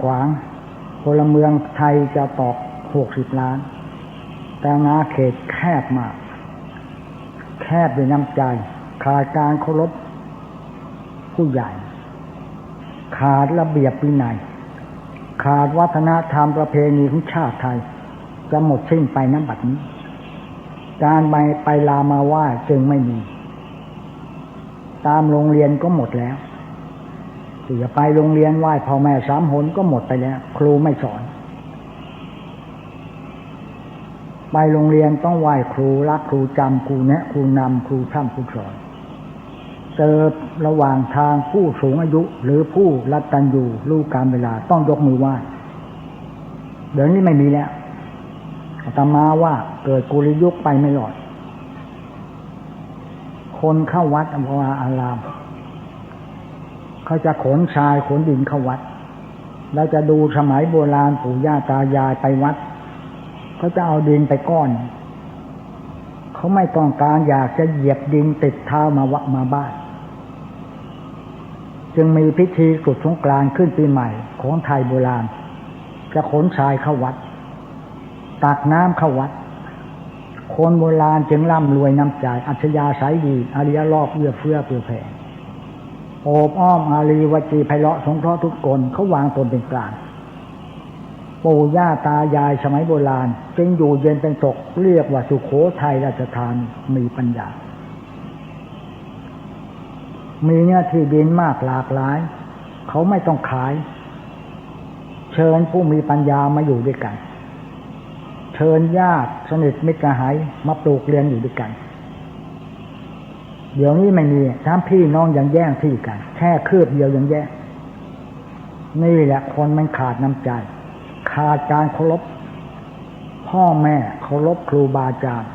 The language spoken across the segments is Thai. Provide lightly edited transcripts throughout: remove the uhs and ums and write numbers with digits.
ขวางพลเมืองไทยจะตอก60 ล้านแต่อาณาเขตแคบมากแคบด้วยน้ำใจขาดการเคารพผู้ใหญ่ขาดระเบียบวินัยขาดวัฒนธรรมประเพณีของชาติไทยจะหมดสิ้นไปณ บัดนี้การไปลามาไหว้จึงไม่มีตามโรงเรียนก็หมดแล้วที่จะไปโรงเรียนไหว้พ่อแม่3 หนก็หมดไปแล้วครูไม่สอนไปโรงเรียนต้องไหว้ครูรักครูจำครูแนะครูนำครูพร่ำครูสอนเจอระหว่างทางผู้สูงอายุหรือผู้รัตตัญญูรู้กาลเวลาต้องยกมือไหว้เดี๋ยวนี้ไม่มีแล้วอาตมาว่าเกิดกุริยุคไปไม่รอดคนเข้าวัดอารามเขาจะขนทรายขนดินเข้าวัดเราจะดูสมัยโบราณปู่ย่าตายายไปวัดเขาจะเอาดินไปก้อนเขาไม่ต้องการอยากจะเหยียบดินติดเท้ามาบ้านจึงมีพิธีจุดสงกรานต์ขึ้นปีใหม่ของไทยโบราณจะขนทรายเข้าวัดตักน้ำเข้าวัดคนโบราณจึงร่ำรวยน้ำใจอัธยาศัยดีอารีรอบเอื้อเฟื้อเผื่อแผ่โอบอ้อมอารีวจีไพเราะสงเคราะห์ทุกคนเขาวางตนเป็นกลางปู่ย่าตายายสมัยโบราณจึงอยู่เย็นเป็นสุขเรียกว่าสุโขทัยราชธานีมีปัญญามีเนื้อที่ดินมากหลากหลายเขาไม่ต้องขายเชิญผู้มีปัญญามาอยู่ด้วยกันเชิญญาติสนิทมิตรกระหายมาปลูกเรียนอยู่ด้วยกันเดี๋ยวนี้ไม่มีทั้งพี่น้องยังแย่งที่กันแค่คืบเดียวยังแย่งนี่แหละคนมันขาดน้ำใจขาดการเคารพพ่อแม่เคารพครูบาอาจารย์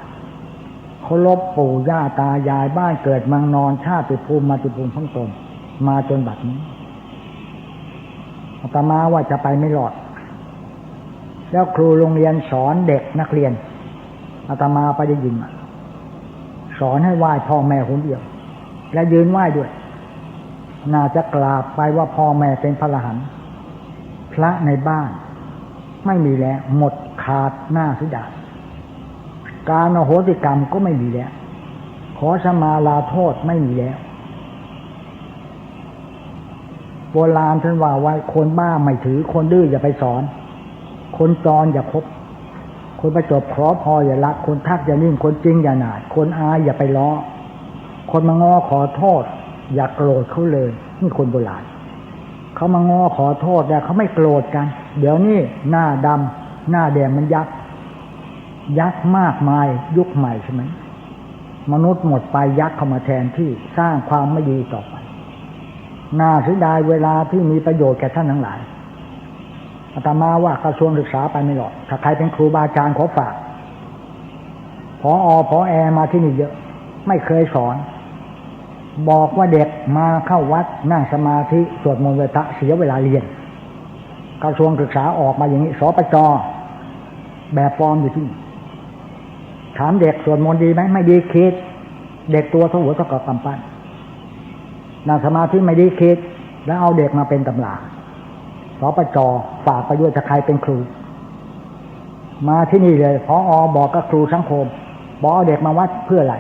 เคารพปู่ย่าตายายบ้านเกิดเมืองนอนชาติภูมิมาติภูมิของตนมาจนบัดนี้อาตมาว่าจะไปไม่รอดแล้วครูโรงเรียนสอนเด็กนักเรียนอาตมาไปได้ยินมาสอนให้ไหว้พ่อแม่คนเดียวและยืนไหว้ด้วยน่าจะกราบไปว่าพ่อแม่เป็นพระอรหันต์พระในบ้านไม่มีแล้วหมดขาดหน้าเสียดายการอโหสิกรรมก็ไม่มีแล้วขอสมาลาโทษไม่มีแล้วโบราณท่านว่าไว้คนบ้าไม่ถือคนดื้ออย่าไปสอนคนจรอย่าคบคนประจบขอพออย่ารักคนทักอย่านิ่งคนจริงอย่าหนาดคนอายอย่าไปล้อคนมาง้อขอโทษอย่าโกรธเขาเลยนี่คนโบราณเขามาง้อขอโทษแต่เขาไม่โกรธกันเดี๋ยวนี้หน้าดำหน้าแดงมันยักษ์มากมายยุคใหม่ใช่ไหมมนุษย์หมดไปยักษ์เข้ามาแทนที่สร้างความไม่ดีต่อไปน่าเสียดายเวลาที่มีประโยชน์แก่ท่านทั้งหลายอาตมาว่ากระทรวงศึกษาไปไม่รอดถ้าใครเป็นครูบาอาจารย์ขอฝากผอ.มาที่นี่เยอะไม่เคยสอนบอกว่าเด็กมาเข้าวัดนั่งสมาธิสวดมนต์ไหว้พระเสียเวลาเรียนกระทรวงศึกษาออกมาอย่างนี้สปจ.แบบฟอร์มอยู่ที่ถามเด็กสวดมนต์ดีไหมไม่ดีคิดเด็กตัวเท่าหัวเท่ากับกำปั้นนั่งสมาธิไม่ดีคิดแล้วเอาเด็กมาเป็นตำราสปจ.ฝากไปด้วยถ้าใครเป็นครูมาที่นี่เลยผอ.บอกกับครูสังคมบอกเอาเด็กมาวัดเพื่ออะไร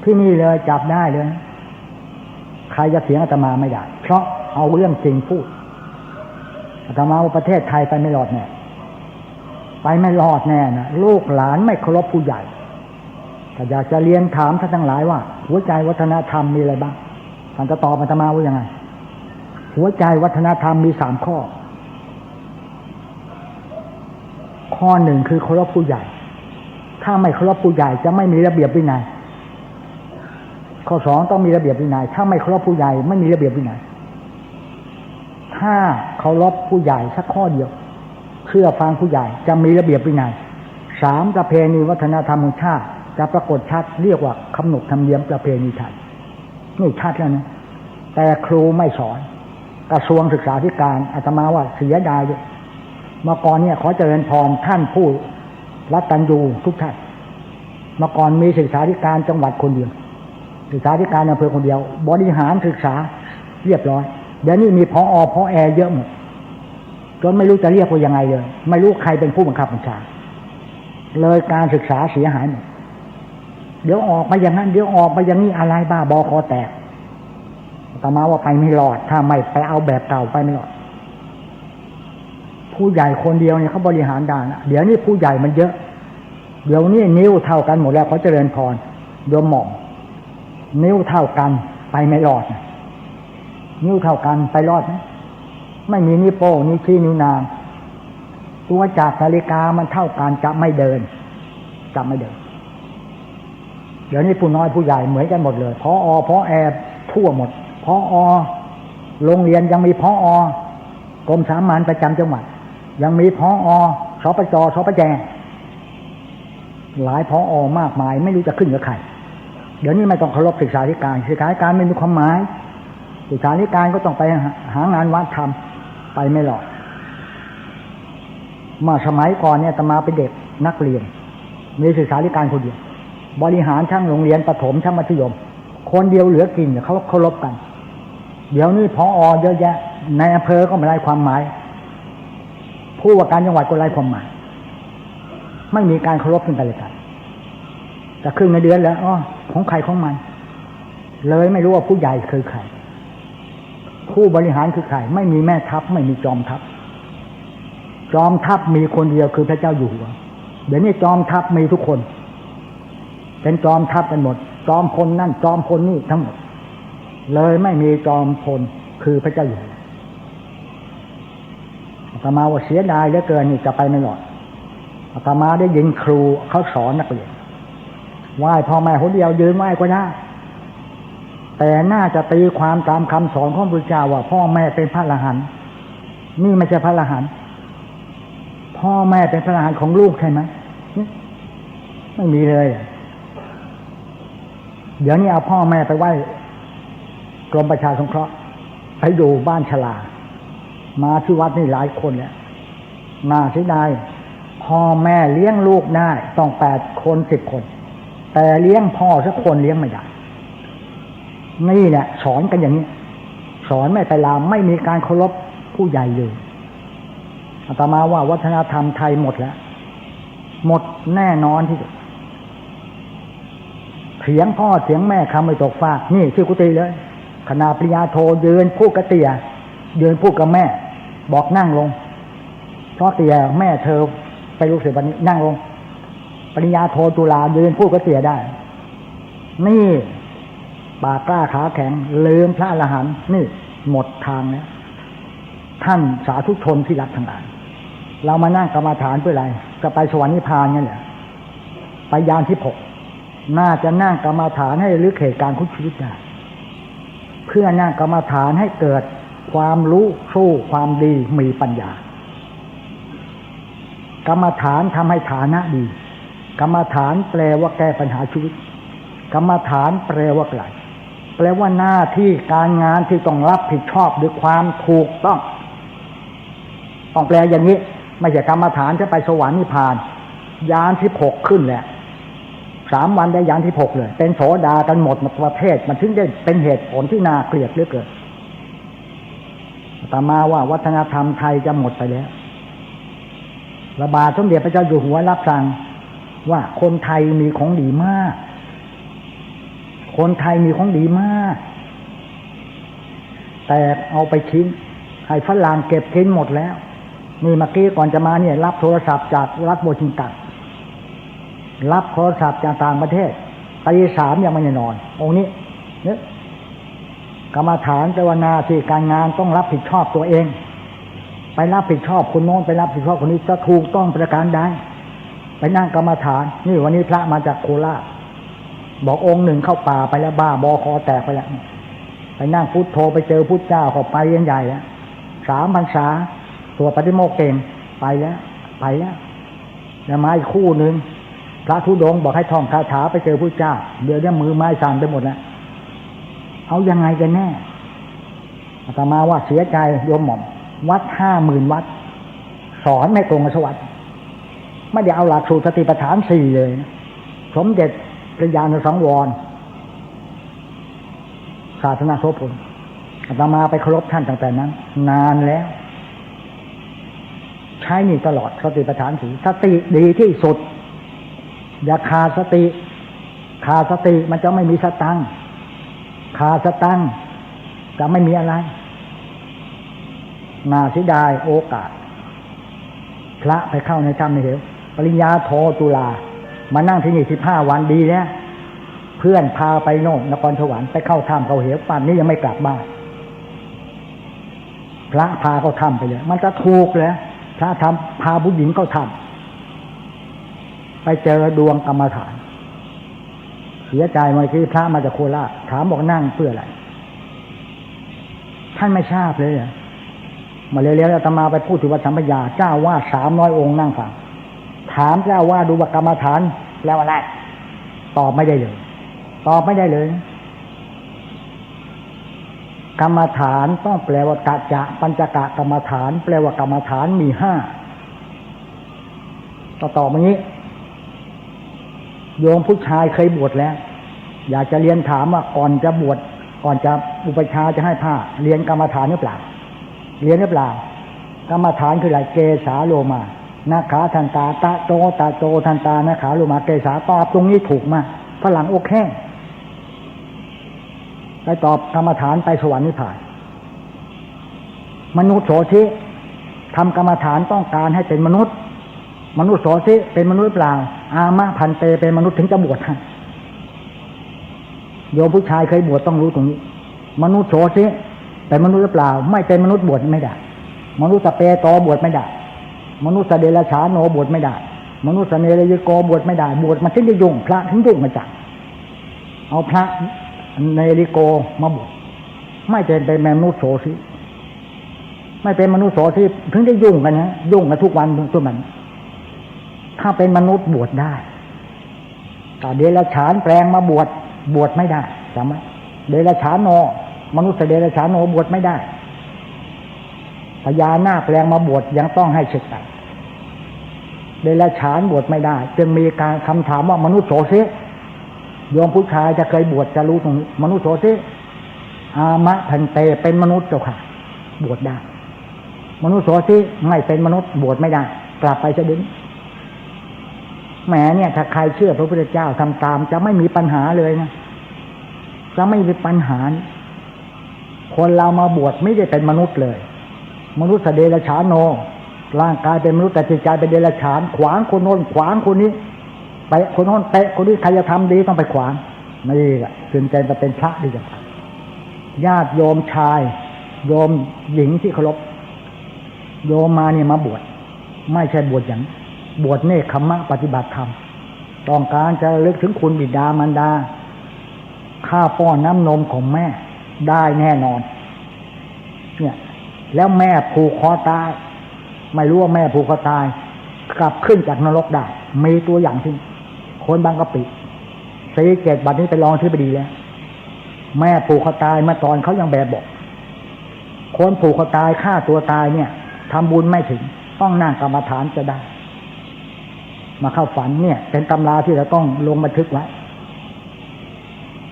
ที่นี่เลยจับได้เลยใครจะเถียงอาตมาไม่ได้เพราะเอาเรื่องจริงพูดอาตมาว่าประเทศไทยไปไม่รอดแน่ไปไม่รอดแน่นะลูกหลานไม่เคารพผู้ใหญ่ถ้าอยากจะเรียนถามท่านทั้งหลายว่าหัวใจวัฒนธรรมมีอะไรบ้างท่านจะตอบอาตมาว่ายังไงหัวใจวัฒนธรรมมี3 ข้อข้อ 1คือเคารพผู้ใหญ่ถ้าไม่เคารพผู้ใหญ่จะไม่มีระเบียบวินัยข้อ 2ต้องมีระเบียบวินัยถ้าไม่เคารพผู้ใหญ่ไม่มีระเบียบวินัยถ้าเคารพผู้ใหญ่สักข้อเดียวเชื่อฟังผู้ใหญ่จะมีระเบียบวินัย3ประเพณีวัฒนธรรมของชาติจะปรากฏชัดเรียกว่าขนบธรรมเนียมประเพณีไทยนี่ชัดแล้วนะแต่ครูไม่สอนกระทรวงศึกษาธิการอาตมาว่าเสียดายด้วยเมื่อก่อนเนี่ยขอเจริญพรท่านผู้รัตตัญญูทุกท่านเมื่อก่อนมีศึกษาธิการจังหวัดคนเดียวศึกษาธิการอำเภอคนเดียวบริหารศึกษาเรียบร้อยเดี๋ยวนี้มีผอ.เยอะหมด จนไม่รู้จะเรียกว่ายังไงเลยไม่รู้ใครเป็นผู้บังคับบัญชาเลยการศึกษาเสียหายหมดเดี๋ยวออกมาอย่างนั้นเดี๋ยวออกมาอย่างนี้อะไรบ้าบอคอแตกอาตมาว่าไปไม่รอดถ้าไม่ไปเอาแบบเก่าไปไม่รอดผู้ใหญ่คนเดียวเนี่ยเขาบริหารได้นะเดี๋ยวนี้ผู้ใหญ่มันเยอะเดี๋ยวนี้นิ้วเท่ากันหมดแล้วเขาเจริญพรโยมหม่อมนิ้วเท่ากันไปไม่รอดนิ้วเท่ากันไปรอดไหมไม่มีนิ้วโป้งนิ้วชี้นิ้วนางตัวจักรนาฬิกามันเท่ากันจะไม่เดินเดี๋ยวนี้ผู้น้อยผู้ใหญ่เหมือนกันหมดเลยพอแอบทั่วหมดพอโรงเรียนยังมีพอกรมสามัญประจำจังหวัดยังมีพสปจสปแจหลายพมากมายไม่รู้จะขึ้นกับใครเดี๋ยวนี้ไม่ต้องเคารพศึกษาธิการไม่มีความหมายศึกษาธิการก็ต้องไปหางานวัดทำไปไม่หรอกเมื่อสมัยก่อนเนี่ยอาตมาเป็นเด็กนักเรียนมีศึกษาธิการคนเดียวบริหารทั้งโรงเรียนประถมทั้งมัธยมคนเดียวเหลือกินเขาเคารพกันเดี๋ยวนี้พเยอะแยะในอำเภอก็ไม่ได้ความหมายผู้ว่าการจังหวัดก็ไร้ความหมายไม่มีการเคารพซึ่งกันและกันจะครึ่งในเดือนแล้วของใครของมันเลยไม่รู้ว่าผู้ใหญ่คือใครผู้บริหารคือใครไม่มีแม่ทัพไม่มีจอมทัพมีคนเดียวคือพระเจ้าอยู่หัวเดี๋ยวนี้จอมทัพมีทุกคนเป็นจอมทัพกันหมดจอมพลนั่นจอมพลนี่ทั้งหมดเลยไม่มีจอมพลคือพระเจ้าอยู่หัวอาตมาว่าเสียดายเหลือเกินนี่จะไปไม่รอดอาตมาได้ยินครูเขาสอนนักเรียนไหว้พ่อแม่คนเดียวยืนไหว้ก็ได้แต่น่าจะตีความตามคำสอนของพระพุทธเจ้าว่าพ่อแม่เป็นพระอรหันต์นี่ไม่ใช่พระอรหันต์พ่อแม่เป็นพระอรหันต์ของลูกใช่ไหมไม่มีเลยเดี๋ยวนี้เอาพ่อแม่ไปไหว้กรมประชาสงเคราะห์ไปอยู่บ้านชรามาที่วัดนี่หลายคนเนี่ยน่าเสียดายพ่อแม่เลี้ยงลูกได้ต้อง8 คน10 คนแต่เลี้ยงพ่อสักคนเลี้ยงไม่ได้นี่แหละสอนกันอย่างนี้สอนไม่ไปลามไม่มีการเคารพผู้ใหญ่เลยอาตมาว่าวัฒนธรรมไทยหมดแล้วหมดแน่นอนที่สุดเถียงพ่อเถียงแม่คำไม่ตกฟากนี่ชื่อกุฏิเลยคณะปริญญาโทยืนพูดกับเตี่ยยืนพูดกับแม่บอกนั่งลงเพราะเตี่ยแม่เธอไปรู้สึกวันนี้นั่งลงปริญญาโทตุลายืนพูดกับเตี่ยได้นี่ปากกล้าขาแข็งลืมพระอรหันต์นี่หมดทางแล้วท่านสาธุชนที่รักทั้งหลายเรามานั่งกรรมฐานเพื่ออะไรจะไปสวรรค์นิพพานนั่นแหละไปยานที่6น่าจะนั่งกรรมฐานให้ลึกเหตุการณ์ของชีวิตได้เพื่อนั่งกรรมฐานให้เกิดความรู้สู้ความดีมีปัญญากรรมฐานทำให้ฐานะดีกรรมฐานแปลว่าแก้ปัญหาชีวิตกรรมฐานแปลว่าอะไรแปลว่าหน้าที่การงานที่ต้องรับผิดชอบด้วยความถูกต้องแปลอย่างนี้ไม่ใช่กรรมฐานจะไปสวรรค์นิพพานยานที่6ขึ้นแหละ3 วันได้ยานที่6เลยเป็นโสดากันหมดประเทศมันถึงได้เป็นเหตุผลที่น่าเกลียดเหลือเกินแต่มาว่าวัฒนธรรมไทยจะหมดไปแล้วระบาดสมเด็จพระเจ้าอยู่หัวรับสั่งว่าคนไทยมีของดีมากคนไทยมีของดีมากแต่เอาไปทิ้งให้ฝรั่งเก็บทิ้งหมดแล้วนี่เมื่อกี้ก่อนจะมาเนี่ยรับโทรศัพท์จากรัฐวอชิงตันรับโทรศัพท์จากต่างประเทศตี 3ยังไม่ได้นอนองค์นี้เนี่ยกรรมฐานแต่ว่าหน้าที่การงานต้องรับผิดชอบตัวเองไปรับผิดชอบคนโน้นไปรับผิดชอบคนนี้จะถูกต้องประการใดไปนั่งกรรมฐานนี่วันนี้พระมาจากโคราชบอกองค์หนึ่งเข้าป่าไปแล้วบ้าบอคอแตกไปแล้วไปนั่งพุทโธไปเจอพุทธเจ้าเขาไปยังใหญ่แล้ว3 พรรษาตัวปฏิโมกข์เก่งไปแล้วแล้วมาอีกคู่หนึ่งพระธุดงค์บอกให้ท่องคาถาไปเจอพุทธเจ้าเดี๋ยวมือไม้สั่นไปหมดแล้วเอายังไงกันแน่อาตมาว่าเสียใจโยมหม่อมวัด 50,000 วัดสอนไม่ตรงกับสวัสดิ์ไม่ได้เอาหลักสูตรสติปัฏฐาน4เลยสมเด็จพระญาณสังวรศาสนาโสพลอาตมาไปเคารพท่านตั้งแต่นั้นนานแล้ว ใช้นี่ตลอดสติปัฏฐานสี่สติดีที่สุดอย่าขาดสติขาดสติมันจะไม่มีสตังค์ขาดสตังค์จะไม่มีอะไรน่าเสียดายโอกาสพระไปเข้าในถ้ำในเหวปริญญาโทตุลามานั่งที่นี่15 วันดีแล้วเพื่อนพาไปโน่นนครสวรรค์ไปเข้าถ้ำเข้าเหวป่านนี้ยังไม่กลับบ้านพระพาเขาถ้ำไปเลยมันจะถูกเลยพระทำพาผู้หญิงเข้าถ้ำไปเจอดวงกรรมฐานเสียใจเมื่อกี้พระมาจากโคราชถามบอกนั่งเพื่ออะไรท่านไม่ทราบเลยมาเร็วๆอาตมาไปพูดถึงวัดสัมปยาเจ้าว่า300 องค์นั่งฟังถามเจ้าว่าดูว่ากรรมฐานแล้วอะไรตอบไม่ได้เลยตอบไม่ได้เลยกรรมฐานต้องแปลว่ากัจจะปัญจกะกรรมฐานแปลว่ากรรมฐานมี5ต่อมานี้โยมผู้ชายเคยบวชแล้วอยากจะเรียนถามว่าก่อนจะบวชก่อนจะอุปชาจะให้ผ้าเรียนกรรมฐานหรือเปล่าเรียนหรือเปล่ากรรมฐานคืออะไรเกสาโลมานาขาทันตาตะโจทันตานาขาโลมาเกสาตอบตรงนี้ถูกมากฝรั่งโอเคไปตอบกรรมฐานไปสวรรค์นิพพานมนุษย์โสธิทำกรรมฐานต้องการให้เป็นมนุษย์โสธิเป็นมนุษย์เปล่าอามะพันเตเป็นมนุษย์ถึงจะบวชโยมผู้ชายเคยบวชต้องรู้ตรงนี้มนุษย์โสธิเป็นมนุษย์หรือเปล่าไม่เป็นมนุษย์บวชไม่ได้มนุษย์สเปโตบวชไม่ได้มนุษย์เดรัจฉานโนบวชไม่ได้มนุษย์เนรยโกบวชไม่ได้บวชมันถึงจะยุ่งพระถึงยุ่งมาจากเอาพระเนริโกมาบวชไม่เป็นมนุษย์โสธิไม่เป็นมนุษย์โสธิถึงได้ยุ่งกันนะยุ่งกันทุกวันทุกวันถ้าเป็นมนุษย์บวชได้แต่เดรัจฉานแปลงมาบวชไม่ได้จำไหมเดรัจฉานโนมนุษย์เดรัจฉานโนบวชไม่ได้พญานาคแปลงมาบวชยังต้องให้ศึกษาเดรัจฉานบวชไม่ได้จึงมีการคำถามว่ามนุษย์โสธิโยมผู้ชายจะเคยบวชจะรู้ตรงนี้มนุษย์โสธิอามะพันเตเป็นมนุษย์เจ้าค่ะบวชได้มนุษย์โสธิไม่เป็นมนุษย์บวชไม่ได้กลับไปจะดึงแหมเนี่ยถ้าใครเชื่อพระพุทธเจ้าทำตามจะไม่มีปัญหาเลยนะจะไม่มีปัญหาคนเรามาบวชไม่ได้เป็นมนุษย์เลยมนุษย์เดรัจฉานโนร่างกายเป็นมนุษย์แต่จิตใจเป็นเดรัจฉานขวางคนโน้นขวางคนนี้ไปคนโน้นเตะคนนี้ใครจะทำดีต้องไปขวางนี่แหละจึงใจจะเป็นพระดีจังญาติโยมชายโยมหญิงที่เคารพโยมมาเนี่ยมาบวชไม่ใช่บวชอย่างบวชเนคขมะปฏิบัติธรรมต้องการจะระลึกถึงคุณบิดามารดาข้าป้อนน้ำนมของแม่ได้แน่นอนเนี่ยแล้วแม่ผูกคอตายไม่รู้ว่าแม่ผูกคอตายกลับขึ้นจากนรกได้มีตัวอย่างที่คนบางกะปิ47บัดนี้ไปลองที่ไปดีแล้วแม่ผูกคอตายเมื่อตอนเขายังแบบบอกคนผูกคอตายฆ่าตัวตายเนี่ยทำบุญไม่ถึงต้องนั่งกรรมฐานจะได้มาเข้าฝันเนี่ยเป็นตำราที่เราต้องลงบันทึกไว้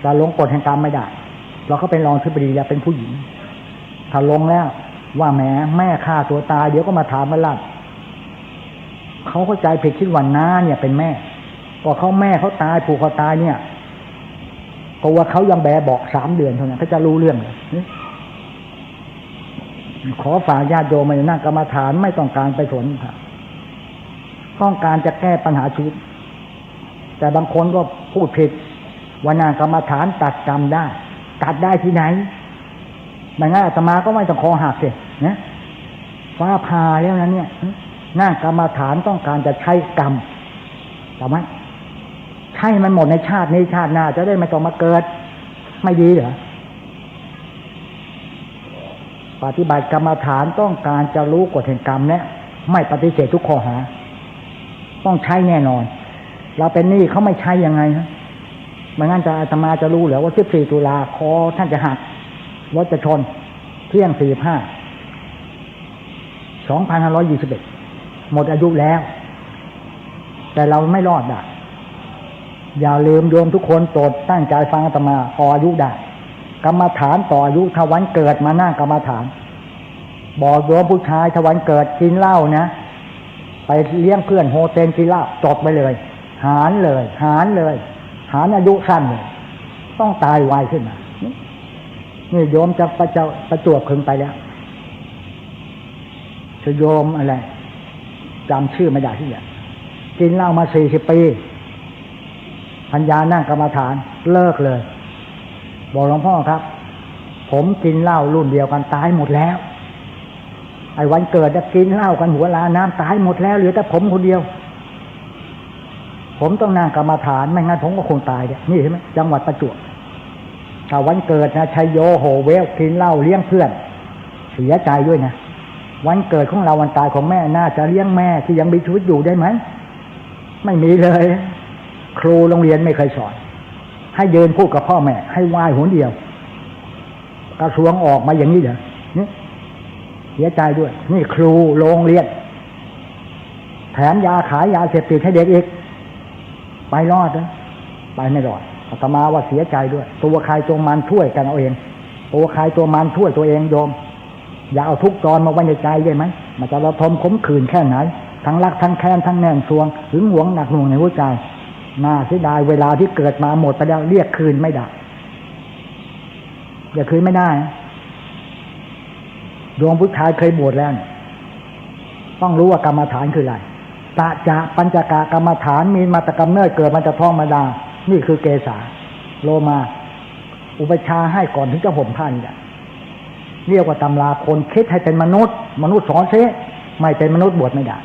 จะลงกฎแห่งกรรมไม่ได้เราก็เป็นรองที่ปดีแล้วเป็นผู้หญิงถ้าลงแล้วว่าแม่ฆ่าตัวตายเดี๋ยวก็มาถามมาล่ะเขาเข้าใจผิดคิดว่าน้าเนี่ยเป็นแม่ก็เขาแม่เขาตายผูกคอตายเนี่ยก็ว่าเขายังแบบบอก3 เดือนเท่านั้นเขาจะรู้เรื่องเลยขอฝากญาติโยมมานั่งกรรมฐานไม่ต้องการไปสนค่ะต้องการจะแก้ปัญหาชีวิตแต่บางคนก็พูดผิดว่านั่งกรรมฐานตัดกรรมได้ตัดได้ที่ไหนไม่งั้นอาตมาก็ไม่ต้องคอหักสินะฟ้าผ่าแล้วนะเนี่ยนั่งกรรมฐานต้องการจะใช้กรรมถูกไหมใช่มันหมดในชาตินี้ชาติหน้าจะได้ไม่ต้องมาเกิดไม่ดีเหรอปฏิบัติกรรมฐานต้องการจะรู้กฎแห่งกรรมเนี่ยไม่ปฏิเสธทุกข้อหาต้องใช้แน่นอนเราเป็นหนี้เขาไม่ใช้ยังไงฮะไม่งั้นจะอาตมาจะรู้เหรอว่า14 ตุลาคอท่านจะหักรถจะชนเที่ยง45 2521หมดอายุแล้วแต่เราไม่รอดได้อย่าลืมโยมทุกคนโปรดตั้งใจฟังอาตมาต่ออายุได้กรรมฐานต่ออายุถ้าวันเกิดมานั่งกรรมฐานบอกโยมผู้ชายถ้าวันเกิดกินเหล้านะ ไปเลี้ยงเพื่อนโฮเทลกินเหล้าจดไปเลยหารเลยหารอายุสั้นเลยต้องตายไวขึ้นมานี่โยมจะประจวบคึงไปแล้วจะโยมอะไรจำชื่อไม่ได้ที่เนี่ยกินเหล้ามา40 ปีปัญญานั่งกรรมฐานเลิกเลยบอกหลวงพ่อครับผมกินเหล้ารุ่นเดียวกันตายหมดแล้วไอ้วันเกิดจะกินเหล้ากันหัวลาน้ำตายหมดแล้วเหลือแต่ผมคนเดียวผมต้องนั่งกรรมฐานไม่งั้นผมก็คงตายเนี่ยนี่ใช่ไหมจังหวัดประจวบถ้าวันเกิดนะชัยโยโหเวลกินเหล้าเลี้ยงเพื่อนเสียใจด้วยนะวันเกิดของเราวันตายของแม่น่าจะเลี้ยงแม่ที่ยังมีชีวิตอยู่ได้ไหมไม่มีเลยครูโรงเรียนไม่เคยสอนให้ยืนพูดกับพ่อแม่ให้ไหว้หนเดียวกระทรวงออกมาอย่างนี้เหรอนี่เสียใจด้วยนี่ครูโรงเรียนแถมยาขายยาเสพติดให้เด็กอีกไปรอดนะไปไม่รอดอาตมาว่าเสียใจด้วยตัวใครตัวมันช่วยกันเอาเองตัวใครตัวมันช่วยตัวเองโยมอย่าเอาทุกข์จรมาไว้ในใจได้ไหมมันจะระทมขมขื่นแค่ไหนทั้งรักทั้งแค้นทั้งแน่นซวงหึงหวงหนักหน่วงในหัวใจน่าเสียดายเวลาที่เกิดมาหมดไปแล้วเรียกคืนไม่ได้อย่าคืนไม่ได้ดวงผู้ชายเคยบวชแล้วต้องรู้ว่ากรรมฐานคืออะไรตะจะปัญจกะกรรมฐานมีมาแต่กำเนิดเกิดมันจะท้องมาดานี่คือเกสาโลมาอุปชาให้ก่อนถึงจะห่มผ้านี่เรียกว่าตำราคนคิดให้เป็นมนุษย์สอนเสียไม่เป็นมนุษย์บวชไม่ได้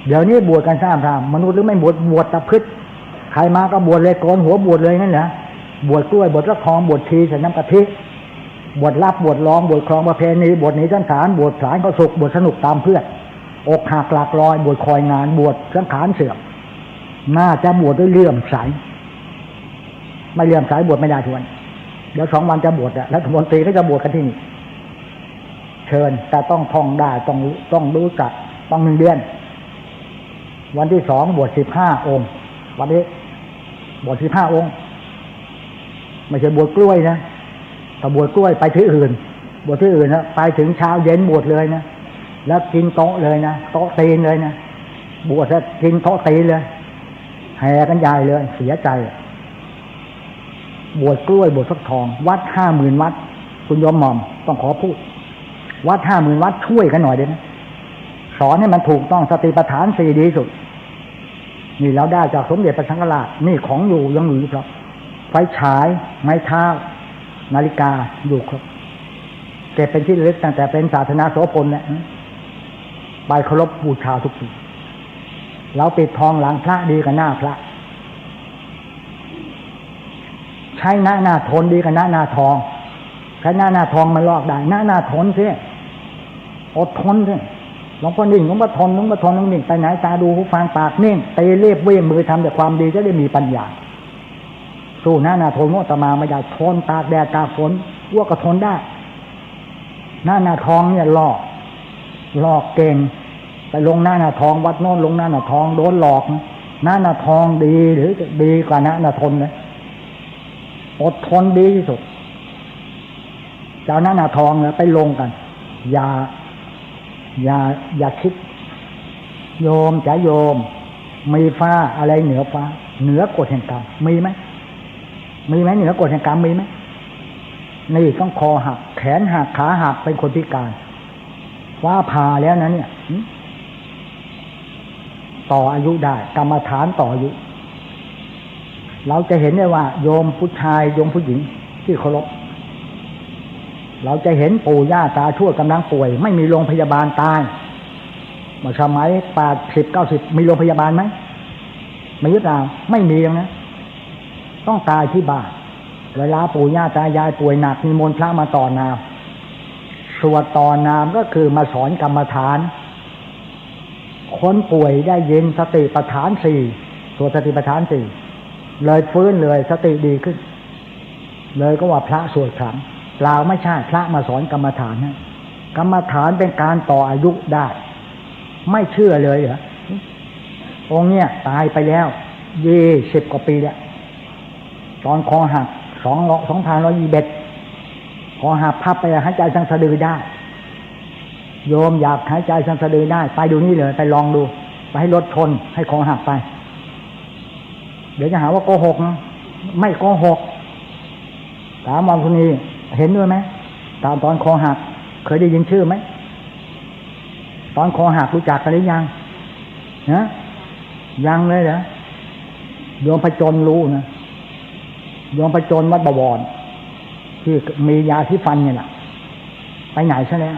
เดี๋ยวนี้บวชกันสร้างพรามนุษย์หรือไม่บวชตะพึดใครมาก็บวชเลยโกนหัวบวชเลยนั่นแหละบวชกล้วยบวชละครบวชทีใส่น้ำกะทิบวชรับบวชร้องบวชครองประเพณีบวชหนีสังขารบวชสารก็สุขบวชสนุกตามเพื่อนอกหักหลักลอยบวชคอยงานบวชสังขารเสื่อมน่าจะบวชด้วยเลื่อมใสไม่เลื่อมใสบวชไม่ได้ทุกวันเดี๋ยว2 วันจะบวชแล้วรัฐมนตรีก็จะบวชกันที่นี่เชิญแต่ต้องท่องได้ต้องรู้จักต้อง1 เดือนวันที่2บวช15 องค์วันนี้บวช15 องค์ไม่ใช่บวชกล้วยนะถ้าบวชกล้วยไปที่อื่นบวชที่อื่นนะไปถึงเช้าเย็นบวชเลยนะแล้วกินโต๊ะเลยนะโต๊ะตีนเลยนะบวชแล้วกินโต๊ะตีนเลยแห่กันใหญ่เลยเสียใจบวชกล้วยบวชฟักทองวัด50,000 วัดคุณยมหม่อมต้องขอพูดวัด50,000 วัดช่วยกันหน่อยได้ไหมสอนให้มันถูกต้องสติปัฏฐาน4ดีสุดนี่เราได้จากสมเด็จพระสังฆราชนี่ของอยู่ยังอยู่ครับไฟฉายไม้เท้านาฬิกาอยู่ครับเก็บเป็นที่ระลึกตั้งแต่เป็นศาสนาโสพลเนี่ยไปเคารพบูชาทุกปีเราปิดทองหลังพระดีกับหน้าพระใช้หน้าทนดีกับหน้าทองใช้หน้าทองมันลอกได้หน้าทนสิอดทนสิหลวงพ่อนิ่งหลวงพ่อทนนิ่งไปไหนตาดูหูฟังปากนิ่งตีเรียบเว้ยมือทำแต่ความดีจะได้มีปัญญาสู้หน้าทนโมตมาไม่ได้ทนตากแดดตากฝนวัวก็ทนได้หน้าทองเนี่ยหลอกเก่งไปลงหน้าทองวัดโน้นลงหน้าทองโดนหลอกหน้าทองดีหรือดีกว่าหน้าทนเลยอดทนดีที่สุดเจ้าหน้าทองเนี่ยไปลงกันอย่าคิดโยมจะโยมมีฟ้าอะไรเหนือฟ้าเหนือกฎแห่งกรรมมีไหมเหนือกฎแห่งกรรมมีไหมนี่ต้องคอหักแขนหักขาหักเป็นคนพิการฟ้าผ่าแล้วนะเนี่ยต่ออายุได้กรรมฐานต่ออายุเราจะเห็นได้ว่าโยมผู้ชายโยมผู้หญิงที่เคารพเราจะเห็นปู่ย่าตาทวดกำลังป่วยไม่มีโรงพยาบาลตายเมื่อสมัย80-90มีโรงพยาบาลไหมไม่ยึดเอาไม่มีนะต้องตายที่บ้านเวลาปู่ย่าตายายป่วยหนักนิมนต์พระมาต่อนามสวดต่อนามก็คือมาสอนกรรมฐานคนป่วยได้ยินสติปัฏฐาน4สวดสติปัฏฐาน4เลยฟื้นเลยสติดีขึ้นเลยก็ว่าพระสวดขลังเปล่าไม่ใช่พระมาสอนกรรมฐานนะกรรมฐานเป็นการต่ออายุได้ไม่เชื่อเลยเหรอองค์เนี้ยตายไปแล้ว20 กว่าปีแล้วตอนคอหัก2,121คอหักพับไปหายใจทางสะดือได้โยมอยากหายใจทางสะดือได้ไปดูนี่เลยไปลองดู ไปให้รถชนให้คอหักไปเดี๋ยวจะหาว่าโกหกนะไม่โกหกถามมองคนนี้เห็นด้วยไหมตอนคอหักเคยได้ยินชื่อไหมตอนคอหักรู้จักกันหรือยังนะยังเลยเหรอโยมพจนรู้นะโยมพจนวัดบวรที่มียาที่ฟันเนี่ยแหละไปไหนซะแล้ว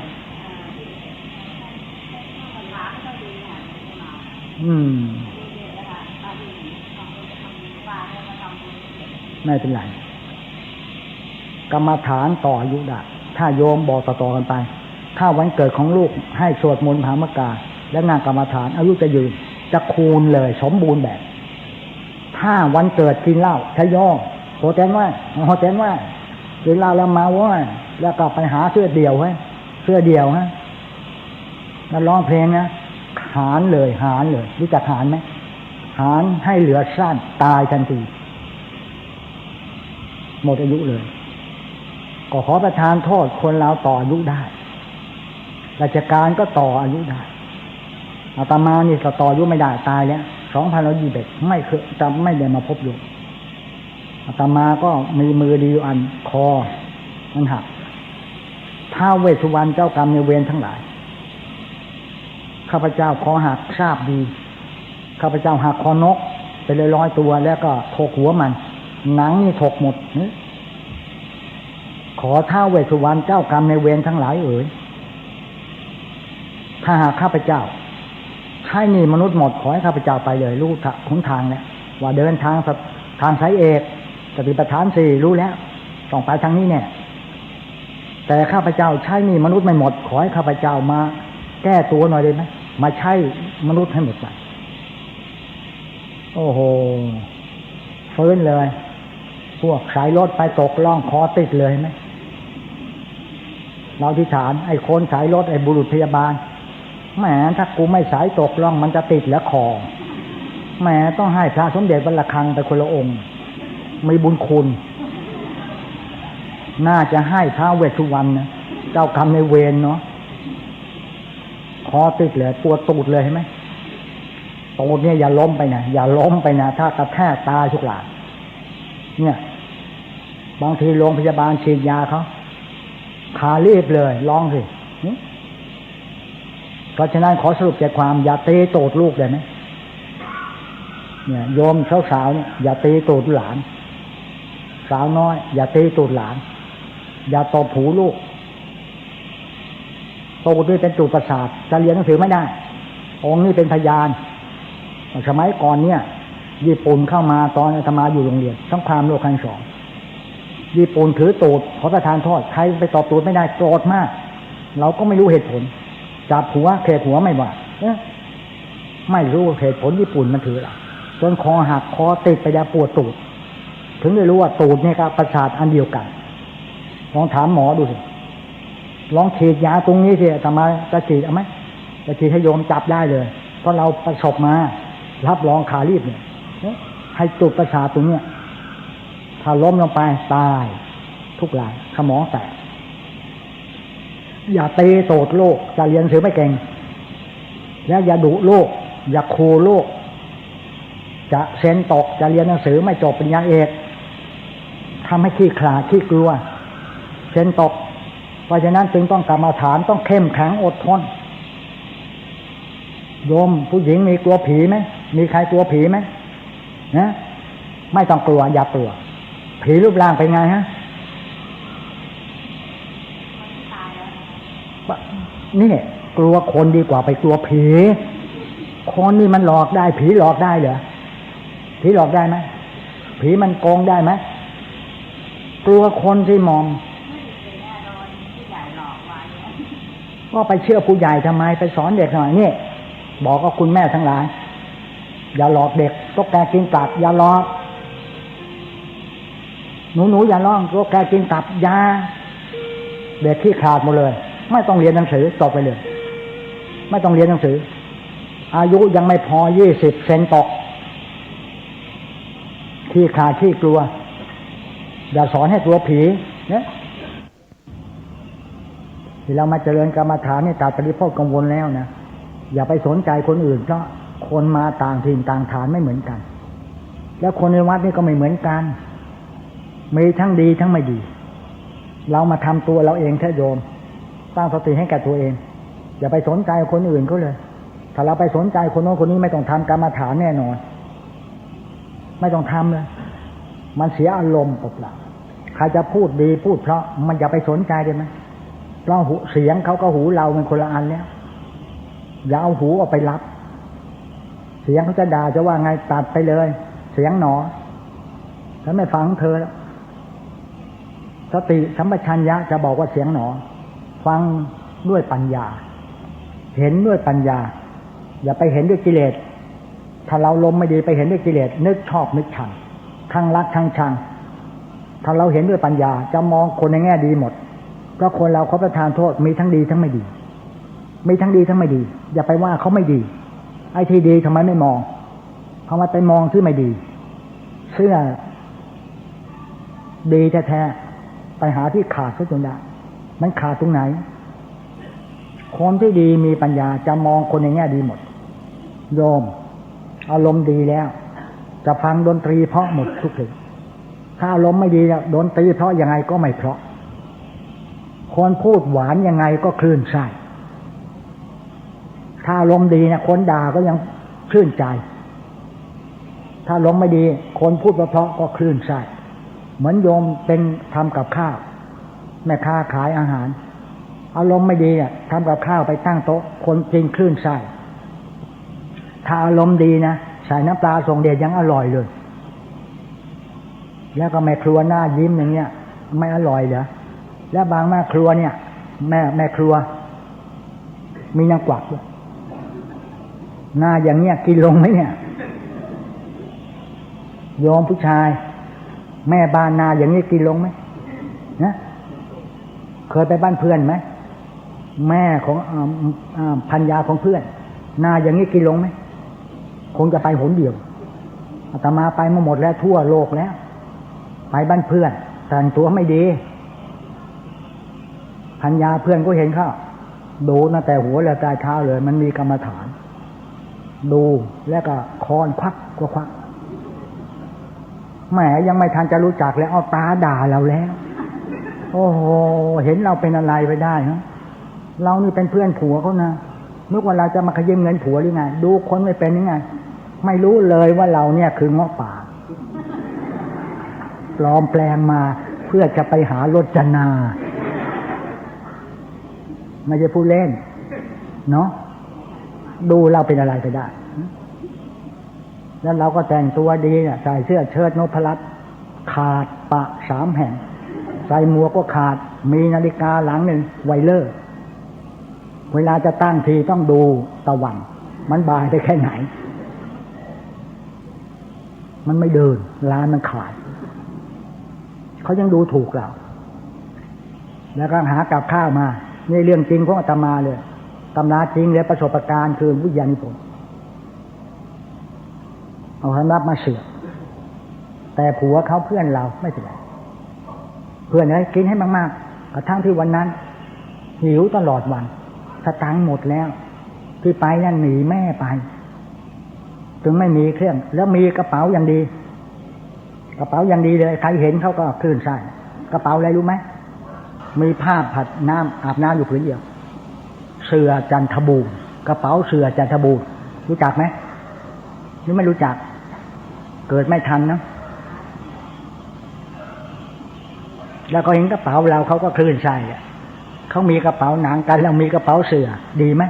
ไม่เป็นไรกรรมฐานต่ออายุได้ถ้าโยมบอกต่อๆกันไปถ้าวันเกิดของลูกให้สวดมนต์มหามกาและงานกรรมฐานอายุจะยืนจะคูณเลยสมบูรณ์แบบถ้าวันเกิดกินเหล้าใช้ย่อโหแตนว่ากินเหล้าแล้วเมาว่าแล้วก็ไปหาเสื้อเดี่ยวเสื้อเดี่ยวแล้วร้องเพลงนะหารเลยรู้จักหารไหมหารให้เหลือสั้นตายทันทีหมดอายุเลยก็ขอประทานโทษคนเราต่ออายุได้ราชการก็ต่ออายุได้อาตมานี่ต่ออายุไม่ได้ตายแล้ว2021ไม่เคยจำไม่ได้มาพบอยู่อาตมาก็มีมือดีอันคอมันหักท้าวเวสสุวรรณเจ้ากรรมนายเวรทั้งหลายข้าพเจ้าคอหักทราบดีข้าพเจ้าหักคอนกไปเลย100ตัวแล้วก็ถกหัวมันหนังนี่ถกหมดขอท้าวเวสสุวรรณเจ้ากรรมนายเวรทั้งหลายถ้าหากข้าพเจ้าใช่นี่มนุษย์หมดขอให้ข้าพเจ้าไปเลยรู้หนทางแล้วว่าเดินทางสายเอกสติปัฏฐาน4รู้แล้วต้องไปทางนี้เนี่ยแต่ข้าพเจ้าใช่นี่มนุษย์ไม่หมดขอให้ข้าพเจ้ามาแก้ตัวหน่อยได้ไหมมาใช้มนุษย์ให้หมดไปโอ้โหฟื้นเลยพวกสายรถไปตกล่องคอติดเลยไหมเราที่ฐานไอ้คนสายรถไอ้บุรุษพยาบาลแหมถ้ากูไม่สายตกล่องมันจะติดแล้วคอแหมต้องให้พระสมเด็จวัดระฆังไปคนละองค์มีบุญคุณน่าจะให้ท้าวเวสสุวรรณนะเจ้ากรรมนายเวรเนาะคอติดเลยปวดตูดเลยเห็นไหมตูดเนี่ยอย่าล้มไปนะถ้ากระแทกตายทุกหลานเนี่ยบางทีโรงพยาบาลฉีดยาเขาขารีบเลยลองสิเพราะฉะนั้นขอสรุปใจความอย่าตีตูดลูกได้ไหมเนี่ยโยมสาวๆเนี่ยอย่าตีตูดหลานสาวน้อยอย่าตีตูดหลานอย่าตบหูลูกตูดด้วยเป็นจุดประสาทจะเรียนหนังสือไม่ได้องค์นี้เป็นพยานสมัยก่อนเนี่ยญี่ปุ่นเข้ามาตอนอาตมาอยู่โรงเรียนสงครามโลกครั้งที่ 2ญี่ปุ่นถือตูดขอประทานโทษใครไปตอบตูดไม่ได้โกรธมากเราก็ไม่รู้เหตุผลจับหัวเขกหัวไม่ว่าไม่รู้เหตุผลญี่ปุ่นมันถืออะไรจนคอหักคอติดไปแล้วปวดตูดถึงได้รู้ว่าตูดเนี่ยกับประสาทอันเดียวกันลองถามหมอดูสิลองฉีดยาตรงนี้สิทำไมจะฉีดเอาไหมจะฉีดให้โยมจับได้เลยเพราะเราประสบมารับรองขารีบเนี่ยให้จุดประสาทตรงเนี้ยถ้าล้มลงไปตายทุกรายสมองแตกอย่าตีโตดโลกจะเรียนหนังสือไม่เก่งแล้วอย่าดุโลกอย่าขู่โลกจะเซนตกจะเรียนหนังสือไม่จบปริญญาเอกทำให้ขี้ขลาดขี้กลัวเซนตกเพราะฉะนั้นจึงต้องกรรมฐานต้องเข้มแข็งอดทนโยมผู้หญิงมีกลัวผีไหมมีใครกลัวผีไหมนะไม่ต้องกลัวอย่ากลัวผีรูปร่างเป็นไงฮะนี่กลัวคนดีกว่าไปกลัวผีคนนี่มันหลอกได้ผีหลอกได้เหรอผีหลอกได้ไหมผีมันโกงได้ไหมกลัวคนที่มองก็ไปเชื่อผู้ใหญ่ทำไมไปสอนเด็กทำไมนี่บอกกับคุณแม่ทั้งหลายอย่าหลอกเด็กตุ๊กแกกินตับอย่าหลอกหนูอย่าล่องตุ๊กแกกินตับยาเด็กขี้ขาดหมดเลยไม่ต้องเรียนหนังสือจบไปเลยไม่ต้องเรียนหนังสืออายุยังไม่พอ20เซนตกขี้ขาดขี้กลัวอย่าสอนให้กลัวผีเนี่ยที่เรามาเจริญกรรมฐานเนี่ยตัดปริภพกังวลแล้วนะอย่าไปสนใจคนอื่นเพราะ คนมาต่างถิ่นต่างฐานไม่เหมือนกันแล้วคนในวัดนี่ก็ไม่เหมือนกันมีทั้งดีทั้งไม่ดีเรามาทำตัวเราเองแท้โยมตั้งสติให้แก่ตัวเองอย่าไปสนใจคนอื่นเขาเลยถ้าเราไปสนใจคนโน้นคนนี้ไม่ต้องทำกรรมฐานแน่นอนไม่ต้องทำเลยมันเสียอารมณ์เปล่าใครจะพูดดีพูดเพราะมันอย่าไปสนใจได้ไหมเพราะเสียงเขาก็หูเราเป็นคนละอันแล้วอย่าเอาหูออกไปรับเสียงเขาจะด่าจะว่าไงตัดไปเลยเสียงหนอฉันไม่ฟังเธอแล้วสติสัมปชัญญะจะบอกว่าเสียงหนอฟังด้วยปัญญาเห็นด้วยปัญญาอย่าไปเห็นด้วยกิเลสถ้าเราลมไม่ดีไปเห็นด้วยกิเลสนึกชอบนึกชังทั้งรักทั้งชังถ้าเราเห็นด้วยปัญญาจะมองคนในแง่ดีหมดเพราะคนเราเขาประทานโทษมีทั้งดีทั้งไม่ดีมีทั้งดีทั้งไม่ดีอย่าไปว่าเขาไม่ดีไอ้ที่ดีทำไมไม่มองทำไมไปมองที่ไม่ดีเสื้อดีแท้ๆไปหาที่ขาดซะจนได้มันขาดตรงไหนคนที่ดีมีปัญญาจะมองคนในแง่ดีหมดโยมอารมณ์ดีแล้วจะฟังดนตรีเพราะหมดทุกเพลงถ้าอารมณ์ไม่ดีแล้วดนตรีเพราะยังไงก็ไม่เพราะคนพูดหวานยังไงก็คลื่นไส้ถ้าอารมณ์ดีนะคนด่าก็ยังคลื่นใจถ้าอารมณ์ไม่ดีคนพูดเพราะก็คลื่นไส้เหมือนโยมเป็นทำกับข้าวแม่ค้าขายอาหารอารมณ์ไม่ดีอ่ะทำกับข้าวไปตั้งโต๊ะคนกินคลื่นไส้ถ้าอารมณ์ดีนะใส่น้ำปลาส่งเดชยังอร่อยเลยแล้วก็แม่ครัวหน้ายิ้มอย่างเงี้ยไม่อร่อยเหรอแล้วบางแม่ครัวเนี่ยแม่ครัวมีนางกวักด้วยหน้าอย่างเงี้ยกินลงไหมเนี่ยโยมผู้ชายแม่บ้านหน้าอย่างนี้กินลงไหมนะเคยไปบ้านเพื่อนไหมแม่ของภรรยาของเพื่อนหน้าอย่างนี้กินลงไหมคงจะไปหนเดียวอาตมาไปมาหมดแล้วทั่วโลกแล้วไปบ้านเพื่อนแต่งตัวไม่ดีภรรยาเพื่อนก็เห็นเขาดูนะแต่หัวและปลายเท้าเลยมันมีกรรมฐานดูแล้วก็คอนควักก็ควักแหมยังไม่ทันจะรู้จักแล้วเอาตาด่าเราแล้วโอ้โหเห็นเราเป็นอะไรไปได้ฮะเรานี่เป็นเพื่อนผัวเขานะนึกว่าเราจะมาขยืมเงินผัวหรือไงดูคนไม่เป็นยังไงไม่รู้เลยว่าเราเนี่ยคือเงาะป่าปลอมแปลงมาเพื่อจะไปหารจนาไม่ใช่ผู้เล่นเนาะดูเราเป็นอะไรไปได้แล้วเราก็แต่งตัวดีเนี่ยใส่เสื้อเชิ้ตนพรัตน์ขาดปะ3 แห่งใส่หมวกก็ขาดมีนาฬิกาหลังหนึ่งไวเลอร์เวลาจะตั้งทีต้องดูตะวันมันบ่ายไปแค่ไหนมันไม่เดินร้านมันขาดเขายังดูถูกเราแล้วก็หากับข้าวมานี่เรื่องจริงของอาตมาเลยตำราจริงและประสบการณ์คือวิญญาณผมเอาคำนับมาเสือกแต่ผัวเขาเพื่อนเราไม่เป็นไรเพื่อนให้กินให้มากๆกระทั่งที่วันนั้นหิวตลอดวันสตังค์หมดแล้วที่ไปนั่นหนีแม่ไปถึงไม่มีเครื่องแล้วมีกระเป๋าอย่างดีกระเป๋าอย่างดีเลยใครเห็นเขาก็คลื่นไส้กระเป๋าอะไรรู้ไหมมีผ้าผัดน้ำอาบน้ำอยู่ผืนเดียวเสือจันทบูรณ์กระเป๋าเสือจันทบูรณ์รู้จักไหมหรือไม่รู้จักเกิดไม่ทันนะแล้วก็เห็นกระเป๋าเราเขาก็คลื่นไส้เขามีกระเป๋าหนังกันแล้วมีกระเป๋าเสือดีไหม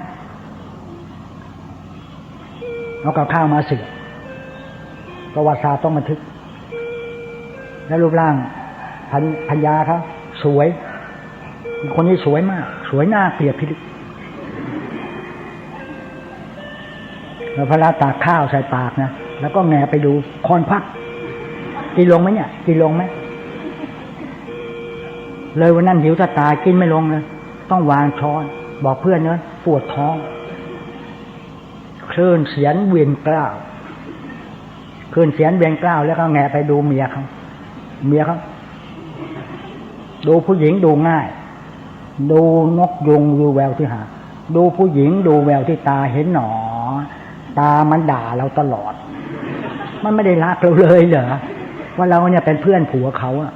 เอากับข้าวมาเสือประวัติศาสตร์ต้องบันทึกแล้วรูปร่างภรรยาเขาสวยคนนี้สวยมากสวยหน้าเปรียบพิลึกแล้วพระราตากข้าวใส่ปากนะแล้วก็แงไปดูคอนพักกินลงไหมเนี่ยกินลงไหมเลยวันนั้นหิวจะตายกินไม่ลงเลยต้องวางช้อนบอกเพื่อนเนอะปวดท้องคลื่นเสียงเวียนกล้าวคลื่นเสียงเวียนกล้าวแล้วก็แงไปดูเมียเขาดูผู้หญิงดูง่ายดูนกยุงดูแววที่หาดูผู้หญิงดูแววที่ตาเห็นหนอ ตามันด่าเราตลอดมันไม่ได้รักเราเลยเหรอว่าเราเนี่ยเป็นเพื่อนผัวเขาอะ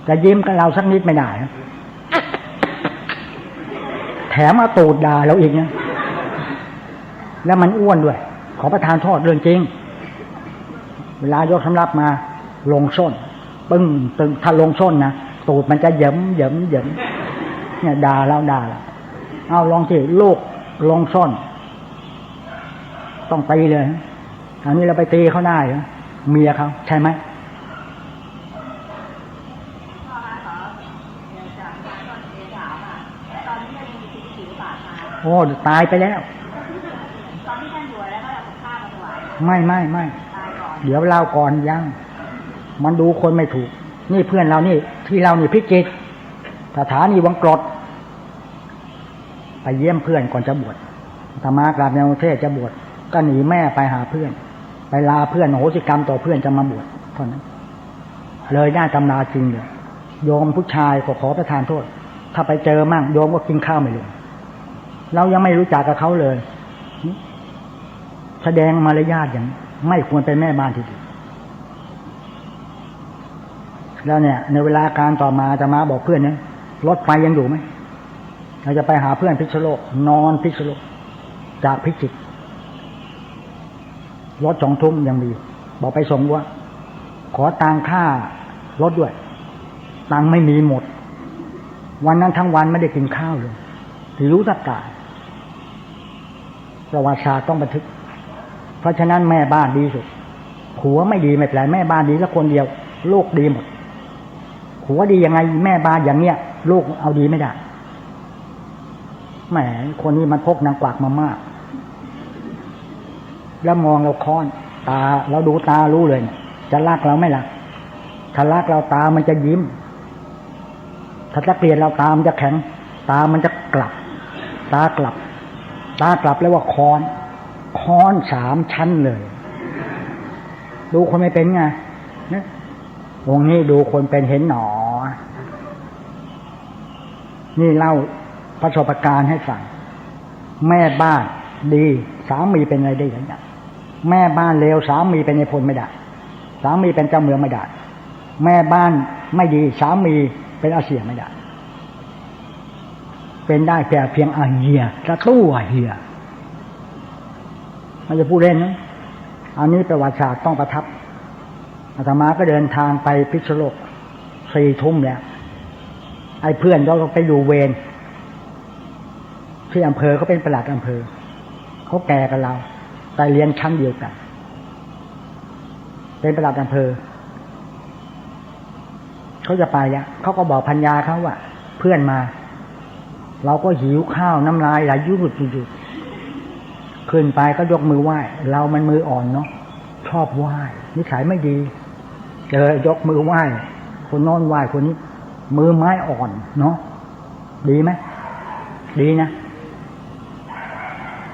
จะยิ้มกับเราสักนิดไม่ได้แถมเอาตูดด่าเราอีกเนี่ยแล้วมันอ้วนด้วยขอประทานโทษเรื่องจริงเวลายกสำรับมาลงส้นปึ้งตึงถ้าลงส้นนะตูดมันจะเหยิมเนี่ยด่าเราเอาลองสิลูกลงส้นต้องตีเลยอันนี้เราไปตีเขาได้เหรอเมียเขาใช่ไหมโอ้ตายไปแล้วตอนที่ท่านอยู่แล้วก็เอาข้าวมาถวายไม่เดี๋ยวเล่าก่อนยังมันดูคนไม่ถูกนี่เพื่อนเรานี่ที่เรานี่พิจิตรสถานีวังกรดไปเยี่ยมเพื่อนก่อนจะบวชธรรมากราบในประเทศจะบวชก็หนีแม่ไปหาเพื่อนไปลาเพื่อนโหสิกรรมต่อเพื่อนจะมาบวชเท่านั้นเลยได้ตำราจริงเลยโยมผู้ชายขอประทานโทษถ้าไปเจอมั่งโยมก็กินข้าวไม่ลงเรายังไม่รู้จักกับเขาเลยแสดงมารยาทอย่างไม่ควรเป็นแม่บ้านที่ดีแล้วเนี่ยในเวลาการต่อมาจะมาบอกเพื่อนเนี่ยรถไฟยังอยู่ไหมเราจะไปหาเพื่อนพิษณุโลกนอนพิษณุโลกจากพิจิตรรถ2 ทุ่มยังมีบอกไปส่งว่าขอตังค่ารถด้วยตังไม่มีหมดวันนั้นทั้งวันไม่ได้กินข้าวเลยหิวสักกาประวัติศาสตร์ต้องบันทึกเพราะฉะนั้นแม่บ้านดีสุดผัวไม่ดีไม่เป็นไรแม่บ้านดีสักคนเดียวลูกดีหมดผัวดียังไงแม่บ้านอย่างเนี้ยลูกเอาดีไม่ได้แหมคนนี้มันพกนางกวักมามากแล้วมองเราค้อนตาเราดูตารู้เลยเนี่ยจะรักเราไม่รักถ้ารักเราตามันจะยิ้มถ้าจะเกลียดเราตามันจะแข็งตามันจะกลับตากลับแล้วว่าค้อน3 ชั้นเลยดูคนไม่เป็นไงเนี่ยองค์นี้ดูคนเป็นเห็นหนอนี่เล่าประสบการณ์ให้ฟังแม่บ้านดีสามีเป็นอะไรได้อย่างนี้แม่บ้านเลวสามีเป็นในพลไม่ได้สามีเป็นเจ้าเมืองไม่ได้แม่บ้านไม่ดีสามีเป็นอาเซียไม่ได้เป็นได้แต่เพียงอาเฮียจะตู้เฮียมันจะพูดเล่นนะอันนี้ประวัติศาสตร์ต้องประทับอาตมาก็เดินทางไปพิษณุโลก4 ทุ่มเนี่ยไอ้เพื่อนเราไปดูเวรที่อำเภอเขาเป็นปลัดอำเภอเขาแก่กับเราแต่เรียนชั้นเดียวกันเป็นปลัดอำเภอเขาจะไปอ่ะเขาก็บอกพัญญาเขาว่าเพื่อนมาเราก็หิวข้าวน้ำลายไหลยุบยุบขึ้นไปก็ยกมือไหว้เรามันมืออ่อนเนาะชอบไหว้นิสัยไม่ดีเจอยกมือไหว้คนนอนไหว้คนนี้มือไม้อ่อนเนาะดีไหมดีนะ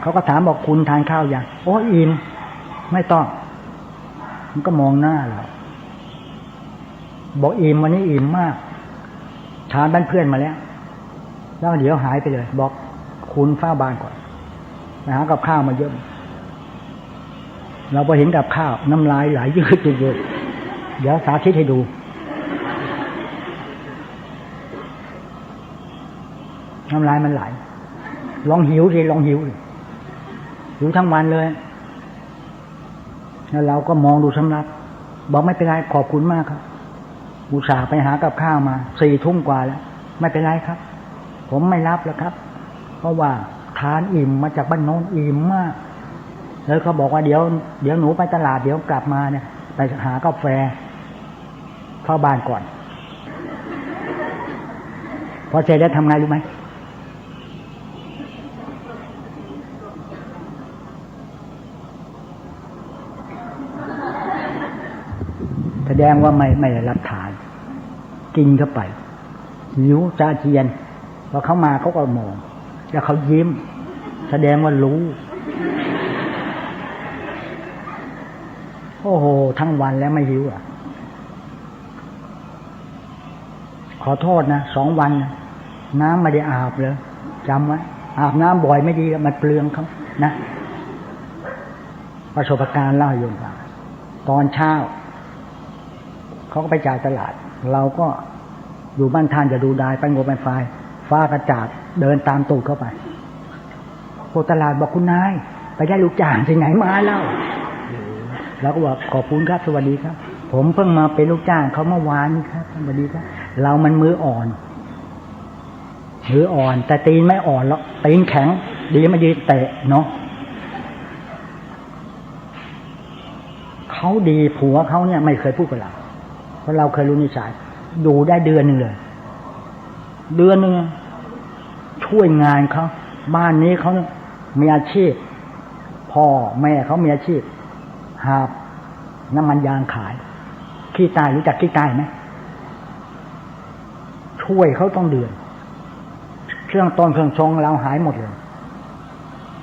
เขาก็ถามบอกคุณทานข้าวยังโอ้อิ่มไม่ต้องมันก็มองหน้าเราบอกอิ่มวันนี้อิ่มมากทานบ้านเพื่อนมาแล้วแล้วเดี๋ยวหายไปเลยบอกคุณเฝ้าบ้านก่อนไปหากับข้าวมาเยอะเราพอเห็นกับข้าวน้ำลายไหลยืดเดี๋ยวสาธิตให้ดูน้ำลายมันไหลลองหิวสิหิวทั้งวันเลยแล้วเราก็มองดูสำรับบอกไม่เป็นไรขอบคุณมากครับอุตส่าห์ไปหากับข้าวมา4 ทุ่มกว่าแล้วไม่เป็นไรครับผมไม่รับแล้วครับเพราะว่าทานอิ่มมาจากบ้านโน้นอิ่มมากแล้วเขาบอกว่าเดี๋ยวหนูไปตลาดเดี๋ยวกลับมาเนี่ยไปหากาแฟเข้าบ้านก่อนพอเสร็จแล้วทำไงรู้ไหมแสดงว่าไม่ได้รับทานกินเข้าไปหิวจะอาเจียนพอเขามาเขาก็มองแล้วเขายิ้มแสดงว่ารู้โอ้โหทั้งวันแล้วไม่หิวอ่ะขอโทษนะ2 วันน้ำไม่ได้อาบเลยจำไว้อาบน้ำบ่อยไม่ดีมันเปลืองเขานะ ประสบการณ์เล่าให้โยมฟังตอนเช้าเขาก็ไปจ่ายตลาดเราก็อยู่บ้านท่านจะดูได้ไปงบไปไฟฟ้ากระจาดเดินตามตูดเข้าไปโคตลาดบอกคุณนายไปได้ลูกจ้างที่ไหนมาเล่าเราก็บอกขอบคุณครับสวัสดีครับผมเพิ่งมาเป็นลูกจ้างเขาเมื่อวานนี้ครับสวัสดีครับเรามันมืออ่อนแต่ตีนไม่อ่อนหรอกตีนแข็งดีไม่ดีเตะเนาะเขาดีผัวเขาเนี่ยไม่เคยพูดกับเราเพราะเราเคยรู้นิสัยดูได้เดือนนึงเลยเดือนนึงช่วยงานเขาบ้านนี้เขามีอาชีพพ่อแม่เขามีอาชีพหาบน้ำมันยางขายขี้ใต้รู้จักขี้ใต้ไหมช่วยเขาต้องเดือนเครื่องต้นเครื่องชงเราหายหมดเลย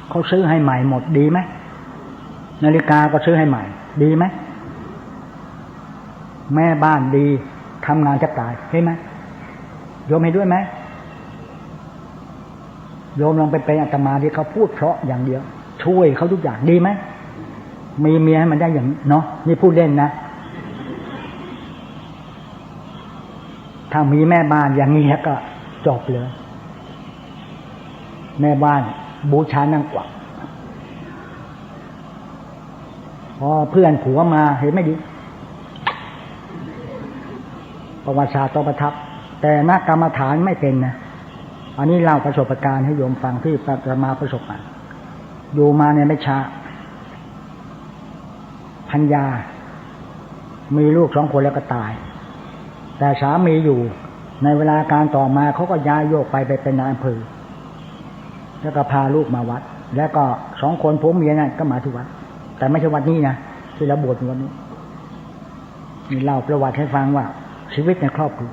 เขาซื้อให้ใหม่หมดดีไหมนาฬิกาก็ซื้อให้ใหม่ดีไหมแม่บ้านดีทำงานจะตายเห็นไหมโยมเห็นด้วยไหมโยมลองไปเป็นอาตมาที่เขาพูดเพราะอย่างเดียวช่วยเขาทุกอย่างดีไหมมีเมียให้มันได้อย่างเนาะนี่พูดเล่นนะถ้ามีแม่บ้านอย่างนี้ก็จบเลยแม่บ้านบูชานั่งกวักพอเพื่อนผัวมาเห็นไม่ดีประวัติศาสตร์ต้องประทับแต่นักกรรมฐานไม่เป็นนะอันนี้เล่าประสบการณ์ให้โยมฟังที่อาตมาประสบมาอยู่มาเนี่ยไม่ช้าภรรยามีลูก2 คนแล้วก็ตายแต่สามีอยู่ในเวลาการต่อมาเขาก็ย้ายโยกไปเป็นนายอำเภอแล้วก็พาลูกมาวัดแล้วก็2 คนผัวเมียนั่นก็มาที่วัดแต่ไม่ใช่วัดนี้นะที่เราบวชวันนี้นี่เล่าประวัติให้ฟังว่าชีวิตในครอบครัว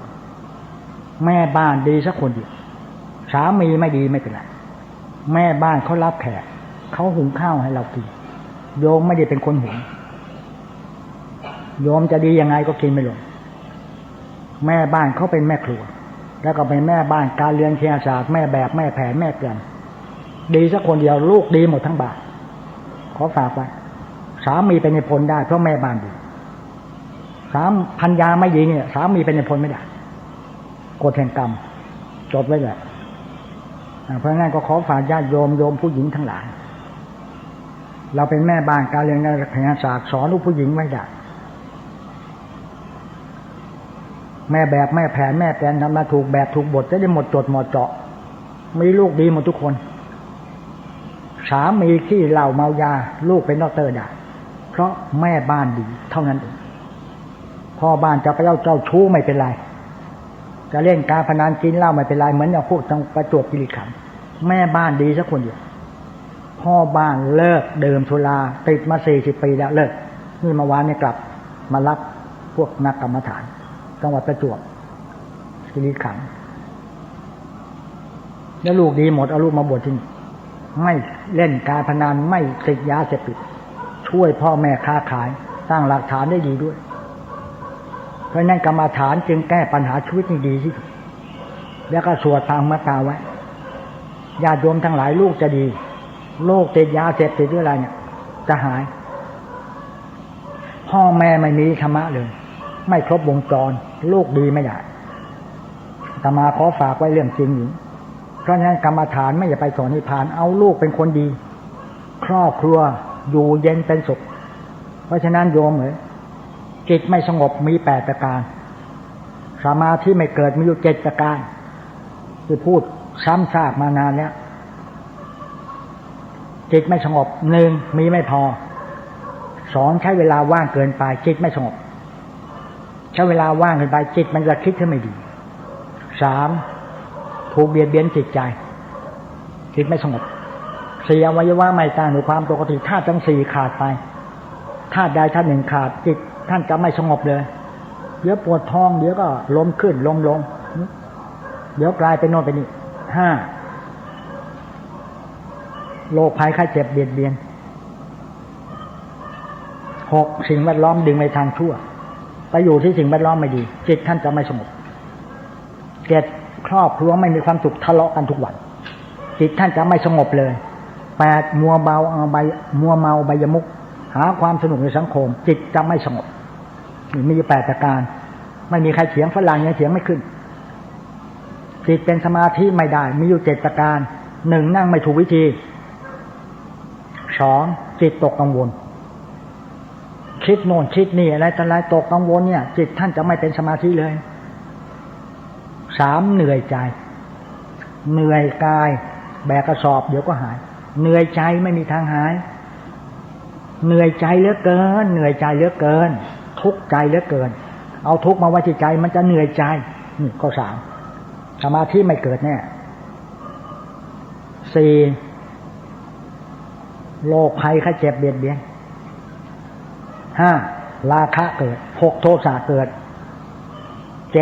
แม่บ้านดีสักคนเดียวสามีไม่ดีไม่เป็นไรแม่บ้านเขารับแขกเขาหุงข้าวให้เรากินโยมไม่ได้เป็นคนหุงโยมจะดียังไงก็กินไม่ลงแม่บ้านเขาเป็นแม่ครัวแล้วก็เป็นแม่บ้านการเรียนวิทยาศาสตร์แม่แบบแม่แผนแม่เกลือนดีสักคนเดียวลูกดีหมดทั้งบ้านขอฝากไว้สามีเป็นในพลได้เพราะแม่บ้านดีภรรยาไม่ดีเนี่ยสามีเป็นในพลไม่ได้กฎแห่งกรรมจบไว้เลยเพราะงั้นก็ขอฝากญาติโยมผู้หญิงทั้งหลายเราเป็นแม่บ้านการเรียนการวิทยาศาสตร์สอนลูกผู้หญิงไว้ได้แม่แบบแม่แผนแม่แผนทำมาถูกแบบถูกบทจะได้หมดจดหมดเจาะมีลูกดีหมดทุกคนสามีขี้เหล้าเมายาลูกเป็นด็อกเตอร์ได้เพราะแม่บ้านดีเท่านั้นเองพ่อบ้านจะไปเจ้าชู้ไม่เป็นไรจะเล่นการพนันกินเหล้าไม่เป็นไรเหมือนอย่างพวกทางประจวบคีรีขันธ์แม่บ้านดีสักคนเดียวพ่อบ้านเลิกดื่มสุราติดมา40 ปีแล้วเลิกนี่เมื่อวานนี้กลับมารับพวกนักกรรมฐานจังหวัดประจวบคีรีขันธ์แล้วลูกดีหมดเอาลูกมาบวชที่นี่ไม่เล่นการพนันไม่ติดยาเสพติดช่วยพ่อแม่ค้าขายสร้างหลักฐานได้ดีด้วยเพราะนั้นกรรมฐานจึงแก้ปัญหาชีวิตนี่ดีที่สุดแล้วก็สวดทางมัตตาไว้ญาติโยมทั้งหลายลูกจะดีโรคติดยาเสพติดหรืออะไรเนี่ยจะหายพ่อแม่ไม่มีธรรมะเลยไม่ครบวงจรลูกดีไม่ได้อาตมาขอฝากไว้เรื่องจริงอยู่เพราะฉะนั้นกรรมฐานไม่อย่าไปสอนนิพพานเอาลูกเป็นคนดีครอบครัวอยู่เย็นเป็นสุขเพราะฉะนั้นโยมจิตไม่สงบมี8 ประการสมาธิไม่เกิดมีอยู่7 ประการที่พูดซ้ำซากมานานแล้วจิตไม่สงบ1มีไม่พอ2ใช้เวลาว่างเกินไปจิตไม่สงบใช้เวลาว่างเกินไปจิตมันจะคิดให้ไม่ดี3ถูกเบียดเบียนจิตใจจิตไม่สงบ4อวัยวะไม่ตั้งอยู่ความปกติธาตุทั้ง4ขาดไปธาตุใดธาตุหนึ่งขาดจิตท่านจะไม่สงบเลยเดี๋ยวปวดท้องเดี๋ยวก็ลมขึ้นลมลงเดี๋ยวกลายเป็นโน่นเป็นนี่5โรคภัยไข้เจ็บเบียดเบียน6สิ่งแวดล้อมดึงไปทางชั่วไปอยู่ที่สิ่งแวดล้อมไม่ดีจิตท่านจะไม่สงบ7ครอบครัวไม่มีความสุขทะเลาะกันทุกวันจิตท่านจะไม่สงบเลย8มัวเมาใบยมุก หาความสนุกในสังคมจิตจะไม่สงบมี8ประการไม่มีใครเถียงฝรั่งยังเถียงไม่ขึ้นจิตเป็นสมาธิไม่ได้มีอยู่7ประการ1นั่งไม่ถูกวิธี2จิตตกกังวลคิดโน่นคิดนี่อะไรต่ออะไรตกกังวลเนี่ยจิตท่านจะไม่เป็นสมาธิเลย3เหนื่อยใจเหนื่อยกายแบกกระสอบเดี๋ยวก็หายเหนื่อยใจไม่มีทางหายเหนื่อยใจเหลือเกินเหนื่อยใจเหลือเกินทุกข์ใจเหลือเกินเอาทุกข์มาไว้ที่ใจมันจะเหนื่อยใจนี่ข้อ3สมาธิไม่เกิดแน่4โรคภัยไข้เจ็บเบียดเบียน5ราคะเกิด6โทสะเกิด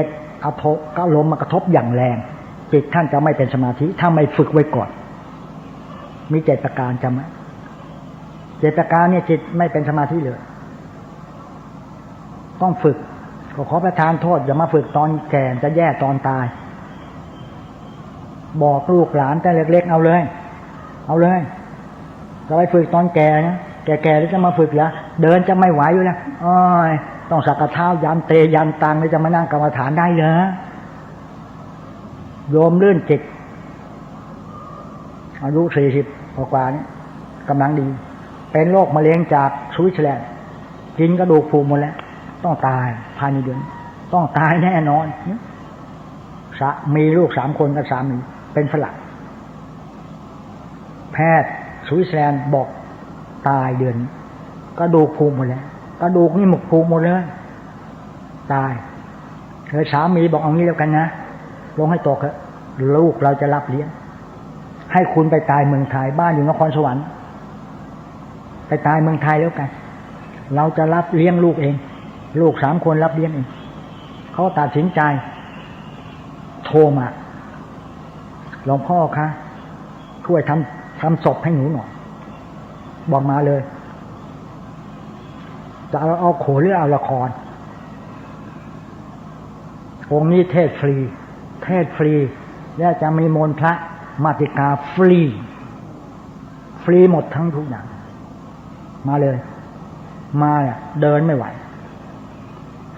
7อโทก็ลมมากระทบอย่างแรงจิตท่านจะไม่เป็นสมาธิถ้าไม่ฝึกไว้ก่อนมี7ประการจำไว้7ประการเนี่ยจิตไม่เป็นสมาธิเลยต้องฝึกก็ขอประทานโทษอย่ามาฝึกตอนแก่จะแย่ตอนตายบอกลูกหลานแต่เล็กๆเอาเลยจะไปฝึกตอนแก่นะแก่ๆแล้วจะมาฝึกแล้วเดินจะไม่ไหวอยู่แล้วอ้อยต้องสักกระเท้ายันเตยันตังแล้วจะมานั่งกรรมฐานได้เหรอโยมลื่นจิตอายุ40กว่านี้กำลังดีเป็นโรคมะเร็งจากสวิตเซอร์แลนด์กินกระดูกผุหมดแล้วต้องตายภายในเดือนต้องตายแน่นอนมีลูก3คนกับสามีเป็นฝรั่งแพทย์สวิตเซอร์แลนด์บอกตายเดือนกระดูกผุหมดแล้วกระดูกนี่หมกผุหมดเลยตายเลยสามีบอกเอางี้แล้วกันนะลงให้ตกเถอะลูกเราจะรับเลี้ยงให้คุณไปตายเมืองไทยบ้านอยู่นครสวรรค์ไปตายเมืองไทยแล้วกันเราจะรับเลี้ยงลูกเองลูก3คนรับเลี้ยงเองเขาตัดสินใจโทรมาหลวงพ่อคะช่วยทำศพให้หนูหน่อยบอกมาเลยจะเอาโขนหรือเอาละครองค์นี้เทศฟรีและจะมีมนต์พระมาติกาฟรีหมดทั้งทุกอย่างมาเลยมาเนี่ยเดินไม่ไหว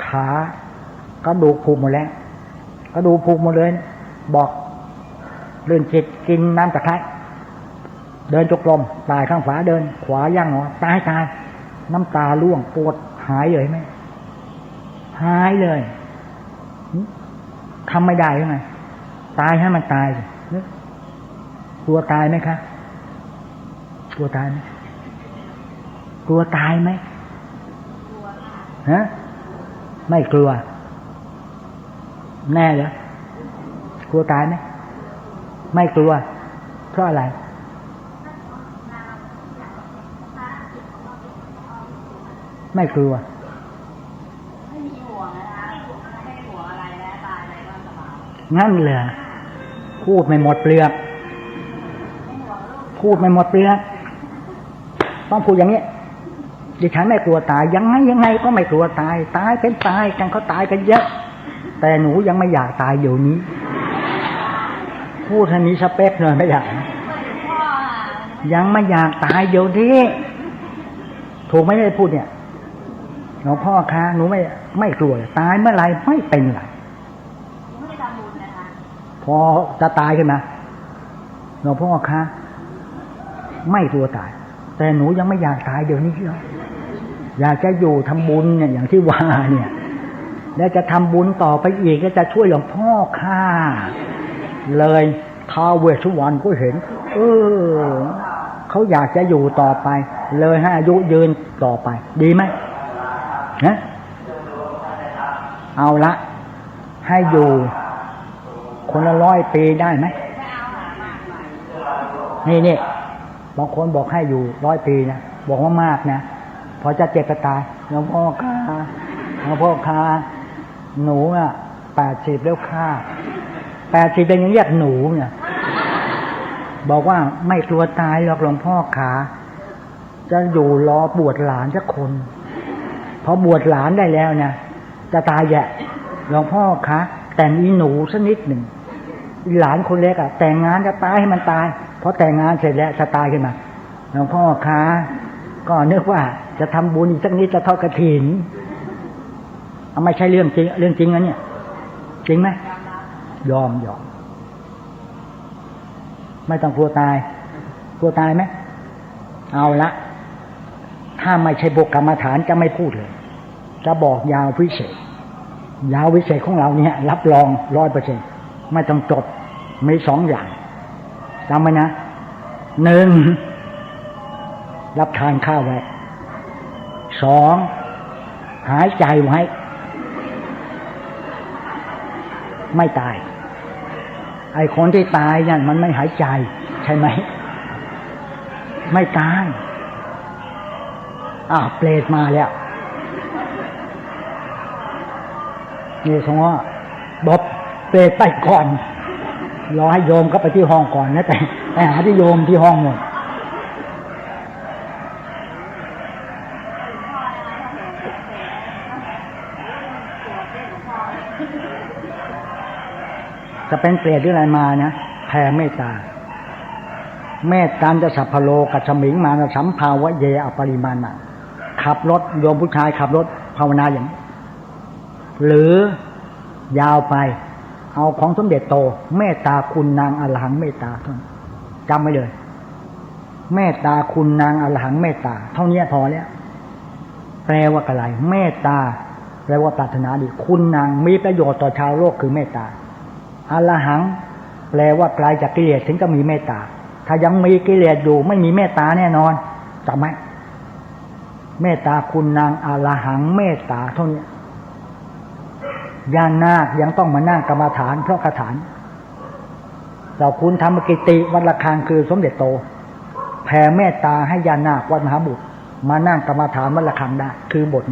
ขากระดูกผุหมดแล้วกระดูกผุหมดเลยบอกเลื่อนจิตกินน้ำตะไคร้เดินจกลมตายข้างฝาเดินขวาย่างหนอตายน้ำตาร่วงปวดหายเลยไหมหายเลยทำไม่ได้ยังไงตายให้มันตายนึกกลัวตายไหมคะกลัวตายไหมฮะไม่กลัวแน่เหรอกลัวตายไหมไม่กลัวเพราะอะไรไม่กลัวไม่มีห่วงนะคะไม่ห่วงอะไรแล้วตายอะไรก็สบายงั้นเลยพูดไม่หมดเปลือกต้องพูดอย่างนี้ดิฉันไม่กลัวตายยังไงก็ไม่กลัวตายเป็นตายกันเขาตายกันเยอะแต่หนูยังไม่อยากตายอยู่นี้พูดให้มีสเปคหน่อยไม่อยากยังไม่อยากตายอยู่ที่ถูกไม่ได้พูดเนี่ยหลวงพ่อคะหนูไม่กลัวตายเมื่อไรไม่เป็นไรพอจะตายขึ้นมาหลวงพ่อคะไม่กลัวตายแต่หนูยังไม่อยากตายเดี๋ยวนี้เลยอยากจะอยู่ทำบุญเนี่ยอย่างที่ว่าเนี่ยแล้วจะทำบุญต่อไปอีกก็จะช่วยหลวงพ่อค่ะเลยท้าวเวสสุวรรณก็เห็นเขาอยากจะอยู่ต่อไปเลยให้อายุยืนต่อไปดีไหมนะเอาละให้อยู่คนละ100 ปีได้ไหมนี่บางคนบอกให้อยู่100 ปีนะบอกว่ามากนะพอจะเจ็บจะตายหลวงพ่อค่ะหนู80แล้วค่ะ80เป็นยังเรียกหนูเนี่ยบอกว่าไม่กลัวตายหรอกหลวงพ่อขาจะอยู่รอบวชหลานสักคนพอบวชหลานได้แล้วเนี่ยจะตายแย่หลวงพ่อคะแต่งอีหนูสักนิดหนึ่งหลานคนเล็กแต่งงานจะตายให้มันตายพอแต่งงานเสร็จแล้วจะตายขึ้นมาหลวงพ่อคะ ก็นึกว่าจะทำบุญอีกสักนิดจะทอดกฐินไม่ใช่เรื่องจริงเรื่องจริงนะเนี่ยจริงไหมยอมไม่ต้องกลัวตายไหมเอาละถ้าไม่ใช่พวกกรรมฐานจะไม่พูดเลยจะบอกยาววิเศษของเราเนี่ยรับรอง 100% ไม่ต้องจดมี2อย่างจำไว้นะ1รับทานข้าวไว้2หายใจไว้ไม่ตายไอ้คนที่ตายนั่นมันไม่หายใจใช่ไหมไม่ตายเปรตมาแล้วนี่สงฆ์บอกเปรตไปก่อนรอให้โยมก็ไปที่ห้องก่อนนะแต่หาที่โยมที่ห้องหมดจะเป็นเปรตหรืออะไรมานะแผ่เมตตาจะสัพพโลกัจฉมิงมานะสัมภาวะเยอปริมาณะขับรถโยมผู้ชายขับรถภาวนาอย่างหรือยาวไปเอาของสมเด็จโตเมตตาคุณนางอรหังเมตตาท่านจำไว้เลยเมตตาคุณนางอรหังเมตตาเท่านี้พอแล้วแปลว่าอะไรเมตตาแปลว่าปรารถนาดีคุณนางมีประโยชน์ต่อชาวโลกคือเมตตาอรหังแปลว่าไกลจากกิเลสถึงจะมีเมตตาถ้ายังมีกิเลสอยู่ไม่มีเมตตาแน่นอนจำไหมเมตตาคุณนางอรหังเมตตาเท่านี้ญาณนาคยังต้องมานั่งกรรมฐานเพราะคาถาเราคุณธรรมกิติวัดระฆังคือสมเด็จโตแผ่เมตตาให้ญาณนาควัดมหาบุตรมานั่งกรรมฐานวัดระฆังได้คือบท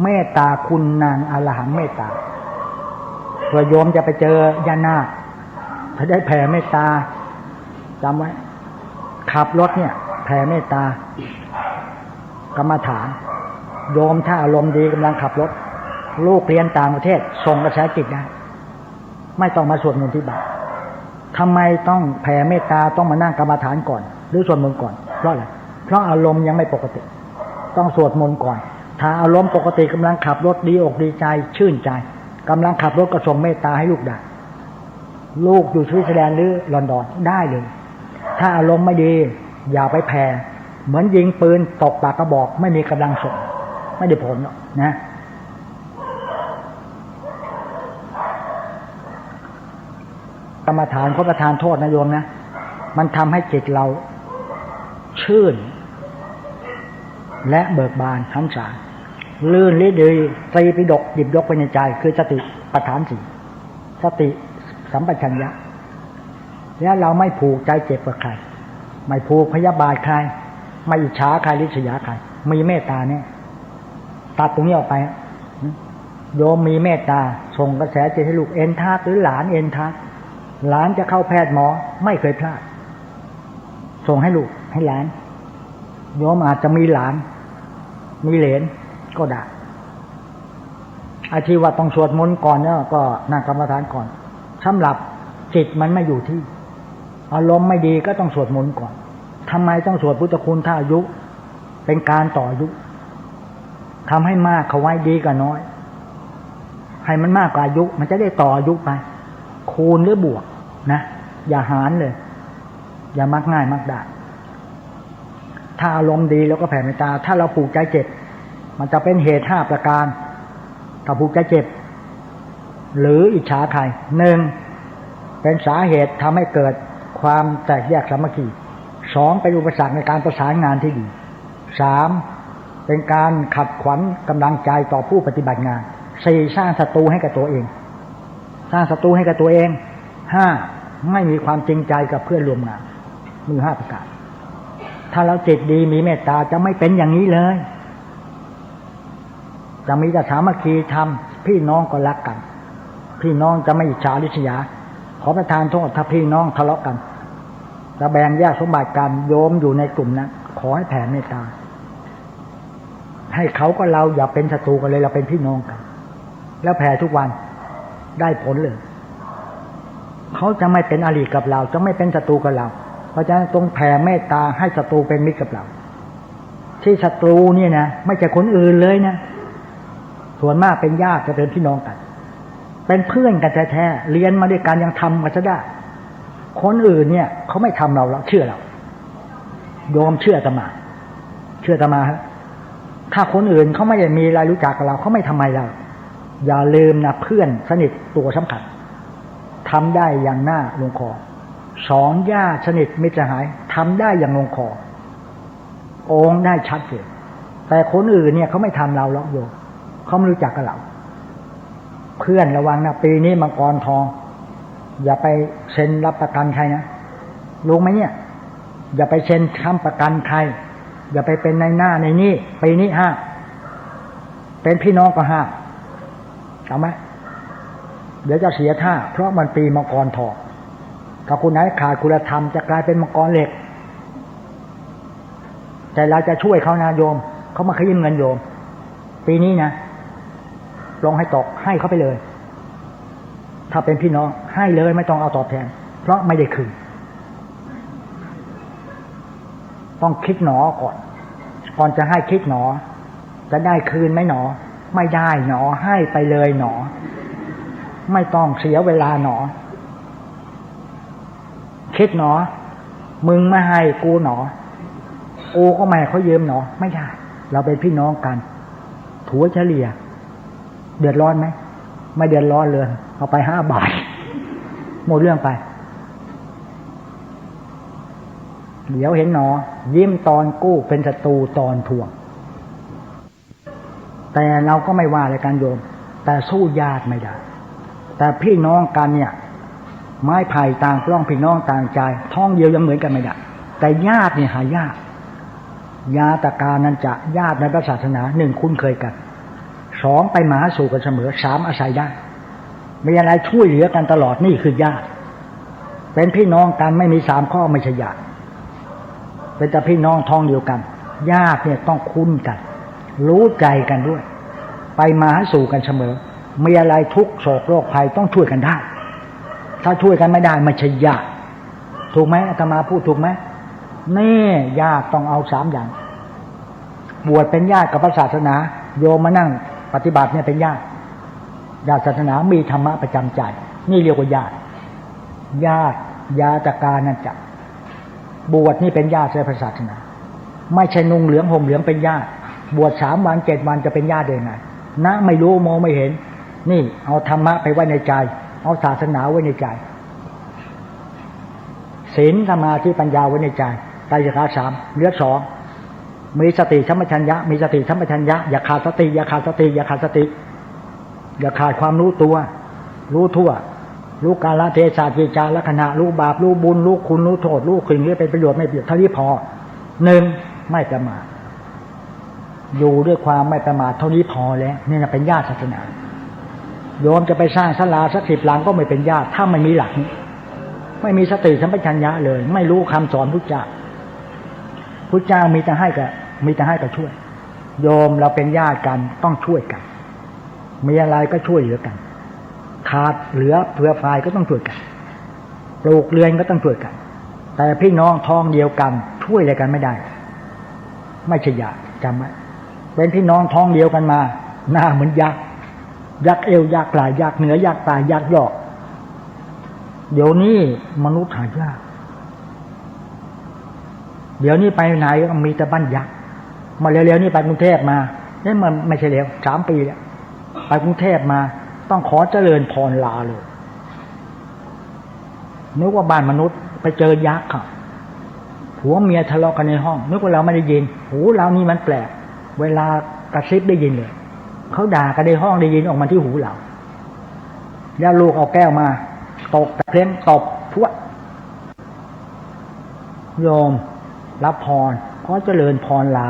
เมตตาคุณนางอรหังเมตตาเพื่อโยมจะไปเจอญาณนาคถ้าได้แผ่เมตตาจำไว้ขับรถเนี่ยแผ่เมตตากรรมฐานโยมถ้าอารมณ์ดีกำลังขับรถลูกเรียนต่างประเทศส่งกระแสจิตได้ไม่ต้องมาสวดมนต์ที่บ้านทำไมต้องแผ่เมตตาต้องมานั่งกรรมฐานก่อนหรือสวดมนต์ก่อนเพราะอะไรเพราะอารมณ์ยังไม่ปกติต้องสวดมนต์ก่อนถ้าอารมณ์ปกติกำลังขับรถดีอกดีใจชื่นใจกำลังขับรถก็ส่งเมตตาให้ลูกได้ลูกอยู่สวิตเซอร์แลนด์หรือลอนดอนได้เลยถ้าอารมณ์ไม่ดีอย่าไปแผ่เหมือนยิงปืนตกปากกระบอกไม่มีกำลังส่งไม่ได้ผลหรอกนะกรรมฐานเขาประทานโทษนะโยมนะมันทำให้จิตเราชื่นและเบิกบานหันษาลื่นลิ้นดีตรีปิฎกหยิบยกไปในใจคือสติปัฏฐานสี่สติสัมปชัญญะแล้วเราไม่ผูกใจเจ็บกับใครไม่ผูกพยาบาทใครไม่อิจฉาใครริษยาใครมีเมตตาเนี่ยตัดตรงนี้ออกไปโยมมีเมตตาส่งกระแสจิตให้ลูกเอ็นทาหรือหลานเอ็นทาหลานจะเข้าแพทย์หมอไม่เคยพลาดส่งให้ลูกให้หลานโยมอาจจะมีหลานมีเหลนก็ได้อาชีวะต้องสวดมนต์ก่อนเนี่ยก็นั่งกรรมฐานก่อนสำหรับจิตมันไม่อยู่ที่อารมณ์ไม่ดีก็ต้องสวดมนต์ก่อนทำไมต้องสวดพุทธคุณถ้าอายุเป็นการต่ออายุทำให้มากเขาไว้ดีกว่าน้อยให้มันมากกว่าอายุมันจะได้ต่ออายุไปคูณหรือบวกนะอย่าหารเลยอย่ามักง่ายมักได้ถ้าอารมณ์ดีแล้วก็แผ่เมตตาถ้าเราผูกใจเจ็บมันจะเป็นเหตุ5ประการถ้าผูกใจเจ็บหรืออิจฉาใคร1เป็นสาเหตุทำให้เกิดความแตกแยกสามัคคี2เป็นอุปสรรคในการประสานงานที่ดี3เป็นการขัดขวางกำลังใจต่อผู้ปฏิบัติงาน4สร้างศัตรูให้กับตัวเอง5ไม่มีความจริงใจกับเพื่อนร่วมงานมี5ประการถ้าเราจิตดีมีเมตตาจะไม่เป็นอย่างนี้เลยจะมีแต่สามัคคีธรรมพี่น้องก็รักกันพี่น้องจะไม่อิจฉาริษยาขอประทานโทษถ้าพี่น้องทะเลาะกันจะแบ่งแยกสมบัติกันโยมอยู่ในกลุ่มนั้นขอให้แผ่เมตตาให้เขาก็เราอย่าเป็นศัตรูกันเลยเราเป็นพี่น้องกันแล้วแผ่ทุกวันได้ผลเลยเขาจะไม่เป็นอริกับเราจะไม่เป็นศัตรูกับเราเพราะฉะนั้นต้องแผ่เมตตาให้ศัตรูเป็นมิตรกับเรา ที่ศัตรูเนี่ยนะไม่ใช่คนอื่นเลยนะส่วนมากเป็นญาติจะเป็นพี่น้องกันเป็นเพื่อนกันแท้ๆเรียนมาด้วยกันยังทำกันซะได้คนอื่นเนี่ยเขาไม่ทำเราเชื่อเราโยมเชื่ออาตมาถ้าคนอื่นเขาไม่ได้มีอะไรรู้จักกับเราเขาไม่ทำไมเราอย่าลืมนะเพื่อนสนิทตัวสำคัญทำได้อย่างหน้าลงคอสองญาติสนิทมิตรสหายทำได้อย่างลงคอโองได้ชัดเจนแต่คนอื่นเนี่ยเขาไม่ทำเราหรอกโยมเขาไม่รู้จักกับเราเพื่อนระวังนะปีนี้มังกรทองอย่าไปเซ็นรับประกันใครนะรู้ไหมเนี่ยอย่าไปเซ็นค้ำประกันใครอย่าไปเป็นในหน้าในนี่ปีนี้ห้าเป็นพี่น้องก็ห้าเอาไหมเดี๋ยวจะเสียท่าเพราะมันปีมังกรทองถ้าคุณไหนขาดคุณธรรมจะกลายเป็นมังกรเหล็กแต่เราจะช่วยเขานะโยมเขามาขยืมเงินโยมปีนี้นะลงให้ตกให้เขาไปเลยถ้าเป็นพี่น้องให้เลยไม่ต้องเอาตอบแทนเพราะไม่ได้คืนต้องคิดหนอก่อนจะให้คิดหนอจะได้คืนไหมหนอไม่ได้หนอให้ไปเลยหนอไม่ต้องเสียเวลาหนอคิดหนอมึงไม่ให้กูหนอกูก็ไม่ให้เขายืมหนอไม่ได้เราเป็นพี่น้องกันถัวเฉลี่ยเดือดร้อนไหมไม่เดือดร้อนเลยเอาไป5 บาทหมดเรื่องไปเดี๋ยวเห็นหนอยิ้มตอนกู้เป็นศัตรูตอนทวงแต่เราก็ไม่ว่าอะไรกันโยมแต่สู้ญาติไม่ได้แต่พี่น้องกันเนี่ยไม้ไผ่ต่างปล้องพี่น้องต่างใจท้องเดียวยังเหมือนกันไม่ได้แต่ญาติเนี่ยหายากญาติการนั้นจะญาติในพระศาสนา1คุ้นเคยกัน2ไปมาหาสู่กันเสมอ3อาศัยได้มีอะไรช่วยเหลือกันตลอดนี่คือญาติเป็นพี่น้องกันไม่มี3ข้อไม่ใช่ญาติเป็นแต่พี่น้องท้องเดียวกันญาติเนี่ยต้องคุ้นกันรู้ใจกันด้วยไปมาหาสู่กันเสมอมีอะไรทุกข์โศกโรคภัยต้องช่วยกันได้ถ้าช่วยกันไม่ได้ไม่ใช่ญาติถูกไหมอาตมาพูดถูกไหมนี่ญาติต้องเอา3อย่างบวชเป็นญาติกับพระศาสนาโยมมานั่งปฏิบัติเนี่ยเป็นญาติศาสนามีธรรมะประจำใจนี่เรียกว่าญาติญาติการนั่นจะบวชนี่เป็นญาติในพระศาสนาไม่ใช่นุ่งเหลืองห่มเหลืองเป็นญาติบวช3 วัน 7 วันจะเป็นญาติได้ไงนะไม่รู้มองไม่เห็นนี่เอาธรรมะไปไว้ในใจเอาศาสนาไว้ในใจศีลสมาธิปัญญาไว้ในใจไตรสิกขา3เหลือ2มีสติสัมปชัญญะมีสติสัมปชัญญะอย่าขาดสติอย่าขาดสติอย่าขาดสติอย่าขาดความรู้ตัวรู้ทั่วรู้กาลเทศะวิจารขณะรู้บาปรู้บุญรู้คุณรู้โทษรู้สิ่งที่เป็นประโยชน์ไม่เปรียบเท่านี้พอ1ไม่ประมาทอยู่ด้วยความไม่ประมาทเท่านี้พอแล้วนี่นะเป็นญาติศาสนาโยมจะไปสร้างศาลาสัก10 หลังก็ไม่เป็นญาติถ้าไม่มีหลักไม่มีสติสัมปชัญญะเลยไม่รู้คำสอนพุทธเจ้ามีแต่ให้กับช่วยโยมเราเป็นญาติกันต้องช่วยกันมีอะไรก็ช่วยเหลือกันขาดเหลือเผื่อฝ่ายก็ต้องช่วยกันปลูกเรือนก็ต้องช่วยกันแต่พี่น้องท้องเดียวกันช่วยอะไรกันไม่ได้ไม่ใช่ญาติจำไว้เป็นพี่น้องท้องเดียวกันมาหน้าเหมือนยักษ์เอวยักษ์ไหล่ยักษ์เหนือยักษ์ตายยักษ์ยอกเดี๋ยวนี้มนุษย์หายากเดี๋ยวนี้ไปไหนก็มีแต่บ้านยักษ์มาเร็วๆนี่ไปกรุงเทพมาเนี่ยมันไม่ใช่เร็ว3 ปีแล้วไปกรุงเทพมาต้องขอเจริญพรลาเลยนึกว่าบ้านมนุษย์ไปเจอยักษ์ค่ะผัวเมียทะเลาะกันในห้องนึกว่าเราไม่ได้ยินหูเรานี่มันแปลกเวลากระซิบได้ยินเลยเขาด่ากันในห้องได้ยินออกมาที่หูเราแล้วลูกเอาแก้วมาตกแต่เพลงตบพวกโยมรับพรขอเจริญพรลา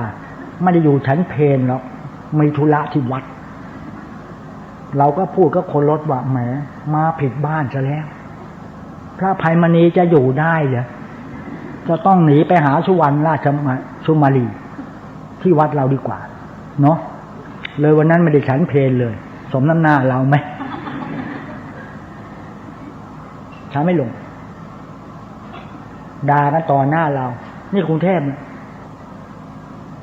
ไม่ได้อยู่ชั้นเพลหรอกมีธุระที่วัดเราก็พูดก็คนรถว่าแหมมาผิดบ้านซะแล้วพระไพมณีจะอยู่ได้เหรอจะต้องหนีไปหาสุวรรณราชสุมาลีที่วัดเราดีกว่าเนาะเลยวันนั้นไม่ได้ฉันเพลเลยสมน้ำหน้าเราไหมฉันไม่ลงด่ากันต่อหน้าเรานี่กรุงเทพ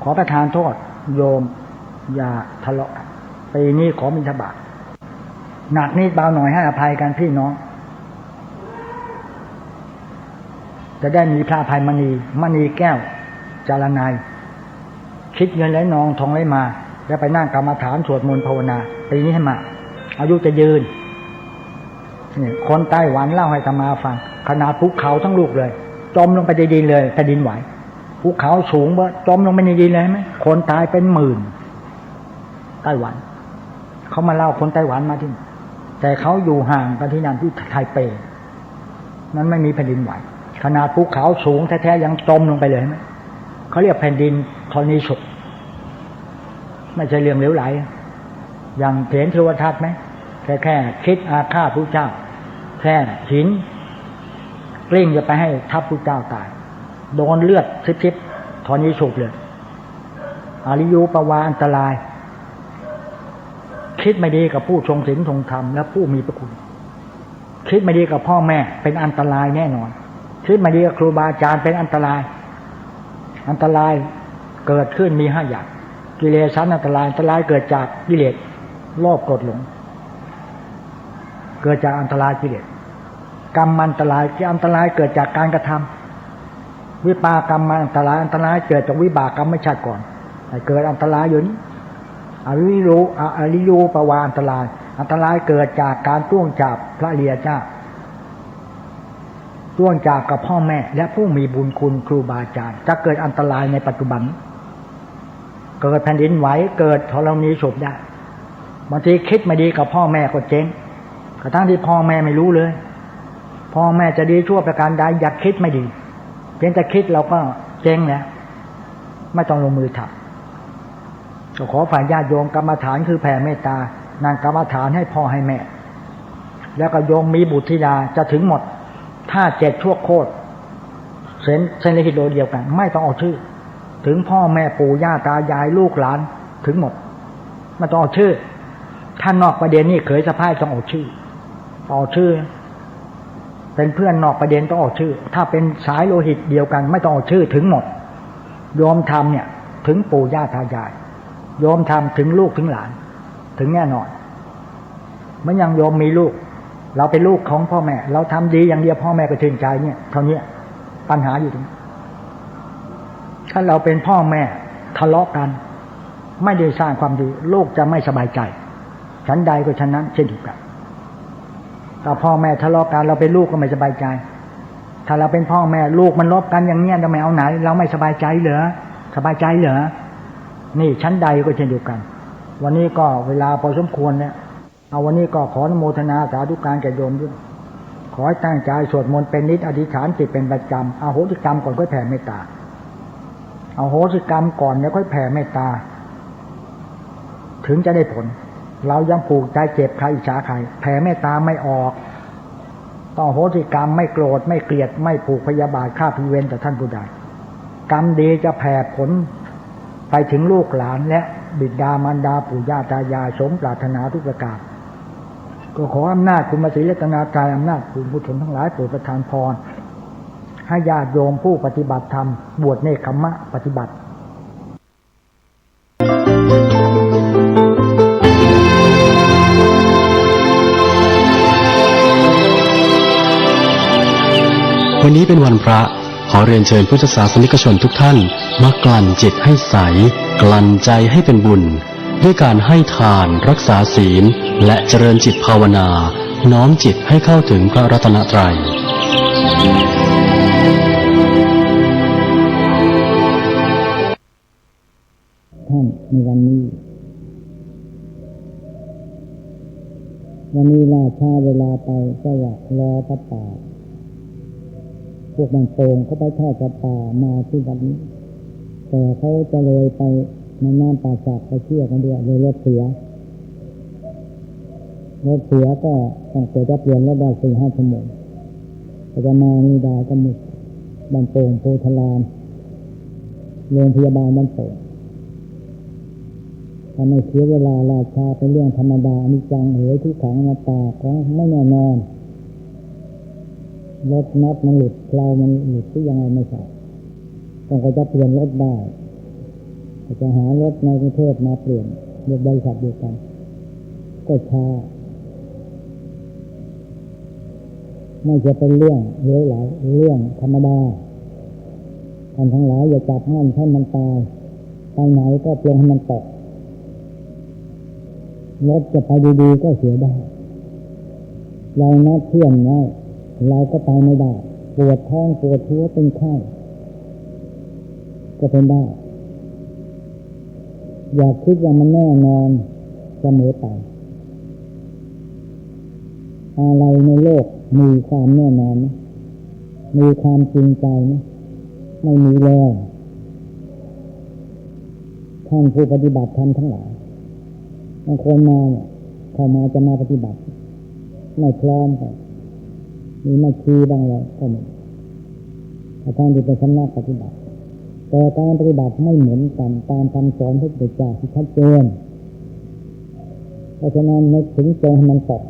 ขอประทานโทษโยมอย่าทะเลาะปีนี้ขอบิณฑบาตหนักนิดเบาหน่อยให้อภัยกันพี่น้องจะได้มีพระอภัยมณีแก้วจารนายคิดเงินไหลนองทองไหลมาแล้วไปนั่งกรรมฐานสวดมนต์ภาวนาปีนี้ให้มาอายุจะยืนเนี่ยคนไต้หวันเล่าให้อาตมาฟังขนาดภูเขาทั้งลูกเลยจมลงไปในดินเลยแผ่นดินไหวภูเขาสูงบ่จมลงไปในดินเลยไหมคนตายเป็นหมื่นไต้หวันเขามาเล่าคนไต้หวันมาที่แต่เขาอยู่ห่างกันที่นั่นที่ไทเปนั้นไม่มีแผ่นดินไหวขนาดภูเขาสูงแท้ๆยังจมลงไปเลยไหมเขาเรียกแผ่นดินธรณีฉุกไม่ใช่เรื่องเหลวไหลอย่างเห็นเทวทัตไหมแค่คิดอาฆาตพระเจ้าแค่หินกลิ้งจะไปให้ทัพพระเจ้าตายโดนเลือดซิบๆธรณีฉุกเลยอริยูปวาอันตรายคิดไม่ดีกับผู้ทรงศีลทรงธรรมและผู้มีพระคุณคิดไม่ดีกับพ่อแม่เป็นอันตรายแน่นอนคิดไม่ดีกับครูบาอาจารย์เป็นอันตรายเกิดขึ้นมี5อย่างกิเลสอันตรายเกิดจากกิเลสโลภโกรธหลงเกิดจากอันตรายกิเลสกรรมอันตรายที่อันตรายเกิดจากการกระทำวิปากรรมอันตรายเกิดจากวิบากกรรมไม่ชาติก่อนเกิดอันตรายอยู่นี้อริยูปวาอันตรายเกิดจากการจ้วงจับพระเรียเจ้าจ้วงจับกับพ่อแม่และผู้มีบุญคุณครูบาอาจารย์จะเกิดอันตรายในปัจจุบันเกิดแผ่นดินไหวเกิดธรณีฉุกได้บางทีคิดไม่ดีกับพ่อแม่ก็เจ๊งกระทั่งที่พ่อแม่ไม่รู้เลยพ่อแม่จะดีชั่วประการใดอยากคิดไม่ดีเพียงแต่คิดเราก็เจ๊งแล้วไม่ต้องลงมือทำก็ขอฝ่ายญาติโยมกรรมฐานคือแผ่เมตตานั่งกรรมฐานให้พ่อให้แม่แล้วก็โยมมีบุตรธิดาจะถึงหมดถ้า7ชั่วโคตรเซนลิขิตโดเดียวกันไม่ต้องเอาชื่อถึงพ่อแม่ปู่ย่าตายายลูกหลานถึงหมดไม่ต้องเอาชื่อท่านนอกประเด็นนี่เคยสะพ้ายต้องเอาชื่อเป็นเพื่อนนอกประเด็นต้องเอาชื่อถ้าเป็นสายโลหิตเดียวกันไม่ต้องเอาชื่อถึงหมดโยมทำเนี่ยถึงปู่ย่าตายายโยมทำถึงลูกถึงหลานถึงแน่นอนเมื่อยังโยมมีลูกเราเป็นลูกของพ่อแม่เราทำดีอย่างเดียวพ่อแม่ก็ชื่นใจเนี่ยเท่านี้ปัญหาอยู่ตรงถ้าเราเป็นพ่อแม่ทะเลาะกันไม่ได้สร้างความดีลูกจะไม่สบายใจฉันใดก็ฉันนั้นเช่นเดียวกันถ้าพ่อแม่ทะเลาะกันเราเป็นลูกก็ไม่สบายใจถ้าเราเป็นพ่อแม่ลูกมันลบกันอย่างเนี้ยทำไมเอาไหนเราไม่สบายใจเหรอนี่ชั้นใดก็เช่นเดียวกันวันนี้ก็เวลาพอสมควรเนี่ยเอาวันนี้ก็ขออนุโมทนาสาธุการแก่โยมด้วยขอให้ตั้งใจสวดมนต์เป็นนิจอธิษฐานจิตเป็นประจำอโหสิกรรมก่อนค่อยแผ่เมตตาอโหสิกรรมก่อนแล้วค่อยแผ่เมตตาถึงจะได้ผลเรายังผูกใจเจ็บใครอิจฉาใครแผ่เมตตาไม่ออกต้องอโหสิกรรมไม่โกรธไม่เกลียดไม่ผูกพยาบาทฆ่าพิเวรต่อท่านผู้ใดกรรมดีจะแผ่ผลไปถึงลูกหลานและบิดามารดาปู่ย่าตายายสมปรารถนาทุกประการก็ขออำนาจคุณพระศรีรัตนตรัยอำนาจคุณผู้ชนทั้งหลายโปรดประทานพรให้ญาติโยมผู้ปฏิบัติธรรมบวชเนกขัมมะปฏิบัติวันนี้เป็นวันพระขอเรียนเชิญพุทธศาสนิกชนทุกท่านมากลั่นจิตให้ใสกลั่นใจให้เป็นบุญด้วยการให้ทานรักษาศีลและเจริญจิตภาวนาน้อมจิตให้เข้าถึงพระรัตนตรัยท่านในวันนี้ล่าช้าเวลาไปก็อยากรอพระป่าพวกมันโป่งเขาไปทอดพระป่ามาที่วันนี้แต่เขาจะเลยไปในน้ำป่าจากไปเชื่อกันด้วยเลยรถเสียก็ต้องเกิดจะเปลี่ยนแล้วได้ 4-5 ชั่วโมงแต่จะมานี่ได้ก็หมดบ้านโป่งโพธารามโรงพยาบาลบ้านโป่งถ้าไม่เสียเวลาราชาเป็นเรื่องธรรมดาอนิจจังทุกขังอนัตตาของไม่แน่นอนรถน็อตมันหลุดเพลามันหลุดที่ยังไงไม่ทราบต้องก็จะเปลี่ยนรถได้ จะหารถในกรุงเทพมาเปลี่ยนรถบริษัทเดียวกันก็ช้าไม่จะเป็นเรื่องเลวไหลเรื่องธรรมดาท่านทั้งหลายอย่าจับมั่นให้มันตายไปไหนก็ปลงให้มันตกรถจะไปดีๆก็เสียได้เรานัดเพื่อนไว้เราก็ไปไม่ได้ปวดท้องปวดหัวเป็นไข้ก็เป็นได้อย่าคิดว่ามันแน่นอนเสมอไปอะไรในโลกมีความแน่นอนไหมมีความจริงใจไหมไม่มีเลยท่านผู้ปฏิบัติธรรมทั้งหลายบางคนมาเนี่ยเข้ามาจะมาปฏิบัติไม่พร้อมกันมีไม่คีบ้างเลยก็มีอาจารย์ที่เป็นสำนักปฏิบัติแต่การปฏิบัติไม่เหมือนกันตามคำสอนพระพุทธเจ้าที่ชัดเจนเพราะฉะนั้นนึกถึงตรงให้มันตก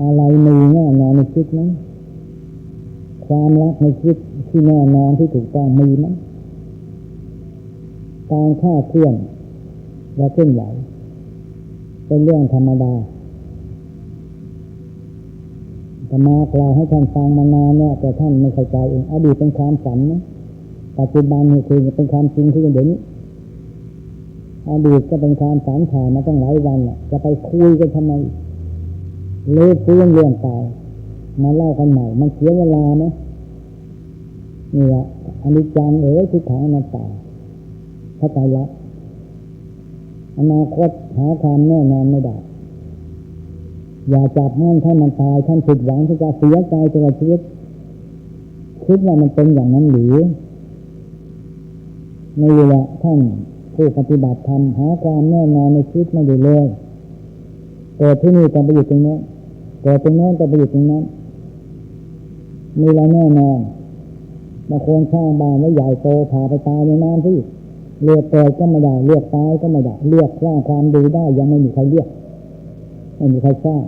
อะไรมีแน่นอนในชีวิตนั้นความรักในชีวิตที่แน่นอนที่ถูกต้องมีไหมการฆ่าเคลื่อนและเคลื่อนไหวเป็นเรื่องธรรมดาแต่มากล่าวให้ท่านฟังมานานเนี่ยแต่ท่านไม่เข้าใจเองอดีตเป็นความฝันนะปัจจุบันนี่คือเป็นความจริงที่เดี๋ยวนี้อดีตก็เป็นความฝันผ่านมาตั้งหลายวันจะไปคุยกันทำไมเลิกคุยเรื่องเก่ามาเล่ากันใหม่มันเสียเวลาไหมนี่แหละอนิจจังทุกขังอนัตตาเข้าใจละอนาคตหาความแน่นอนไม่ได้อย่าจับมั่นให้มันตายท่านผิดหวังที่จะเสียใจตลอดชีวิตคิดว่ามันเป็นอย่างนั้นหรือนี่แหละท่านผู้ปฏิบัติธรรมหาความแน่นอนในชีวิตไม่ได้เลยเกิดที่นี่ต้องไปอยู่ตรงนั้นเกิดตรงนั้นต้องไปอยู่ตรงนั้นมีอะไรแน่นอนบางคนสร้างบ้านไว้ใหญ่โตพาไปตายในน้ำที่เลือกเกิดก็ไม่ได้เลือกตายก็ไม่ได้เลือกสร้างความดีได้ยังไม่มีใครเลือกไม่มีใครสร้าง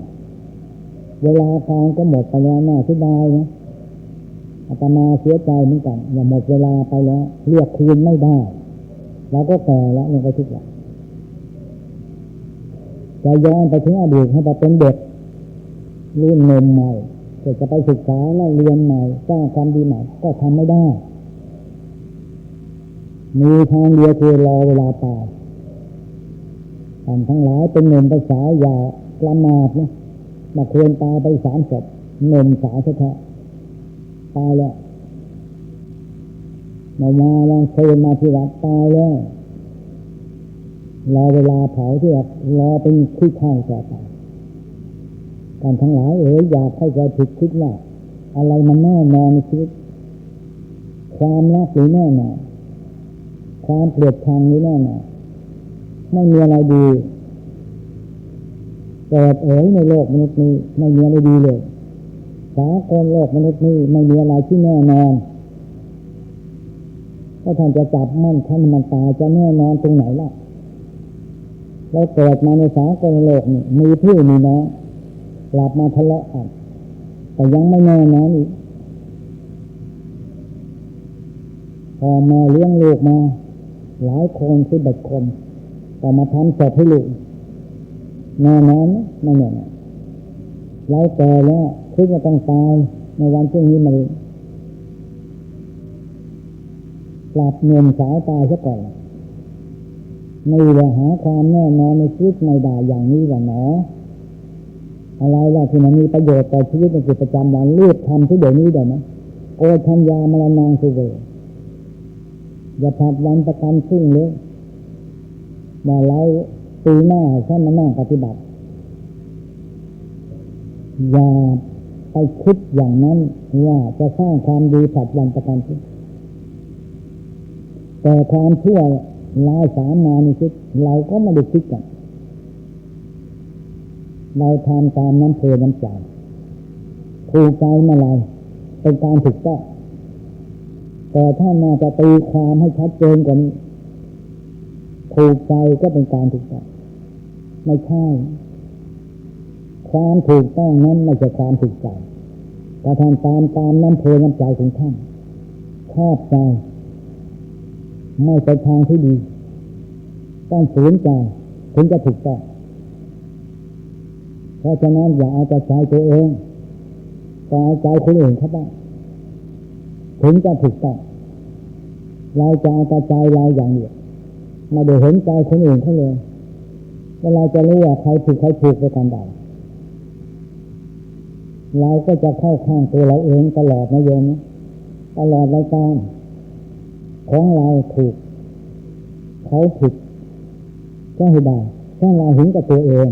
เวลาการก็หมดไปแล้วน่าเสียดายนะอาตมาเสียใจเหมือนกันอย่าหมดเวลาไปแล้วเลือกคืนไม่ได้เราก็แก่แล้วยังไปทุกอย่างจะย้อนไปถึงอดีตให้ไปเป็นเด็กรุ่นนมใหม่จะไปศึกษาและเรียนใหม่สร้างความดีใหม่ก็ทำไม่ได้มีทางเดียวคือรอเวลาตายท่านทั้งหลายเป็นหนุ่มไปสาวอย่าประมาทนะมาควรตายไป3 ศพหนุ่มสาวแท้ๆตายแล้วมาลองเชิญมาที่วัดตายแล้วรอเวลาเผาที่วัดรอเป็นขี้ข้างต่อไปท่านทั้งหลายอยากให้ใจผิดคิดว่าอะไรมันแน่นอนในชีวิตความรักหรือแน่นอนความเกลียดชังหรือแน่นอนไม่มีอะไรดีเกิดในโลกมนุษย์นี้ไม่มีอะไรดีเลยสากลโลกมนุษย์นี้ไม่มีอะไรที่แน่นอนถ้าท่านจะจับมั่นท่านมันตายจะแน่นอนตรงไหนล่ะเราเกิดมาในสากลโลกนี่มีพี่มีน้องกลับมาทะเลาะกันแต่ยังไม่แน่นอนอีกพอมาเลี้ยงลูกมาหลายคน11 คนต่อมาทำศพให้ลูกแน่นอนไม่แน่นอนเราแก่แล้วคิดว่าต้องตายในวันพรุ่งนี้มาหลับเงินสาวตายซะก่อนไม่ได้หาความแน่นอนในชีวิตไม่ได้อย่างนี้ว่าหนออะไรล่ะที่มันมีประโยชน์ต่อชีวิตในกิจประจำวันรีบทำที่เดี๋ยวนี้ได้ไหมโอชัญญามรณังสุเวอย่าผัดวันประกันพรุ่งเลยว่าเราปีหน้าฉันมานั่งปฏิบัติอย่าไปคิดอย่างนั้นว่าจะสร้างความดีผัดวันประกันพรุ่งแต่ความชั่วลายสามมาในชีวิตเราก็ไม่ได้คิดกันเราทำตามน้ำเพลน้ำใจถูกใจเมื่อไรเป็นการถูกต้องแต่ถ้ามาจะตีความให้ชัดเจนกว่านี้ถูกใจก็เป็นการถูกต้องไม่ใช่ความถูกต้องนั้นไม่ใช่ความถูกใจแต่ทำตามน้ำเพลน้ำใจของท่านชอบใจ ไม่ไปทางที่ดีต้องฝืนใจถึงจะถูกต้องเพราะฉะนั้นอย่าเอาแต่ใจตัวเองต้องเอาใจคนอื่นเขาบ้างถึงจะถูกต้องเราจะเอาแต่ใจเราอย่างเดียวไม่ได้เห็นใจคนอื่นเขาเลยแล้วเราจะรู้ว่าใครผิดใครถูกไปกันใดเราก็จะเข้าข้างตัวเราเองตลอดนะโยมนะตลอดรายการของเราถูกเขาผิดก็ให้ได้ถ้าเราเห็นกับตัวเอง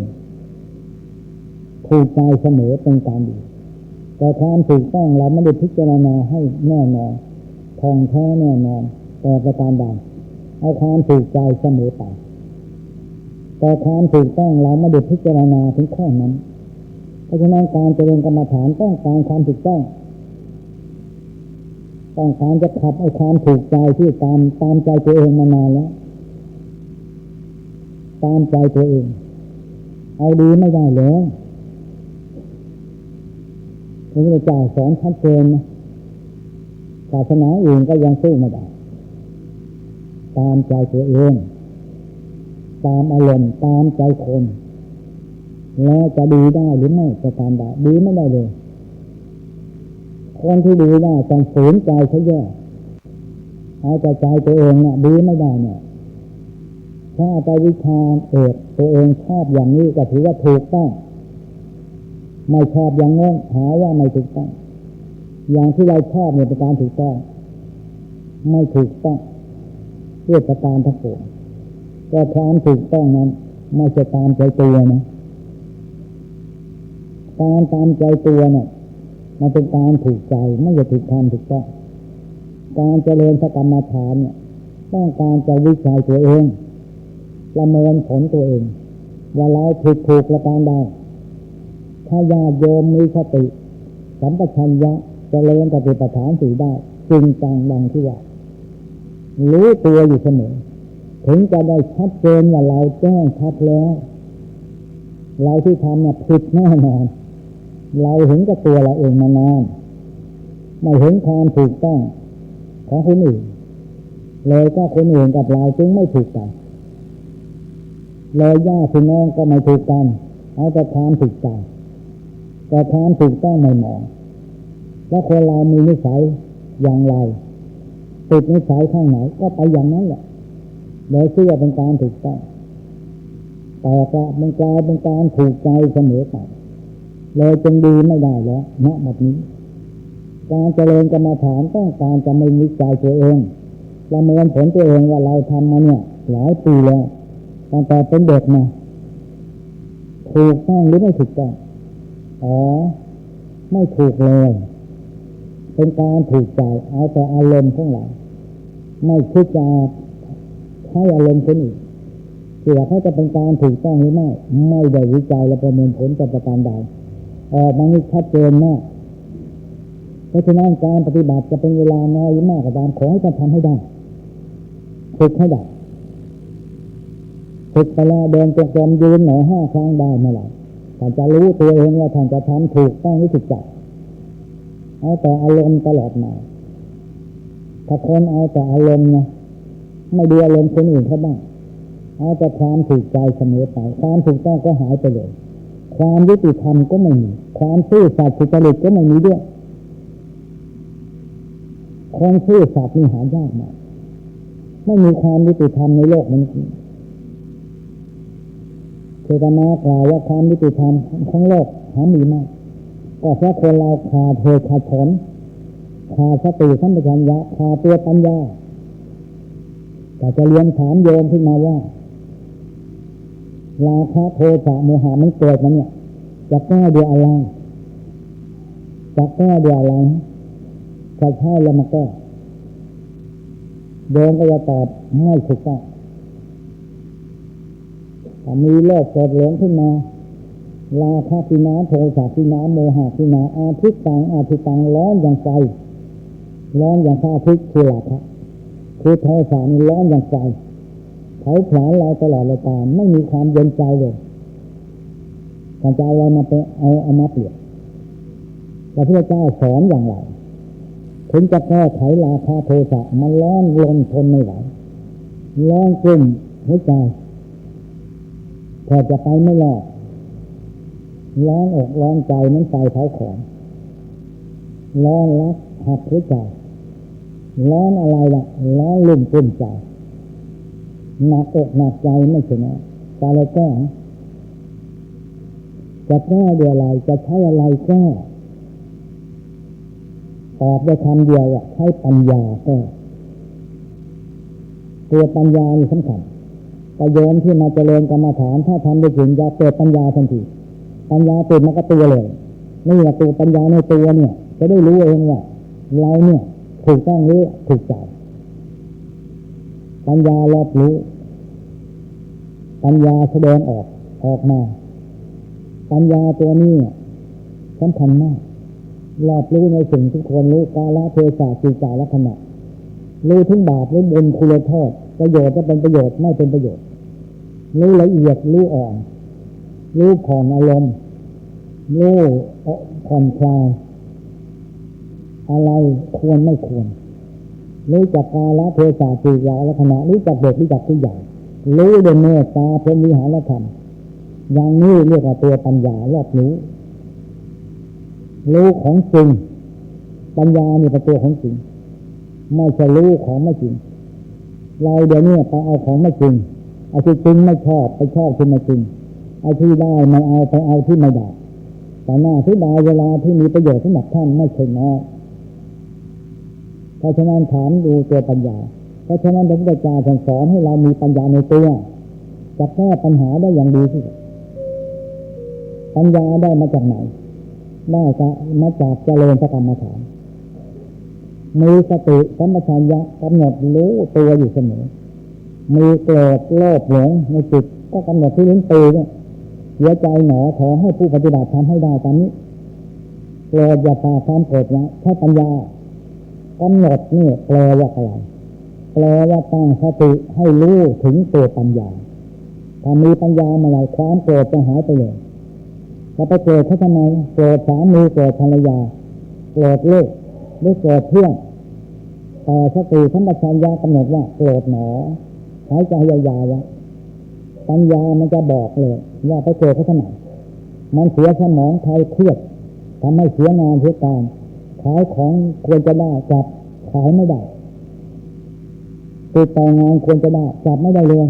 ถูกใจเสมอเป็นการดีแต่ความถูกต้องเราไม่ได้พิจารณาให้แน่นอนท่องแท้แน่นอนแต่ประการใดเอาความถูกใจเสมอไปแต่ความถูกต้องเราไม่ได้พิจารณาถึงข้อนั้นเพราะฉะนั้นการเจริญกรรมฐานต้องการความถูกต้องต้องการจะขับไอ้ความถูกใจที่ตามใจตัวเองมานานแล้วตามใจตัวเองเอาดีไม่ได้เลยพระพุทธเจ้าสอนชัดเจนนะศาสนาอื่นก็ยังสู้ไม่ได้ตามใจตัวเองตามอารมณ์ตามใจคนแล้วจะดีได้หรือไม่จะตามได้ดีไม่ได้เลยคนที่ดีได้ต้องฝืนใจเขาแย่เอาแต่ใจตัวเองน่ะดีไม่ได้เนี่ยถ้าไปวิชาตัวเองชอบอย่างนี้ก็ถือว่าถูกต้องไม่ชอบอย่างนั้นหาว่าไม่ถูกต้องอย่างที่เราชอบเนี่ยเป็นการถูกต้องไม่ถูกต้องเพื่อประการทั้งปวงแต่ความถูกต้องนั้นไม่ใช่ตามใจตัวนะการตามใจตัวเนี่ยมันเป็นการถูกใจไม่ใช่ถูกความถูกต้องการเจริญสกรรมฐานเนี่ยต้องการจะวิจัยตัวเองประเมินผลตัวเองว่าเราถูกประการใดถ้าญาติโยมมีสติสัมปชัญญะเจริญสติปัฏฐานสี่ได้จริงจังดังที่ว่ารู้ตัวอยู่เสมอถึงจะได้ชัดเจนว่าเราแจ้งชัดแล้วเราที่ทำเนี่ยผิดแน่นอนเราเห็นกับตัวเราเองมานานไม่เห็นความถูกต้องของคนอื่นเลยก็คนอื่นกับเราจึงไม่ถูกกันเลยญาติพี่น้องก็ไม่ถูกกันเอาแต่ความถูกใจแต่ความถูกต้องไม่มองแล้วคนเรามีนิสัยอย่างไรติดนิสัยข้างไหนก็ไปอย่างนั้นแหละเลยเชื่อเป็นการถูกต้องแต่ก็มันกลายเป็นการถูกใจเสมอไปเลยจึงดีไม่ได้แล้วณบัดนี้การเจริญกรรมฐานต้องการจะไม่วิจัยตัวเองประเมินผลตัวเองว่าเราทำมาเนี่ยหลายปีแล้วตั้งแต่เป็นเด็กนะถูกต้องหรือไม่ถูกต้องไม่ถูกเลยเป็นการถูกใจเอาแต่อารมณ์ของเราไม่คิดจะใช้อารมณ์คนอื่นเชื่อเขาจะเป็นการถูกต้องหรือไม่ได้วิจัยและประเมินผลประการใดมันนี่ชัดเจนมากเพราะฉะนั้นการปฏิบัติจะเป็นเวลาน้อยหรือมากก็ตามขอให้ท่านทำให้ได้ฝึกให้ได้ฝึกไปแล้วเดินจงกรมยืนหน่อย5 ครั้งได้เมื่อไหร่ท่านจะรู้ตัวเองว่าท่านจะทำถูกต้องหรือผิดจัดเอาแต่อารมณ์ตลอดมาถ้าคนเอาแต่อารมณ์นะไม่ดูอารมณ์คนอื่นเขาบ้างเอาแต่ความถูกใจเสมอไปความถูกต้องก็หายไปเลยความยุติธรรมก็ไม่มีความซื่อสัตย์สุจริตก็ไม่มีด้วยคนซื่อสัตย์นี่หายากมากไม่มีความยุติธรรมในโลกนี้เทศนากล่าวว่าความยุติธรรมของโลกหามีมากก็เพราะคนเราขาดเหตุขาดผลขาดสติสัมปชัญญะขาดตัวปัญญาแต่จะเรียนถามโยมขึ้นมาว่าราคะโทสะโมหะมันเกิดมาเนี่ยจะแก้ด้วยอะไรจะแก้ด้วยอะไรจะใช่แล้วมาแก้โยมก็จะตอบไม่ถูกต้องถ้ามีโลภโกรธหลงขึ้นมาราคะทินาโทสะทินาโมหะทินาอาทิตตังร้อนอย่างไฟร้อนอย่างพระอาทิตย์คือราคะคือโทสะนี่ร้อนอย่างไฟเผาผลาญเราตลอดเลยตามไม่มีความเย็นใจเลยการจะอะไรมาเป็นเอามาเปรียบพระพุทธเจ้าสอนอย่างไรถึงจะแก้ไขราคะโทสะมันร้อนรนทนไม่ไหว ร้องกลุ่มหัวใจแทบจะไปไม่รอดร้องอกร้องใจนั้นไฟเผาของร้องรักหักหัวใจร้องอะไรล่ะร้องลุ่มกลุ่มใจหนักอกหนักใจไม่ใช่นะจะอะไรแก้จะแก้ด้วยอะไรจะใช้อะไรแก้ตอบได้คำเดียวใช้ปัญญาแก้ตัวปัญญานี่สำคัญประโยชน์ที่มาเจริญกรรมฐานถ้าทำได้จริงจะเกิดปัญญาทันทีปัญญาเกิดมันก็ตัวเลยนี่แหละตัวปัญญาในตัวเนี่ยจะได้รู้เองว่าเราเนี่ยถูกต้องหรือถูกใจปัญญารอบรู้ปัญญาแสดงออกมาปัญญาตัวนี้สำคัญมากรอบรู้ในสิ่งที่ควรรู้กาลเทศะจิตาลักษณะรู้ถึงบาปรู้บุญคุณโทษประโยชน์จะเป็นประโยชน์ไม่เป็นประโยชน์รู้ละเอียดรู้อ่อนรู้ผ่อนอารมณ์รู้ผ่อนคลายอะไรควรไม่ควรรู้จักกาลเทศะจิตาลักษณะรู้จักเด็กรู้จักผู้ใหญ่รู้ด้วยเมตตาพรหมวิหารธรรมอย่างนี้เรียกว่าตัวปัญญารอบรู้ของจริงปัญญานี่เป็นตัวของจริงไม่ใช่รู้ของไม่จริงเราเดี๋ยวนี้ไปเอาของไม่จริงเอาที่จริงไม่ชอบไปชอบที่ไม่จริงเอาที่ได้ไม่เอาไปเอาที่ไม่ได้แต่หน้าที่ได้เวลาที่มีประโยชน์สำหรับท่านไม่ใช่น้อยเพราะฉะนั้นถามดูตัวปัญญาเพราะฉะนั้นพระพุทธเจ้าสอนให้เรามีปัญญาในตัวจะแก้ปัญหาได้อย่างดีที่สุดปัญญาได้มาจากไหนได้มาจากเจริญพระกรรมฐานมีสติสัมปชัญญะกำหนดรู้ตัวอยู่เสมอมีโกรธโลภหลงในจิตก็กำหนดที่ลิ้นปีเนี่ยเสียใจหนอขอให้ผู้ปฏิบัติทำให้ได้ตามนี้โกรธอย่าฝ่าความโกรธนะใช้ปัญญากำหนดนี่แปลว่าอะไรแปลว่าตั้งสติให้รู้ถึงตัวปัญญาถ้ามีปัญญาเมื่อไหร่ความโกรธจะหายไปเลยจะไปโกรธเขาทำไมโกรธสามีโกรธภรรยาโกรธลูกหรือโกรธเพื่อนแต่สติสัมปชัญญะกำหนดว่าโกรธหนอหายใจยาวๆปัญญามันจะบอกเลยว่าไปโกรธเขาทำไมมันเสียสมองใครเครียดทำให้เสียงานเสียการขายของควรจะได้จับขายไม่ได้ติดต่องานควรจะได้จับไม่ได้เลย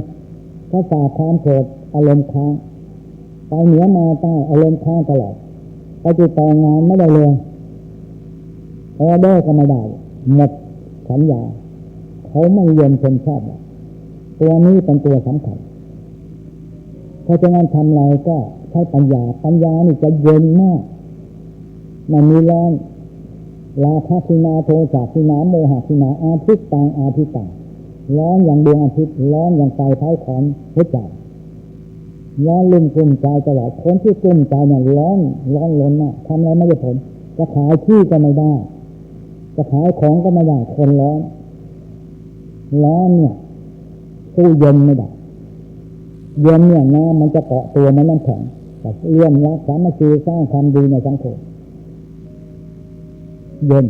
เพราะฝากความโกรธอารมณ์ค้างไปเหนือมาใต้อารมณ์ค้างตลอดไปติดต่องานไม่ได้เลยออเดอร์ก็ไม่ได้หมดสัญญาเขาไม่เย็นชนชอบตัวนี้เป็นตัวสำคัญเพราะฉะนั้นทำอะไรก็ใช้ปัญญานี่จะเย็นมากมันมีร้อนราคะทินาโทสะทินาโมหะทินาอาทิตตังร้อนอย่างดวงอาทิตย์ร้อนอย่างไฟเผาขอนหัวใจร้อนลุ่มกลุ่มใจตลอดคนที่กลุ่มใจเนี่ยร้อนล้นมากทำอะไรไม่ได้ผลจะขายที่ก็ไม่ได้จะขายของก็ไม่ได้คนร้อนเนี่ยสู้เย็นไม่ได้เย็นเนี่ยน้ำมันจะเกาะตัวมันน้ำแข็งแต่เลื่อมรักสามัคคีสร้างความดีในสังคมเย็น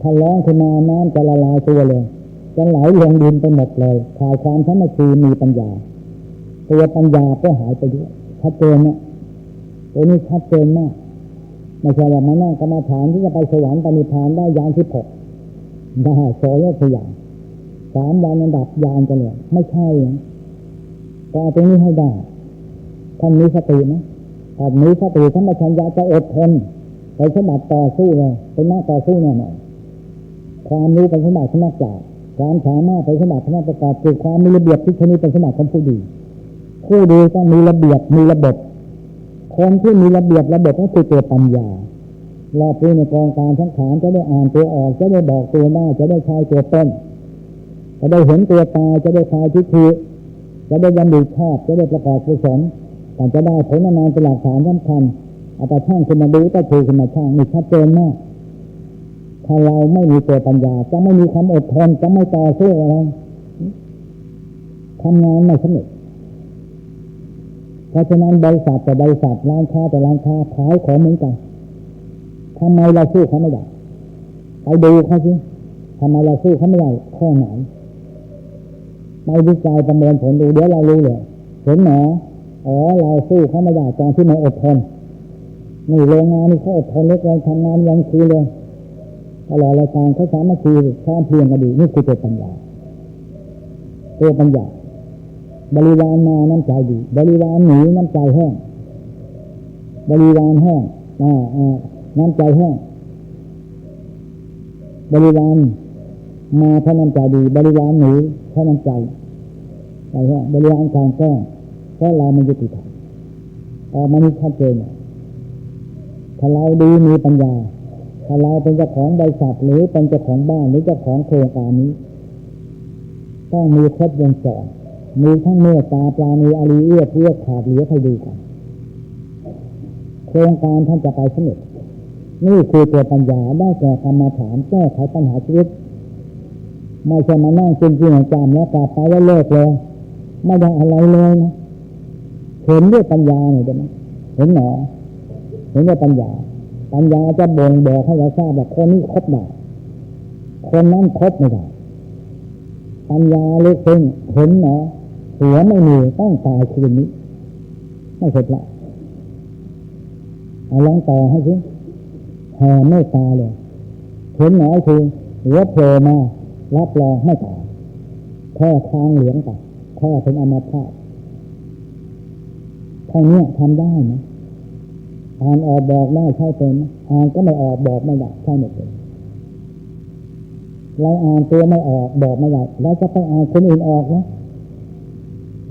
ถ้าร้อนขึ้นมาน้ำจะละลายตัวเลยจะไหลลงดินไปหมดเลยขาดความสามัคคีมีปัญญาตัวปัญญาก็หายไปด้วยชัดเจนเนี่ยตัวนี้ชัดเจนมากไม่ใช่ว่ามานั่งกรรมฐานที่จะไปสวรรค์ปณิพานได้ยาน16ได้โสยตัวอย่าง3 วันอันดับยานกันเลยไม่ใช่ก็เอาตรงนี้ให้ได้ท่านมีสตินะถ้ามีสติสัมปชัญญะจะอดทนไปสมัครต่อสู้เลยเป็นนักต่อสู้แน่นอนความรู้เป็นสมัครชนะจ่าความสามารถไปสมัครชนะประกอบคือความมีระเบียบที่ชนิดเป็นสมัครของผู้ดีต้องมีระเบียบมีระบบคนที่มีระเบียบระบบก็คือตัวปัญญารอบรู้ในกองการทั้งขานจะได้อ่านตัวออกจะได้บอกตัวได้จะได้ใช้ตัวต้นจะได้เห็นตัวตายจะได้คลายทิฏฐิจะได้ยันดีชอบจะได้ประกอบกุศลแต่จะได้ผลนานเป็นหลักฐานสำคัญเอาแต่ช่างขึ้นมาดูแต่ถือขึ้นมาช่างนี่ชัดเจนมากถ้าเราไม่มีตัวปัญญาจะไม่มีความอดทนจะไม่ต่อสู้อะไรทำงานไม่สำเร็จเพราะฉะนั้นบริษัทแต่บริษัทร้านค้าแต่ร้านค้าขายของเหมือนกันทำไมเราสู้เขาไม่ได้ไปดูเขาสิทำไมเราสู้เขาไม่ได้ข้อไหน ไปวิจัยประเมินผลดูเดี๋ยวเรารู้เลยเห็นหนอเราสู้เขาไม่ได้ตอนที่มันอดทนนี่โรงงานนี่เขาอดทนเล็กน้อยทำงานยังคืนเลยตลอดรายการเขาสามัคคีพร้อมเพรียงกันดีนี่คือตัวปัญญาบริวารมาน้ำใจดีบริวารหนีน้ำใจแห้งบริวารแห้งน้ำใจแห้งบริวารมาเพราะน้ำใจดีบริวารหนีเพราะน้ำใจแห้งบริวารการแก้เพราะเรามันยุติธรรมมันมีชัดเจนถ้าเราดีมีปัญญาถ้าเราเป็นเจ้าของบริษัทหรือเป็นเจ้าของบ้านหรือเจ้าของโครงการนี้ต้องมีครบวงจรมีทั้งเมตตาปราณีอารีเอื้อเพื่อขาดเหลือให้ดูกันโครงการท่านจะไปสำเร็จนี่คือตัวปัญญาได้แก่กรรมฐานแก้ไขปัญหาชีวิตไม่ใช่มานั่งจริงๆจังแล้วกลับไปแล้วเลิกเลยไม่ได้อะไรเลยนะเห็นด้วยปัญญาหน่อยได้ไหมเห็นด้วยปัญญาจะบ่งบอกให้เราทราบว่าคนนี้คบได้คนนั้นคบไม่ได้ปัญญาเล็กเองเห็นหัวไม่มีต้องตายคืนนี้ไม่เสร็จละลองต่อให้สิแห่ไม่ตายเลยเห็นคือหัวโผล่มารับรองไม่ตายแค่ทางเหลืองไปแค่เป็นอมตะเท่านี้ทำได้นะอ่านออกบอกได้ใช่เป็นอ่านก็ไม่ออกบอกไม่ได้ใช่ไม่เป็นเราอ่านตัวไม่ออกบอกไม่ได้เราจะไปอ่านคนอื่นออกนะ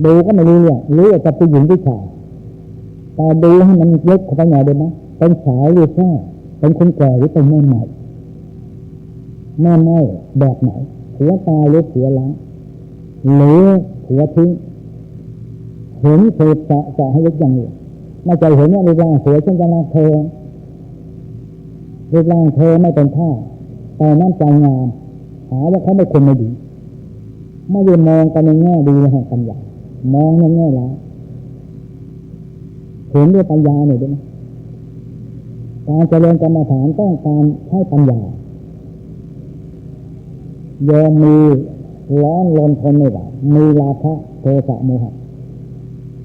ดูก็ไม่รู้เรื่องรู้ว่าจะเป็นหญิงหรือชายแต่ดูให้มันเล็กเข้าไปหน่อยได้ไหมเป็นสาวหรือแค่เป็นคนแก่หรือเป็นแม่ใหม่แบบไหนหัวตายหรือหัวล้างหรือหัวทิ้งเห็นเธอเจาะให้ลึกอย่างนี้ไม่ใจเห็นว่ารูปร่างสวยเช่นกันนะเธอรูปร่างเธอไม่เป็นท่าแต่น้ำใจงามหาว่าเขาไม่คนไม่ดีไม่ได้มองกันในแง่ดีแห่งปัญญามองในแง่ร้ายเห็นด้วยปัญญาหน่อยได้ไหมการเจริญกรรมฐานต้องการใช้ปัญญายอมมีร้อนรนทนไม่ไหวมีราคะโทสะโมหะ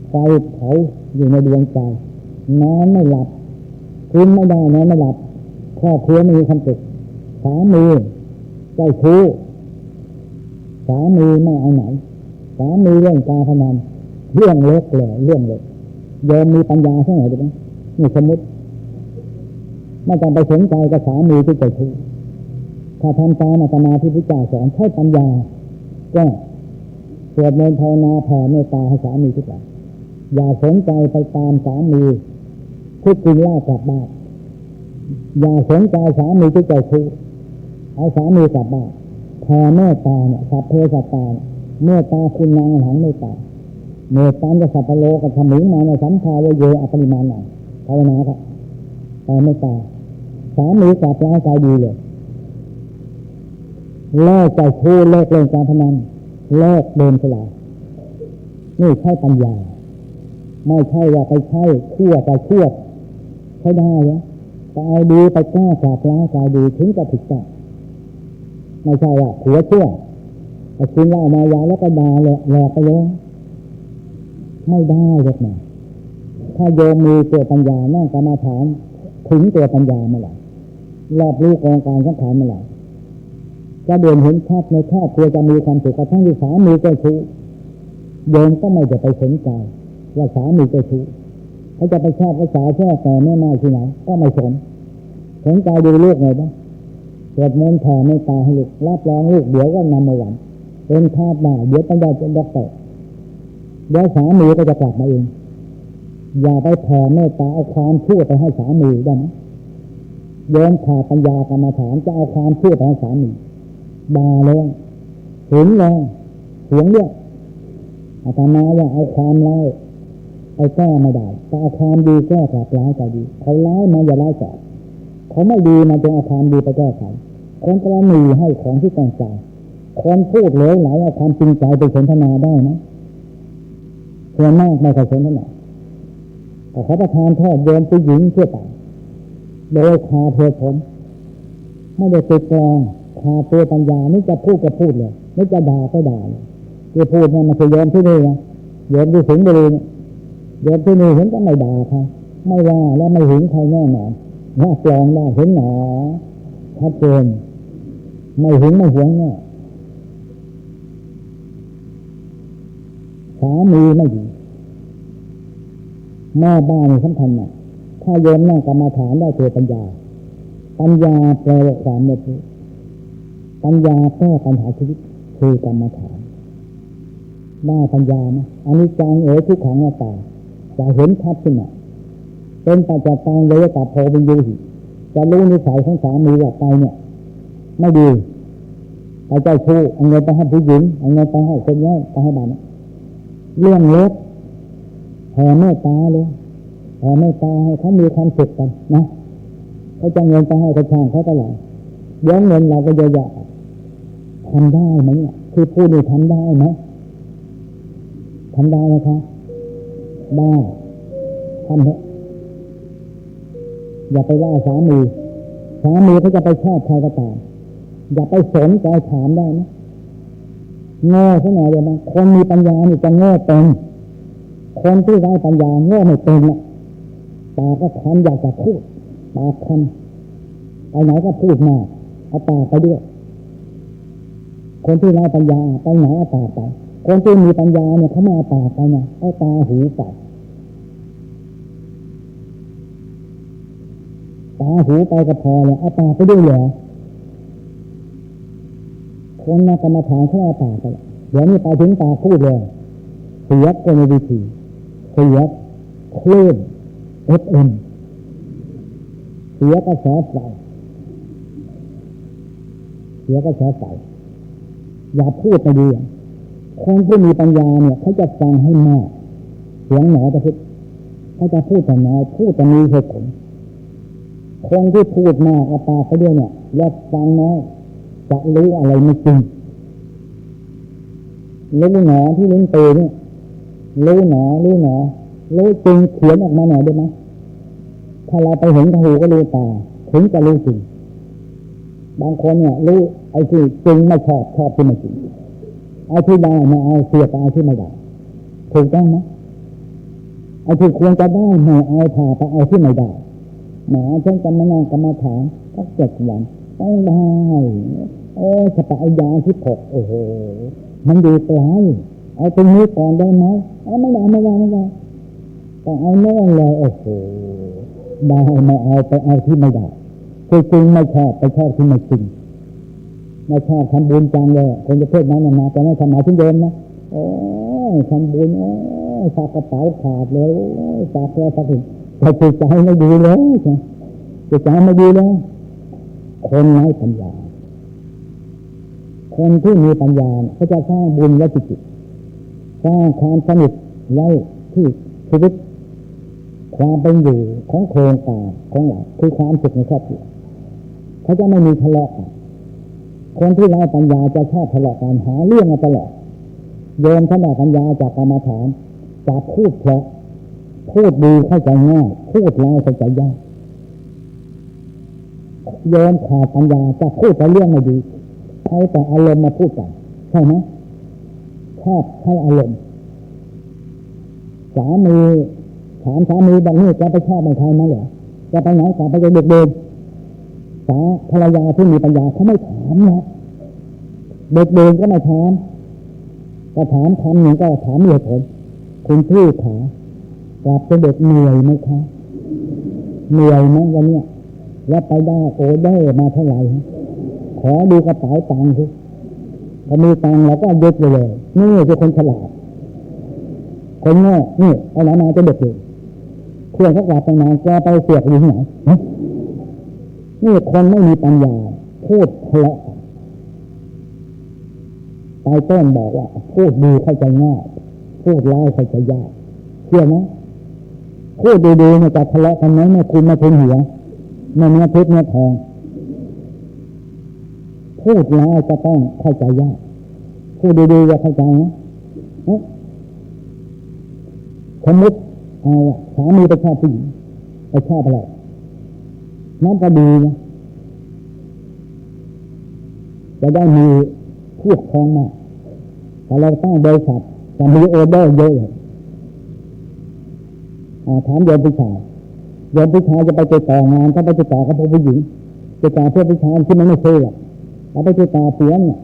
ไฟเผาอยู่ในดวงใจนอนไม่หลับคืนไม่ได้นอนไม่หลับครอบครัวไม่มีความสุขสามีเจ้าชู้สามีไม่เอาไหนสามีเรื่องการพนันเรื่องเล็กเลยเรื่องเล็กยอมมีปัญญาเท่าไหร่ดีไหมนี่สมมติไม่ต้องไปสนใจกับสามีที่เจ้าชู้ถ้าทำตามอาตมาที่พระเจ้าสอนใช้ปัญญาก็สวดมนต์ภาวนาแผ่เมตตาให้สามีทุกอย่างอย่าสนใจไปตามสามีที่กินเหล้ากลับบ้านอย่าสนใจสามีที่เจ้าชู้เอาสามีกลับบ้านแผ่เมตตาเนี่ยสัพเพสัตตาเมตตาคุณนางหังเมตตาเมตตาจะสัพพโลกับธรรมิมาในสัมภาวเยอปริมาณหนังภาวนาครับแผ่เมตตาสามีกลับร่างกายดีเลยเลิกเจ้าชู้เลิกเล่นการพนันเลิกเดินสลายนี่ใช่ปัญญาไม่ใช่ว่าไปใช้ชั่วไปชั่วใช้ได้เหรอแต่เอาดีไปแก้จากร่างกายดีถึงจะผิดใจไม่ใช่ว่าหัวชั่วแต่คุณเล่ามายาแล้วก็ด่าแหลกไปเลยไม่ได้หรอกนะถ้าโยมมีตัวปัญญานั่งกรรมฐานถึงตัวปัญญาเมื่อไหร่รอบรู้กองการสังขารเมื่อไหร่จะเดินเห็นชัดในครอบครัวจะมีความสุขกระทั่งที่สามีเจ้าชู้โยมก็ไม่จะไปสนใจว่าสามีเจ้าชู้เขาจะไปชอบภาษาแค่แต่แม่ไม้ที่ไหนก็ไม่สนใจดูลูกไงบ้างสวดมนต์แผ่เมตตาให้ลูกรับรองลูกเดี๋ยวก็นำมาหวังเป็นชาติหน้าเดี๋ยวต้องได้เป็นด็อกเตอร์เดี๋ยวสามีก็จะกลับมาเองอย่าไปแผ่เมตตาเอาความชั่วไปให้สามีได้ไหมโยมขาดปัญญากรรมฐานจะเอาความชั่วไปให้สามีด่าเลยหึงเลยหวงเรื่องอาตมาว่าเอาความร้ายเอาแก้ไม่ได้แต่เอาความดีแก้กลับร้ายใจดีเขาร้ายมาอย่าร้ายกลับเขาไม่ดีมันจะเอาความดีไปแก้ไขคนกระหนีให้ของที่ต้องการคนพูดเหลวไหลเอาความจริงใจไปสนทนาได้นะส่วนมากไม่เคยสนทนาแต่เขาประทานโทษโยมผู้หญิงเพื่อตายโดยขาดเหตุผลไม่ได้ติดกลองขาดตัวปัญญานี่จะพูดก็พูดเลยนี่จะด่าก็ด่าเลย ที่พูดเนี่ยมันคือโยมที่นี่นะโยมที่สิงห์บุรีเนี่ยโยมที่นี่เห็นก็ไม่ด่าใครไม่ว่าและไม่หึงใครแน่นอนว่าปลองได้เห็นหนอชัดเจนไม่หึงไม่หวงแน่สามีไม่ดีแม่บ้านสำคัญนะถ้าโยมนั่งกรรมฐานได้ตัวปัญญาแปลความเมตตาปัญญาแก้ปัญหาชีวิตคือกรรมฐานได้ปัญญานะอนิจจังทุกขังอนัตตาจะเห็นชัดขึ้นมาเป็นปัจจัยตังเลยกับโพวิญญูหิจะรู้นิสัยของสามีว่าไปเนี่ยไม่ดีไปเจ้าชู้เอาเงินไปให้ผู้หญิงเอาเงินไปให้คนแย่ไปให้บ้านเรื่องเล็กแผ่เมตตาเลยแผ่เมตตาให้เขามีความสุขกันนะเขาจะเงินไปให้เขาช่างเขาตลอดเดี๋ยวเงินเราก็เยอะแยะทำได้ไหมเนี่ยคือผู้นี้ทำได้ไหมทำได้ไหมคะได้ทำเถอะอย่าไปว่าสามีเขาจะไปชอบใครก็ตามอย่าไปสนใจถามได้นะโง่ซะหน่อยเดี๋ยวนะคนมีปัญญานี่จะโง่เป็นคนที่ไร้ปัญญาโง่ไม่เป็นน่ะปากก็คันอยากจะพูดปากคันไปไหนก็พูดมาเอาปากไปด้วยคนที่ไร้ปัญญาไปไหนเอาปากไปคนที่มีปัญญาเนี่ยเขาไม่เอาปากไปนะเอาตาหูไปตาหูไปก็พอแล้วเอาปากไปด้วยเหรอคนนักกรรมฐานเขาเอาปากไปเดี๋ยวนี้ไปถึงปากพูดเลยเสียกลวิธีเสียคลื่น FM เสียกระแสไฟอย่าพูดไปดีคนที่มีปัญญาเนี่ยเขาจะฟังให้มากเสียงหนอจะพูดเขาจะพูดแต่น้อยพูดแต่มีเหตุผลคนที่พูดมากเอาปากไปด้วยเนี่ยแล้วฟังน้อยจะรู้อะไรไม่จริงรู้หนอที่ลิ้นปีเนี่ยรู้หนอรู้จริงเขียนออกมาหน่อยได้ไหมถ้าเราไปเห็นกับหูก็รู้ตาถึงจะรู้จริงบางคนเนี่ยรู้ไอ้ที่จริงไม่ชอบที่ไม่จริงไอ้ที่ได้ไม่เอาเสียไปไอ้ที่ไม่ได้ถูกต้องไหมไอ้ที่ควรจะได้ไม่เอาผ่าไปเอาที่ไม่ได้หมาเช่นกรรมฐานก็7 วันต้องได้จะไปเอายาที่6โอ้โหมันดีไปเอาตรงนี้ก่อนได้ไหมไม่ได้ต้องเอาโน่นเลยโอ้โหได้ไม่เอาไปเอาที่ไม่ได้คือจริงไม่ชอบไปชอบที่ไม่จริงไม่ชอบทำบุญจังเลยคนจะเทศนั้นมาแต่ไม่ทำมาที่เดิมนะโอ้ทำบุญฝากกระเป๋าขาดเลยฝากแล้วฝากถึงแต่จิตใจไม่ดีเลยจิตใจไม่ดีเลยคนไร้ปัญญาคนที่มีปัญญาเขาจะสร้างบุญและจิตสร้างความสนิทไว้ที่ชีวิตความเป็นอยู่ของโครงการของเราคือความสุขในครอบครัวเขาจะไม่มีทะเลาะกันคนที่ไร้ปัญญาจะชอบทะเลาะกันหาเรื่องมาตลอดโยมท่านได้ปัญญาจากกรรมฐานจะพูดเพราะพูดดีเข้าใจง่ายพูดร้ายเข้าใจยากโยมขาดปัญญาจะพูดแต่เรื่องไม่ดีเขาแต่อารมณ์มาพูดกันใช่ไหมชอบใช้อารมณ์สามีถามสามีบางทีจะไปชอบใครมาเหรอจะไปไหนจะไปเด็กๆภรรยาที่มีปัญญาเขาไม่ถามนะเด็กๆก็ไม่ถามก็ถามคำหนึ่งก็ถามเหตุผลคุณพี่ขากลับเป็นเด็กเหนื่อยไหมคะเหนื่อยไหมวันนี้แล้วไปได้โอ้ได้มาเท่าไหร่ขอดูกระเป๋าตังค์สิพอมีตังค์เราก็ยึดเลยนี่คือคนฉลาดคนโง่นี่เอาหนาจะเด็กเลยเครื่องเขากลับไปนานแกไปเสียบอยู่ที่ไหนนี่คนไม่มีปัญญาพูดทะเลาะตายต้นบอกว่าพูดดีเข้าใจง่ายพูดร้ายเข้าใจยากเชื่อไหมพูดดีๆเนี่ยจะทะเลาะกันไหมไม่คุณมาถึงหัวไม่เนื้อเพชรเนื้อทองพูดร้ายจะต้องเข้าใจยากพูดดีๆจะเข้าใจนะสมมติสามีไปชอบผู้หญิงไปชอบอะไรนั่นก็ดีนะจะได้มีพวกครองมา แต่เราตั้งบริษัทจะมีออเดอร์เยอะเลยถามโยมผู้ชายจะไปติดต่องานถ้าไปติดต่อกับผู้หญิงติดต่อเพื่อผู้ชายที่มันไม่ซื้อหรอกเราไปติดต่อเสียเนี่ย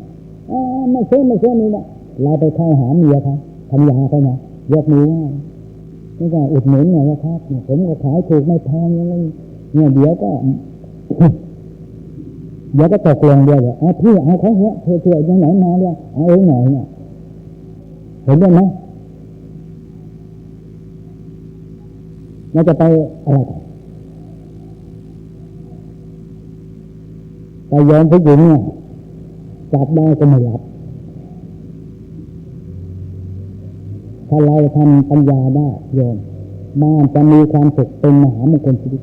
ไม่ซื้อนี่แหละเราไปเข้าหาเมียเขาทำยาเขานะยกมือว่าไม่ใช่อุดหนุนไงครับผมก็ขายถูกไม่แพงอย่างนี้เนี่ยเดี๋ยวก็ตกลงเดียวเลยพี่เอาของเธอยังไหนมาเนี่ยเอาหน่อยเนี่ยเห็นไหมเราจะไปอะไรกันไปยอมผู้หญิงเนี่ยจับได้ก็ไม่รับถ้าเราทำปัญญาได้โยมมันจะมีความสุขเป็นมหามงคลชีวิต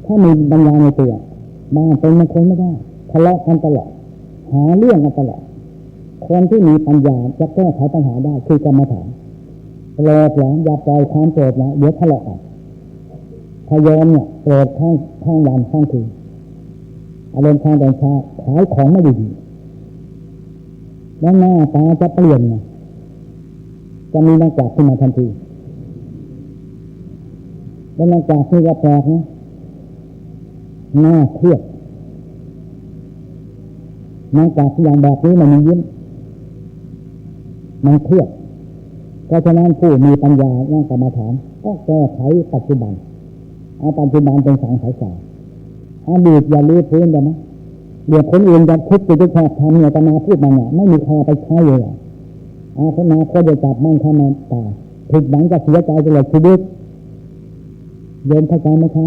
ถ้ามีปัญญาในตัวมันเป็นมงคลไม่ได้ทะเลาะกันตลอดหาเรื่องกันตลอดคนที่มีปัญญาจะแก้ไขปัญหาได้คือกรรมฐานโกรธแล้วอย่าปล่อยความโกรธนะเดี๋ยวทะเลาะกันพยอมเนี่ยโกรธข้างวันข้างคืนอารมณ์ข้างแดงชาขายของไม่ดีแล้วหน้าตาจะเปลี่ยนนะจะมีนักจักขึ้นมาทันทีแล้วนักจักที่จะแปลกนะหน้าเครียดนักจักอย่างแบบนี้มันยิ้มมันเครียดเพราะฉะนั้นผู้มีปัญญานั่งกรรมฐานก็แก้ไขปัจจุบันเอาปัจจุบันเป็นสังขารสายอดีตอย่าลืมพื้นเลยนะเดี๋ยวคนอื่นจะคิดจะชอบทำเนี่ยจะมาพูดมาเนี่ยไม่มีใครไปใช้เลยคนมาก็จะจับมั่งเข้ามาตายผิดหวังจะเสียใจตลอดชีวิตเย็นเข้าใจไหมคะ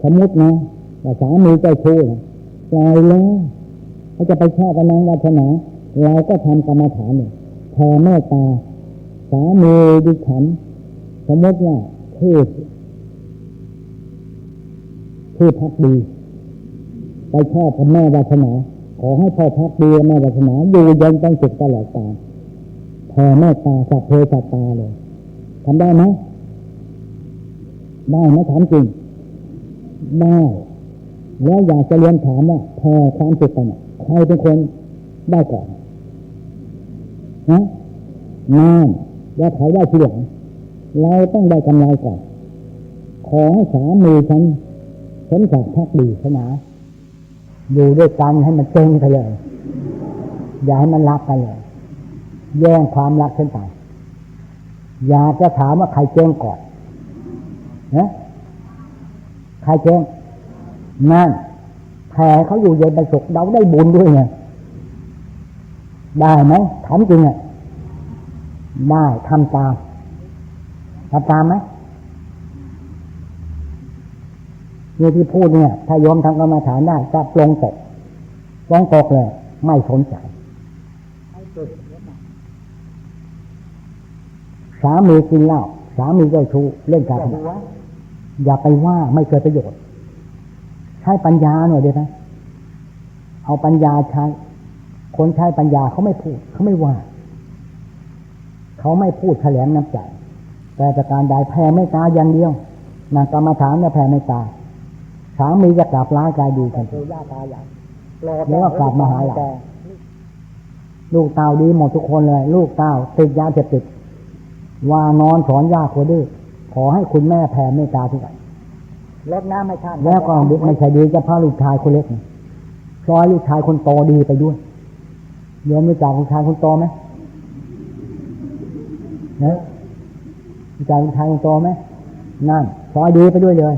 สมมตินะว่าสามีเจ้าชู้ใจแล้วเขาจะไปชอบกันนางวัฒนาเราก็ทำกรรมฐานเนี่ยแผ่เมตตาสามีดิฉันสมมติเนี่ยคือพักดีไปชอบกับแม่วาสนาขอให้พ่อพักดีแม่วาสนาอยู่เย็นเป็นสุขตลอดกาลแผ่เมตตาสัพเพสัตตาเลยทำได้ไหมถามจริงได้แล้วอยากจะเรียนถามว่าแผ่ความสุขกันใครเป็นคนได้ก่อนนั่นแล้วเขาได้ทีหลังเราต้องได้กำไรก่อนขอให้สามีฉันจากพักดีขนาดอยู่ด้วยกันให้มันเจ๊งไปเลยอย่าให้มันรักกันเลยแย่งความรักขึ้นไปอยากจะถามว่าใครเจ๊งก่อนใครเจ๊งนั่นแผ่เขาอยู่เย็นเป็นสุขเราได้บุญด้วยไงได้ไหมถามจริงอ่ะได้ทำตามไหมนี่ที่พูดเนี่ยถ้าโยมทำกรรมฐานได้จะปลงตกเลยไม่สนใจสามีกินเหล้าสามีเจ้าชู้เล่นการพนันอย่าไปว่าไม่เกิดประโยชน์ใช้ปัญญาหน่อยได้ไหมเอาปัญญาใช้คนใช้ปัญญาเขาไม่พูดเขาไม่ว่าเขาไม่พูดแถลงน้ำใจแต่จากการใดแผ่เมตตาอย่างเดียวนางกรรมฐานเนี่ยแผ่เมตตาสามีจะกลับร้ายกายดีกันแล้วก็กลับมาหาเราลูกเต้าดีหมดทุกคนเลยลูกเต้าติดยาเสพติดว่านอนสอนยาคนดื้อขอให้คุณแม่แผ่เมตตาทุกวันลดน้ำให้ท่านแล้วก็ไม่ใช่ดีจะพาลูกชายคนเล็กซอยลูกชายคนโตดีไปด้วยโยมรู้จักลูกชายคนโตไหมรู้จักลูกชายคนโตไหมนั่นซอยดีไปด้วยเลย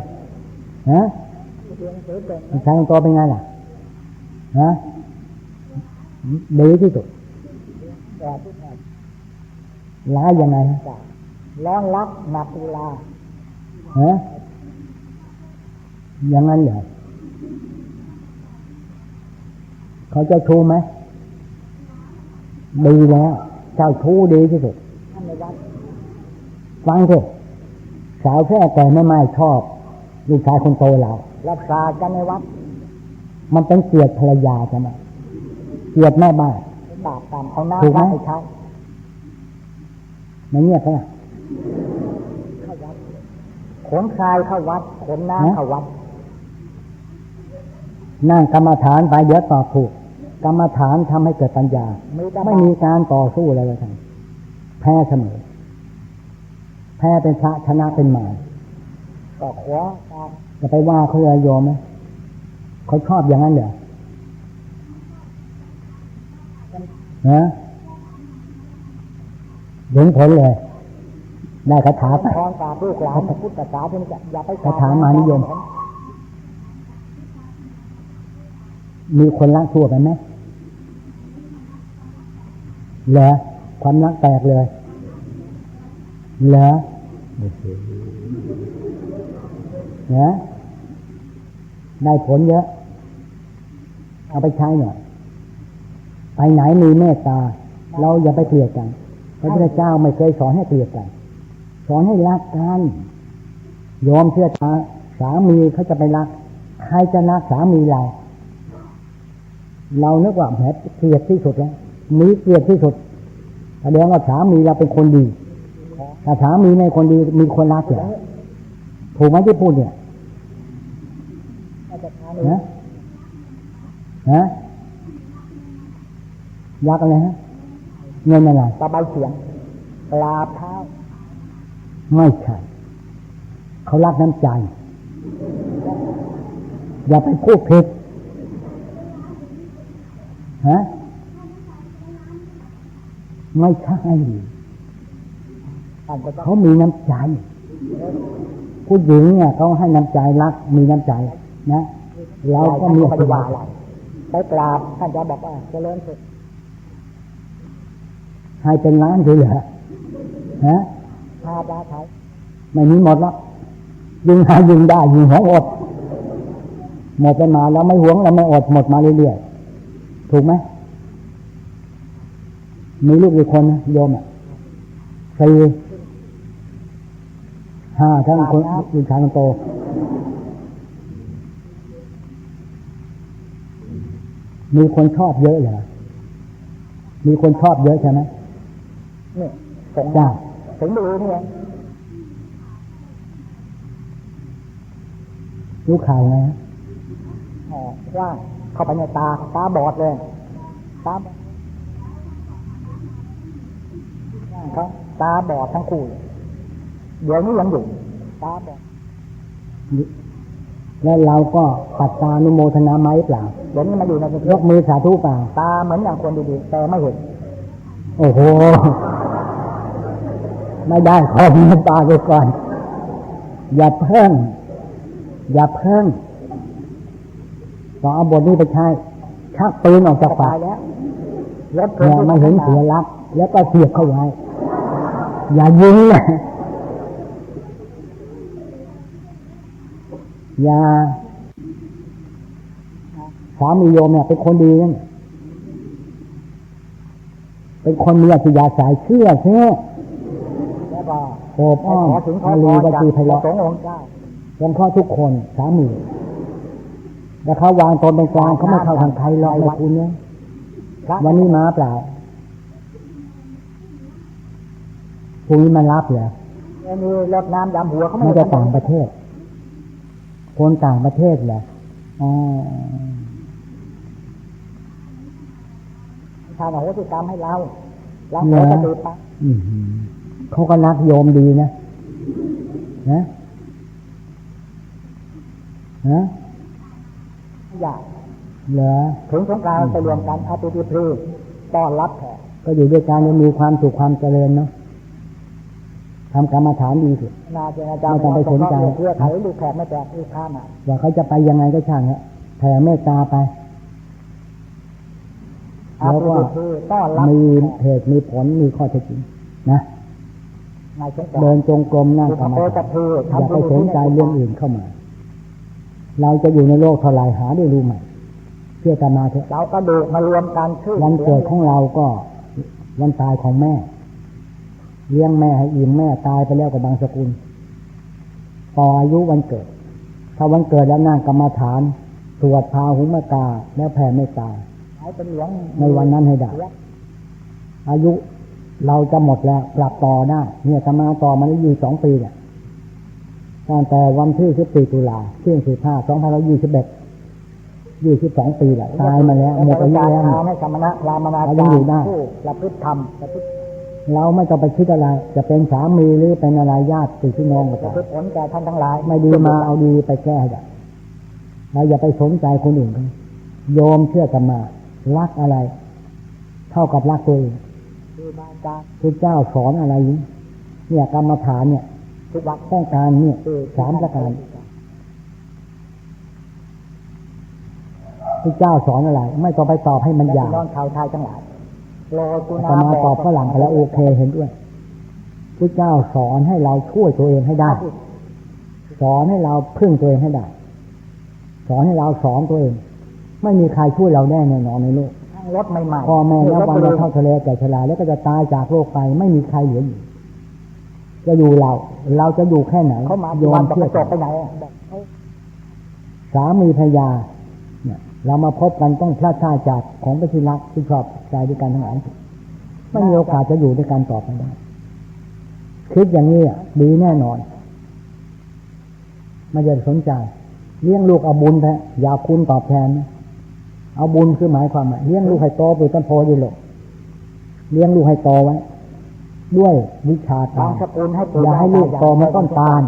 ลูกชายคนโตเป็นไงล่ะดีที่สุดร้ายยังไงร้อนรักหนักตุลาอย่างนั้นเหรอเขาจะชูไหมดีแล้วเจ้าชู้ดีที่สุดฟังเถอะสาวแค่แต่ไม่ชอบลูกชายคนโตเรารักษากันในวัดมันเป็นเกียรติภรรยาใช่ไหมเกียรติแม่บ้านบาปตามเอาหน้าวัดไปใช้ไม่เงียบใช่ไหมขนทรายเข้าวัดขนน้ำเข้าวัดนั่งกรรมฐานไปเดี๋ยวตอบถูก กรรมฐานทำให้เกิดปัญญาไม่มีการต่อสู้อะไรเลยทั้งแพ้เสมอแพ้เป็นพระชนะเป็นมารก็ขวาจะไปว่าเขาเลยโยมไหมเขาชอบอย่างนั้นเหรอนะเห็นผลเลยได้คาถาไปคาถามานิยมมีคนรักทั่วกันไหมเหรอความรักแตกเลยเหรอนะได้ผลเยอะเอาไปใช้หน่อยไปไหนมีเมตตาเราอย่าไปเกลียดกันพระพุทธเจ้าไม่เคยสอนให้เกลียดกันสอนให้รักกันยอมเชื่อตาสามีเขาจะไปรักใครจะรักสามีเรานึกว่าแหมเกลียดที่สุดแล้วมีเกลียดที่สุดแสดงว่าสามีเราเป็นคนดีถ้าสามีในคนดีมีคนรักเหรอถูกไหมที่พูดเนี่ยฮะยักอะไรฮะเงินอะไรตะไบเสียงกราบเท้าไม่ใช่เขารักน้ำใจอย่าไปพูดผิดฮะไม่ใช่เขามีน้ำใจผู้หญิงเนี่ยเขาให้น้ำใจรักมีน้ำใจนะเราก็มีปฏิบัติไปกราบท่านจะบอกว่าเจริญสุขให้เป็นล้านเลยเหรอฮะพาดาไทยไม่มีหมดแล้วยิงหายิงได้ยิงหวงอดหมดไปมาแล้วไม่หวงแล้วไม่อดหมดมาเรื่อยๆถูกไหมมีลูกกี่คนนะโยมอ่ะ4 5ทั้งคนลูกชายคนโตมีคนชอบเยอะเหรอมีคนชอบเยอะใช่ไหมนี่จ้าถึงดูนี่เองรู้ข่าวไงว่าเข้าไปในตาบอดเลยตาบอดทั้งคู่เดี๋ยวนี้ยังอยู่ตาบอดแล้วเราก็ปัดตานุโมทนาไหมเปล่าเดี๋ยวนี้มาอยู่ในยกมือสาธุเปล่าตาเหมือนอย่างคนดีๆแต่ไม่เห็นโอ้โหไม่ได้ขอมีตาไปก่อนอย่าเพิ่งต้องเอาบทนี้ไปใช้ชักปืนออกจากปากแล้วเนี่ยมาเห็นเสียรักแล้วก็เสียบเข้าไว้อย่ายิงนะอย่าสามีโยมเนี่ยเป็นคนดีนะเป็นคนมีอัธยาศัยเชื่อแท้โอบอ้อมอาลีวจีไพเราะยังข้อทุกคนสามีแต่เขาวางตนเป็นกลางเขาไม่เข้าทางใครหรอกคุณเนี่ยวันนี้มาเปล่าพรุ่งนี้มันรับเหรอมีรถน้ำดำหัวเขาไม่ได้ต่างประเทศคนต่างประเทศเหรอทางโหสิกรรมให้เราขอจะดูปะเขาก็รักโยมดีนะอยากเหรอถึงสงกรานต์ไปรวมกันอาทิตย์พฤษต้อนรับแขกก็อยู่ด้วยกันมีความสุขความเจริญเนาะทำกรรมฐานดีสิไม่ต้องไปสนใจเพื่อถ่ายลูกแขกไม่แตกลูกข้ามว่าเขาจะไปยังไงก็ช่างฮะแผ่เมตตาไปแล้วก็มีเหตุมีผลมีข้อเท็จจริงนะเดินจงกรมนั่งกรรมฐานอย่าไปสนใจเรื่องอื่นเข้ามาเราจะอยู่ในโลกเท่าไรหาได้รู้ไหมเชื่อกันมาเถอะเราก็ดูมารวมกันวันเกิดของเราก็วันตายของแม่เลี้ยงแม่ให้อิ่มแม่ตายไปแล้วกับบางสกุลต่ออายุวันเกิดถ้าวันเกิดแล้วนั่งกรรมฐานสวดพาหุมตาแล้วแผ่เมตตาในวันนั้นให้ได้อายุเราจะหมดแล้วกลับต่อได้เนี่ยทำมาต่อมาได้22 ปีเนี่ยตั้งแต่วันที่14 ตุลาเที่ยง 15 2521 22 ปีแหละตายมาแล้วหมดอายุแล้วให้สมณะพราหมณ์อาจารย์ผู้ประพฤติธรรมเราไม่ต้องไปคิดอะไรจะเป็นสามีหรือเป็นอะไรญาติพี่น้องก็ตามผลแก่ท่านทั้งหลายไม่ดีมาเอาดีไปแก้ให้ได้เราอย่าไปสนใจคนอื่นโยมเชื่อกันมารักอะไรเท่ากับรักตัวเองพระเจ้าสอนอะไรเนี่ยกรรมฐานเนี่ยทุกวัดต้องการเนี่ย3 ประการพระเจ้าสอนอะไรไม่ต้องไปตอบให้มันยาวน้องชาวไทยทั้งหลายอาตมาตอบฝรั่งไปแล้วโอเคเห็นด้วยพระเจ้าสอนให้เราช่วยตัวเองให้ได้สอนให้เราพึ่งตัวเองให้ได้สอนให้เราสอนตัวเองไม่มีใครช่วยเราได้แน่นอนในโลกรถใหม่ๆพ่อแม่แล้ววันจะเข้าทะเลแก่ชราแล้วก็จะตายจากโลกไปไม่มีใครเหลืออยู่จะอยู่เราจะอยู่แค่ไหนโยมเชื่อไปไหนสามีภรรยาเนี่ยเรามาพบกันต้องพลาดท่าจากของพระที่รักที่ชอบใจด้วยกันทั้งหลายไม่มีโอกาสจะอยู่ด้วยกันต่อไปได้คิดอย่างนี้ดีแน่นอนไม่จะสนใจเลี้ยงลูกเอาบุญแท้อย่าคุณตอบแทนนะเอาบุญคือหมายความว่าเลี้ยงลูกให้โตเป็นต้นโพดีหลกเลี้ยงลูกให้โตไว้ด้วยวิชาการอย่าให้ลูกโตมาต้นตาล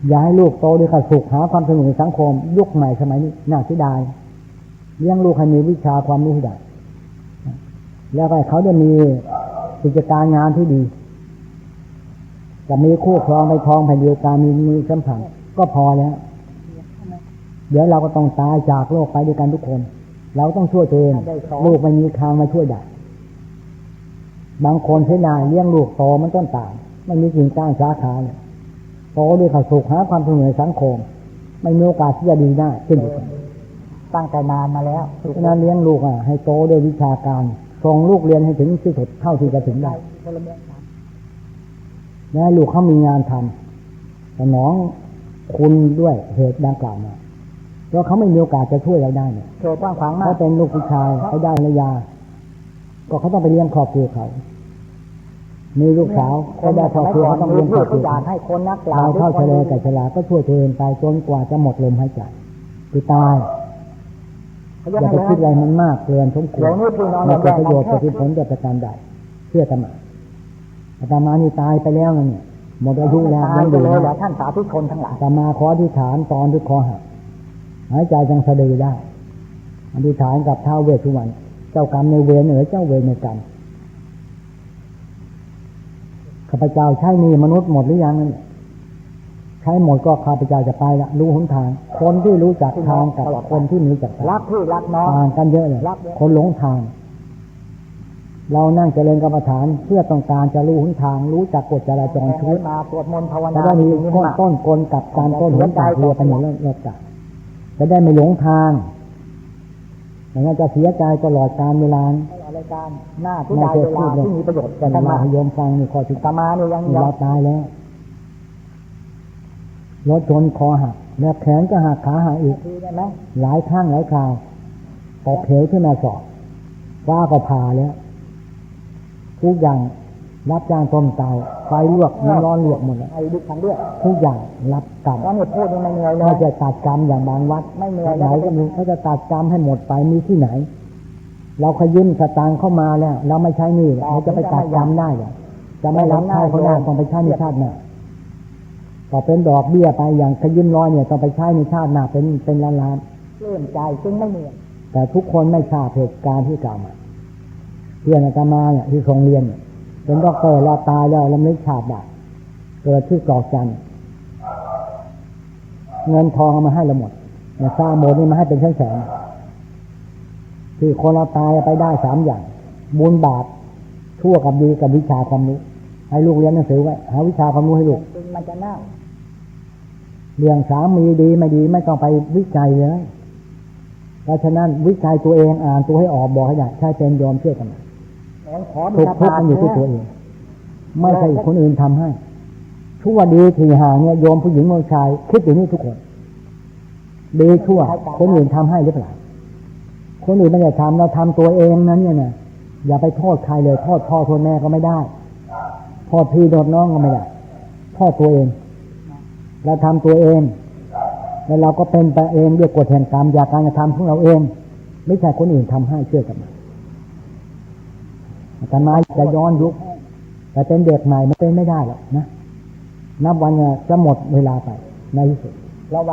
อย่าให้ลูกโตด้วยความสุขหาความสนุกในสังคมยุคใหม่สมัยนี้น่าเสียดายเลี้ยงลูกให้มีวิชาความรู้ให้ได้แล้วก็เขาจะมีกิจการงานที่ดีจะมีคู่ครองไปทองแผ่นเดียวกันมีสัมพันธ์ก็พอแล้วเดี๋ยวเราก็ต้องตายจากโลกไปด้วยกันทุกคนเราต้องช่วยตัวเองลูกไม่มีทางมาช่วยได้บางคนเสียดายเลี้ยงลูกโตมันต้นตาลไม่มีกิ่งก้านสาขาเนี่ยโตด้วยความสุขหาความสนุกในสังคมไม่มีโอกาสที่จะดีได้เช่นเดียวกันตั้งแต่นานมาแล้วฉะนั้นเลี้ยงลูกให้โตด้วยวิชาการส่งลูกเรียนให้ถึงที่สุดเท่าที่จะถึงได้ให้ลูกเขามีงานทำสนองคุณด้วยเหตุดังกล่าวมาเพราะเขาไม่มีโอกาสจะช่วยเราได้เนี่ยโชว์กว้างขวางมากเขาเป็นลูกผู้ชายเขาได้ภรรยาก็เขาต้องไปเลี้ยงครอบครัวเขามีลูกสาวเขาได้ครอบครัวเขาต้องเลี้ยงครอบครัวให้คนนักกล่าวเข้าทะเลกับชลาก็ช่วยตัวเองไปจนกว่าจะหมดลมหายใจคือตายอย่าไปคิดอะไรมันมากเกินสมควรไม่เป็นประโยชน์เป็นผลจะประการใดเชื่อธรรมะอาตมานี่ตายไปแล้วเนี่ยหมดอายุแล้วยังอยู่แล้วท่านสาธุชนทั้งหลายอาตมาขออธิษฐานตอนที่คอหักหายใจจังสะดือได้อธิษฐานกับท้าวเวสสุวรรณเจ้ากรรมในเวรเจ้าเวรในกรรมข้าพเจ้าใช้นี่มนุษย์หมดหรือยังนั่นใช้หมดก็ข้าพเจ้าจะไปละรู้หนทางคนที่รู้จักทางกับคนที่รู้จักรักพี่รักน้องต่างกันเยอะเลยคนหลงทางเรานั่งเจริญกรรมฐานเพื่อต้องการจะรู้หนทางรู้จักกฎจราจรชีวิตมาสวดมนต์ภาวนาจะได้มีต้นกลกับการต้นหัวใจเรือไปหมดแล้วจะได้ไม่หลงทางอย่างนั้นจะเสียใจตลอดการเวลาหน้าที่ได้เวลาที่มีประโยชน์แต่มาโยมฟังนี่ข้อที่ตมาเนี่ยยังเราตายแล้วรถชนคอหักแล้วแขนก็หักขาหักอีกหลายข้างหลายคราวตกเหวขึ้นมาสอบว่าก็ผ่าแล้วทุกอย่างรับจ้างต้มเตาไฟลวกน้ำร้อนลวกหมดเลยไอ้ดิฉันด้วยทุกอย่างรับกรรมแล้วเนี่ยพูดยังไม่เหนื่อยเลยไม่จะตัดกรรมอย่างบางวัดไม่เหนื่อยไหนก็มีเขาจะตัดกรรมให้หมดไปมีที่ไหนเราขยืมสตางค์เข้ามาแล้วเราไม่ใช้นี่เราจะไปตัดกรรมได้หรอจะไม่รับใช้เขาได้ต้องไปใช้ในชาติหน้าต่อเป็นดอกเบี้ยไปอย่างขยืมร้อยเนี่ยต้องไปใช้ในชาติหน้าเป็นล้านๆเลื่อมใจซึ่งไม่เหนื่อยแต่ทุกคนไม่ทราบเหตุการณ์ที่กล่าวมาเพื่อนอาตมาเนี่ยที่ส่งเรียนเป็นด็อกเตอร์แล้วตายแล้วแล้วไม่ชาติได้เกิดที่กอกจันเงินทองเอามาให้เราหมดเนี่ยสร้างโบสถ์นี่มาให้เป็นแสนที่คนเราตายไปได้3 อย่างบุญบาปชั่วกับดีกับวิชาความรู้ให้ลูกเรียนหนังสือไว้หาวิชาความรู้ให้ลูกมันจะน่าเรื่องสามีดีไม่ดีไม่ต้องไปวิจัยเลยเพราะฉะนั้นวิจัยตัวเองอ่านตัวให้ออกบอกให้ได้ใช่เป็นยอมเชื่อกันทุกมันอยู่ที่ตัวเองไม่ใช่คนอื่นทำให้ชั่วดีที่หาเนี่ยโยมผู้หญิงผู้ชายคิดอย่างนี้ทุกคนดีชั่วคนอื่นทำให้หรือเปล่าคนอื่นไม่ได้ทำเราทำตัวเองนั้นเนี่ยนะอย่าไปโทษใครเลยโทษพ่อโทษแม่ก็ไม่ได้โทษพี่โทษน้องก็ไม่ได้โทษตัวเองเราทำตัวเอง แล้วเราก็เป็นไปเองด้วยกฎแห่งกรรมจากการกระทำของเราเองไม่ใช่คนอื่นทำให้เชื่อกันมาอาตมาจะย้อนยุคแต่เป็นเด็กใหม่มันเป็นไม่ได้หรอกนะนับวันเนี่ยจะหมดเวลาไปในที่สุด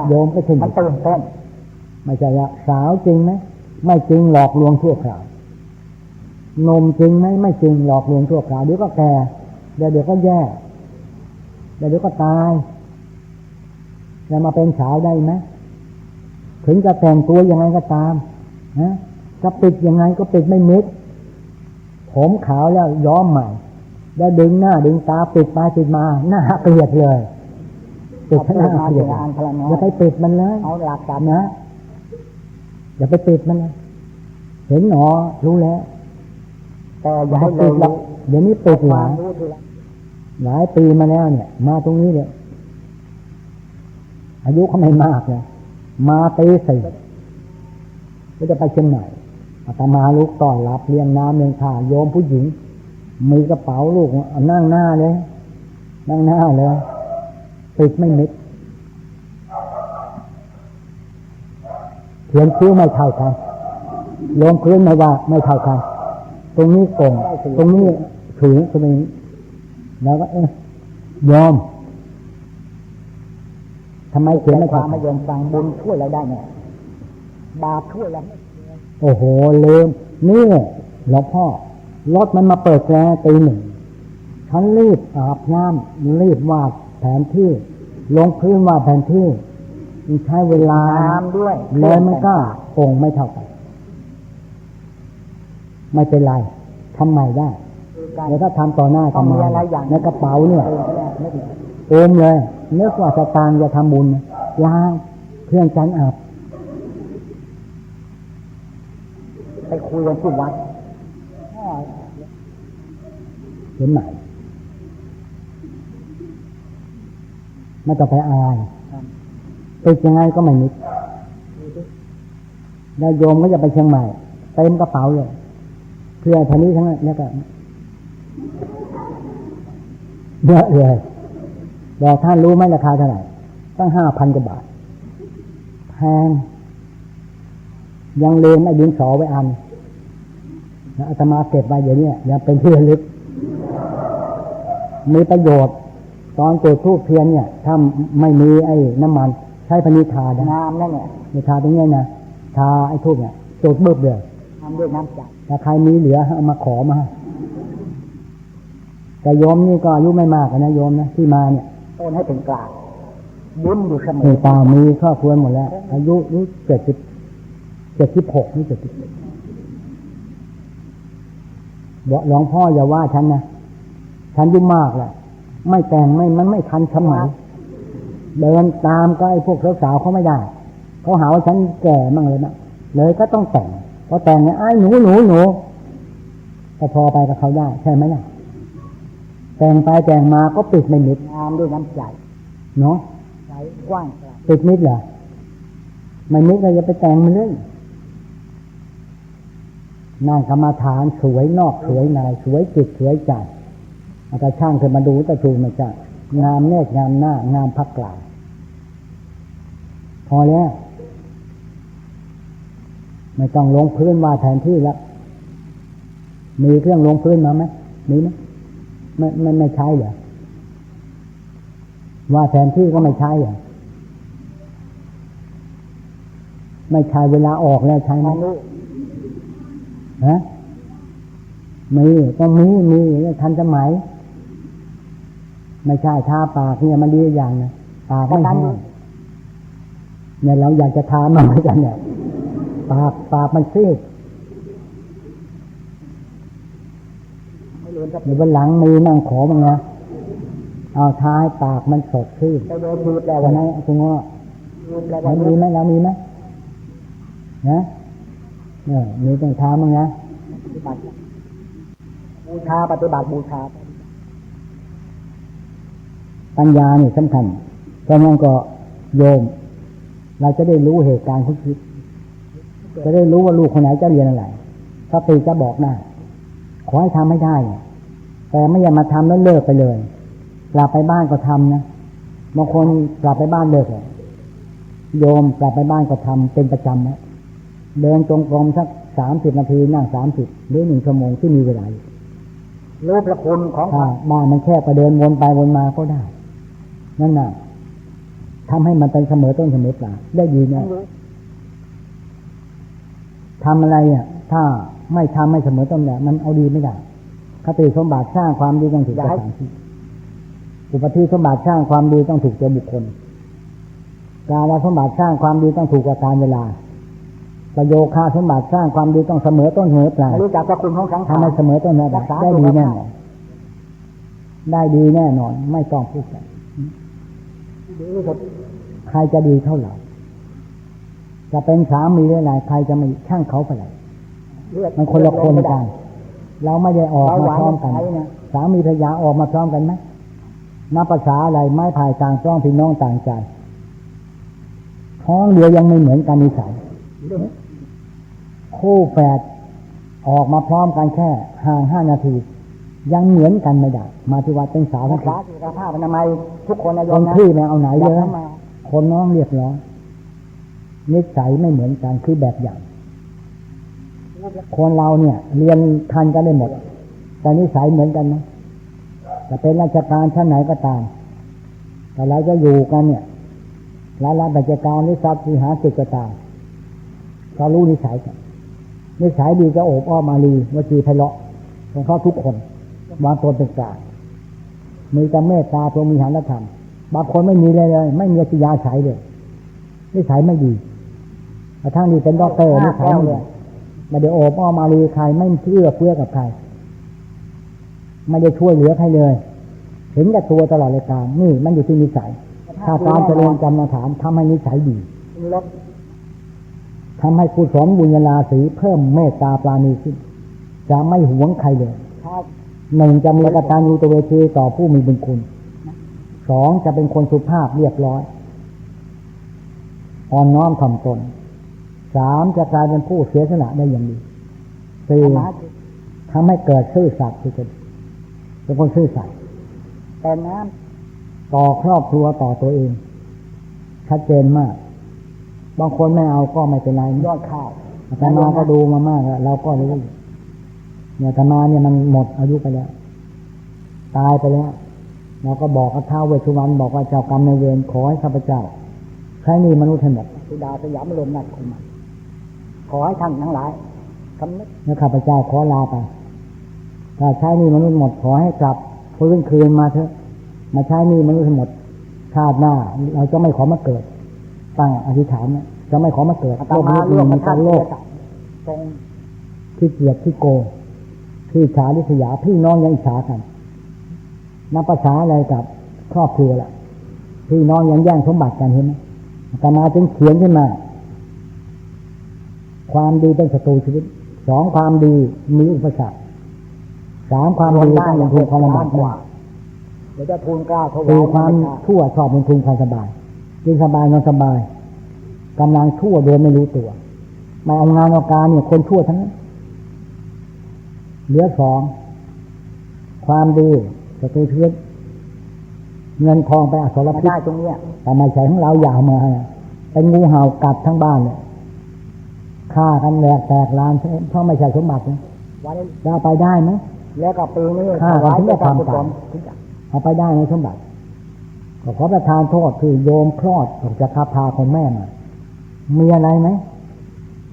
โยมก็ถึงมันตื่นเต้นไม่ใช่ละสาวจริงไหมไม่จริงหลอกลวงชั่วคราวหนุ่มจริงไหมไม่จริงหลอกลวงชั่วคราวเดี๋ยวก็แก่เดี๋ยวก็แย่เดี๋ยวก็ตายจะมาเป็นสาวได้ไหมถึงจะแต่งตัวยังไงก็ตามนะจะปิดยังไงก็ปิดไม่มิดผมขาวแล้วย้อมใหม่แล้วดึงหน้าดึงตาปิดไปปิดมาหน้าเกลียดเลยปิดหน้าเกลียดอย่าไปปิดมันเลยเอาหลักการนะอย่าไปปิดมันเลยเห็นหนอรู้แล้วแต่อย่าให้ปิดหรอกเดี๋ยวนี้ปิดหลายปีมาแล้วเนี่ยมาตรงนี้เนี่ยอายุเขาไม่มากเลยมาตีสี่ก็จะไปเชียงใหม่อาตมาลูกต้อนรับเลี้ยงน้ำเลี้ยงข้าวโยมผู้หญิงมีกระเป๋าลูกนั่งหน้าเลยนั่งหน้าเลยปิดไม่มิดเขียนคิ้วไม่เท่ากันลงพื้นไม่ว่าไม่เท่ากันตรงนี้โก่งตรงนี้ถึงตรงนี้แล้วก็ยอมทำไมเขียนไม่ความไม่ยอมฟังบุญช่วยเราได้เนี่ยบาปช่วยเราโอ้โหลืมนี่หลวงพ่อรถมันมาเปิดแกตีหนึ่งฉันรีบอาบน้ำรีบวาดแผนที่ลงพื้นวาดแผนที่ใช้เวลาด้วยแล้วมันก็องค์ไม่เท่ากันไม่เป็นไรทำใหม่ได้แล้วถ้าทำต่อหน้าทำไมในกระเป๋าเนี่ยโอมเลยเนื้อกว่าสตางค์จะทำบุญล้างเครื่องจันอาบไปคุยกันที่วัดเห็นไหมไม่ต้องไปอายติดยังไงก็ไม่มิดแล้วโยมก็จะไปเชียงใหม่เต็มกระเป๋าเลยเพื่อพันนี้ทั้งนั้นแล้วก็เยอะเลยแต่ท่านรู้ไหมราคาเท่าไหร่ตั้ง5,000 กว่าบาทแพงยังเลนไอ้ดินสอไว้อันอาตมาเก็บไว้เดี๋ยวนี้ยังเป็นที่ระลึกมีประโยชน์ตอนจุดธูปเทียนเนี่ยถ้าไม่มีไอ้น้ำมันใช้พนิทาน้ำนั่นแหละนิทาตรงนี้นะทาไอ้ธูปเนี่ยจุดบึ้บเดียวทำด้วยน้ำจัดถ้าใครมีเหลือเอามาขอมาแต่โยมนี่ก็อายุไม่มากนะโยมนะที่มาเนี่ยต้นให้ถึงกลางบุญอยู่เสมอตามีครอบครัวหมดแล้วอายุรู้76นี่77บอกหลวงพ่ออย่าว่าฉันนะฉันยุ่งมากแหละไม่แต่งมันไม่ทันสมัยเดินตามก็ไอ้พวกสาวๆเขาไม่ได้เขาหาว่าฉันแก่มั่งเลยนะเลยก็ต้องแต่งพอแต่งเนี่ยไอ้หนูก็พอไปกับเขาได้ใช่ไหมล่ะแต่งไปแต่งมาก็ปิดไม่มิดงามด้วยน้ำใจเนาะใจกว้างปิดมิดเหรอไม่มิดก็อย่าไปแต่งมันเลยนั่งกรรมฐานสวยนอกสวยในสวยจิตสวยใจอาจารย์ช่างเคยมาดูแต่ชูมาจ้ะงามเนตรงามหน้างามพักกลางพอแล้วไม่ต้องลงพื้นว่าแทนที่แล้วมีเครื่องลงพื้นมาไหมมีไหมไม่ใช้เหรอว่าแทนที่ก็ไม่ใช้เหรอไม่ใช้เวลาออกแล้วใช้ไหมฮะมีต้องมีทันสมัยไม่ใช่ทาปากเนี่ยมันดีอย่างนะปากไม่แห้งเนี่ยเราอยากจะทามาเหมือนกันเนี่ยปากมันซีดเดี๋ยววันหลังมีนั่งขอบ้างนะเอาทาให้ปากมันสดชื่นวันนั้นคุณง้อมีไหมเรามีไหมนะมีต้องทาบ้างนะบูชาปฏิบัติบูชาปัญญาเนี่ยสำคัญเพราะงั้นก็โยมเราจะได้รู้เหตุการณ์ทุกชีวิตจะได้รู้ว่าลูกคนไหนจะเรียนอะไรถ้าตีจะบอกได้ขอให้ทำให้ได้แต่ไม่อย่ามาทำแล้วเลิกไปเลยกลับไปบ้านก็ทำนะบางคนกลับไปบ้านเลิกเลย โยมกลับไปบ้านก็ทำเป็นประจำนะเดินจงกรมสัก30 นาทีนั่ง30 หรือ1 ชั่วโมงที่มีเวลารู้พระคุณของบ้านมันแคบก็เดินวนไปวนมาก็ได้นั่นน่ะทำให้มันเป็นเสมอต้นเสมอปลายได้ดีเนี่ยทำอะไรอ่ะถ้าไม่ทำไม่เสมอต้นเนี่ยมันเอาดีไม่ได้คติสมบัติสร้างความดีต้องถูกสถานที่อุปธิสมบัติสร้างความดีต้องถูกตัวบุคคลกาลสมบัติสร้างความดีต้องถูกกับการเวลาประโยคาสมบัติสร้างความดีต้องเสมอต้นเสมอปลายรู้จักพระคุณของสังขารทำให้เสมอต้นเสมอปลายได้ดีแน่นอนได้ดีแน่นอนไม่ต้องพูดกันใครจะดีเท่าไหร่จะเป็นสามีหรืออะไรใครจะไม่ช่างเขาไปไหนมันคนละคนกันเราไม่ได้ออกมาพร้อมกันสามีภรรยาออกมาพร้อมกันไหมนับภาษาอะไรไม้พายต่างต้องพี่น้องต่างใจท้องเดียวยังไม่เหมือนกันนิสัยคู่แฝดออกมาพร้อมกันแค่ห่าง5 นาทียังเหมือนกันไม่ได้มาที่วัดเป็นสาวทั้งคู่สุขภาพอนามัยทุกคนนะโยมนะคนที่ไม่เอาไหนเยอะคนน้องเรียบร้อยนิสัยไม่เหมือนกันคือแบบอย่างคนเราเนี่ยเรียนทันกันได้หมดแต่นิสัยเหมือนกันไหมจะเป็นราชการชั้นไหนก็ตามแต่เราจะอยู่กันเนี่ยรับราชการหรือทรัพย์สินหาสิทธิ์ก็ตามเขารู้นิสัยกันนิสัยดีก็โอบอ้อมอารีวจีไพเราะของเขาทุกคนวางตัวเป็นกลางมีแต่เมตตาพรหมิหารธรรมบางคนไม่มีเลยไม่มีอัจฉริยะใสเลยนิสัยไม่ดีกระทั่งดีเป็นด็อกเตอร์นิสัยไม่ดีไม่ได้โอบอ้อมอารีใครไม่เชื่อเพื่อกับใครไม่ได้ช่วยเหลือใครเลยเห็นแต่ตัวตลอดเลยการนี่มันอยู่ที่นิสัยถ้าการเจริญกรรมฐานทำให้นิสัยดีทำให้กุศลบุญญาราศีเพิ่มเมตตาปราณีขึ้นจะไม่หวงใครเลย1จะมีกตัญญูตเวทีต่อผู้มีบุญคุณ2จะเป็นคนสุภาพเรียบร้อยอ่อนน้อมถ่อมตน3จะกลายเป็นผู้เสียสละได้อย่างดี4ทำให้เกิดซื่อสัตย์เป็นคนซื่อสัตย์แต่น้ำต่อครอบครัวต่อตัวเองชัดเจนมากบางคนไม่เอาก็ไม่เป็นไรยอดข้าวแต่มาก็ดูมามากแล้วเราก็รู้เนี่ยธรรมาเนี่ยมันหมดอายุไปแล้วตายไปแล้วเราก็บอกกับท้าวเวสสุวรรณบอกว่าเจ้ากรรมนายเวรขอให้ข้าพเจ้าใช้หนี้มนุษย์ให้หมดสุดาสยามลมนัดคุณมาขอให้ท่านทั้งหลายคำนึกแล้วข้าพเจ้าขอลาไปถ้าใช้หนี้มนุษย์หมดขอให้กลับฟื้นคืนมาเถอะมาใช้หนี้มนุษย์ให้หมดชาติหน้าเราจะไม่ขอมาเกิดตั้งอธิษฐานจะไม่ขอมาเกิดโลกนี้มันเป็นโลกตรงที่เกียรติที่โกงที่ฉาลิษยาพี่น้องยังอิจฉากันนับภาษาอะไรกับครอบครัวล่ะพี่น้องยังแย่งสมบัติกันเห็นไหมแต่มาจึงเขียนขึ้นมาความดีเป็นศัตรูชีวิต2ความดีมีอุปสรรค3ความดีต้องลงทุนความลำบากมากเดี๋ยวจะทุนกล้าเขา4ความชั่วชอบลงทุนความสบายยิ่งสบายนอนสบายกำลังชั่วโดยไม่รู้ตัวมาเอางานเอาการเนี่ยคนชั่วทั้งนั้นเหลือ2ความดีศัตรูชีวิตเงินทองไปอสรพิษได้ตรงนี้แต่ไม่ใช่ของเราอย่ามาเป็นงูเห่ากัดทั้งบ้านเลยฆ่ากันแตกลานเพราะไม่ใช่สมบัติจะไปได้ไหมแล้วกับปีนี้ฆ่ากันถึงจะทำตามเอาไปได้ไหมสมบัติขอประทานโทษคือโยมคลอดออกจากคาพาของแม่มามีอะไรไหม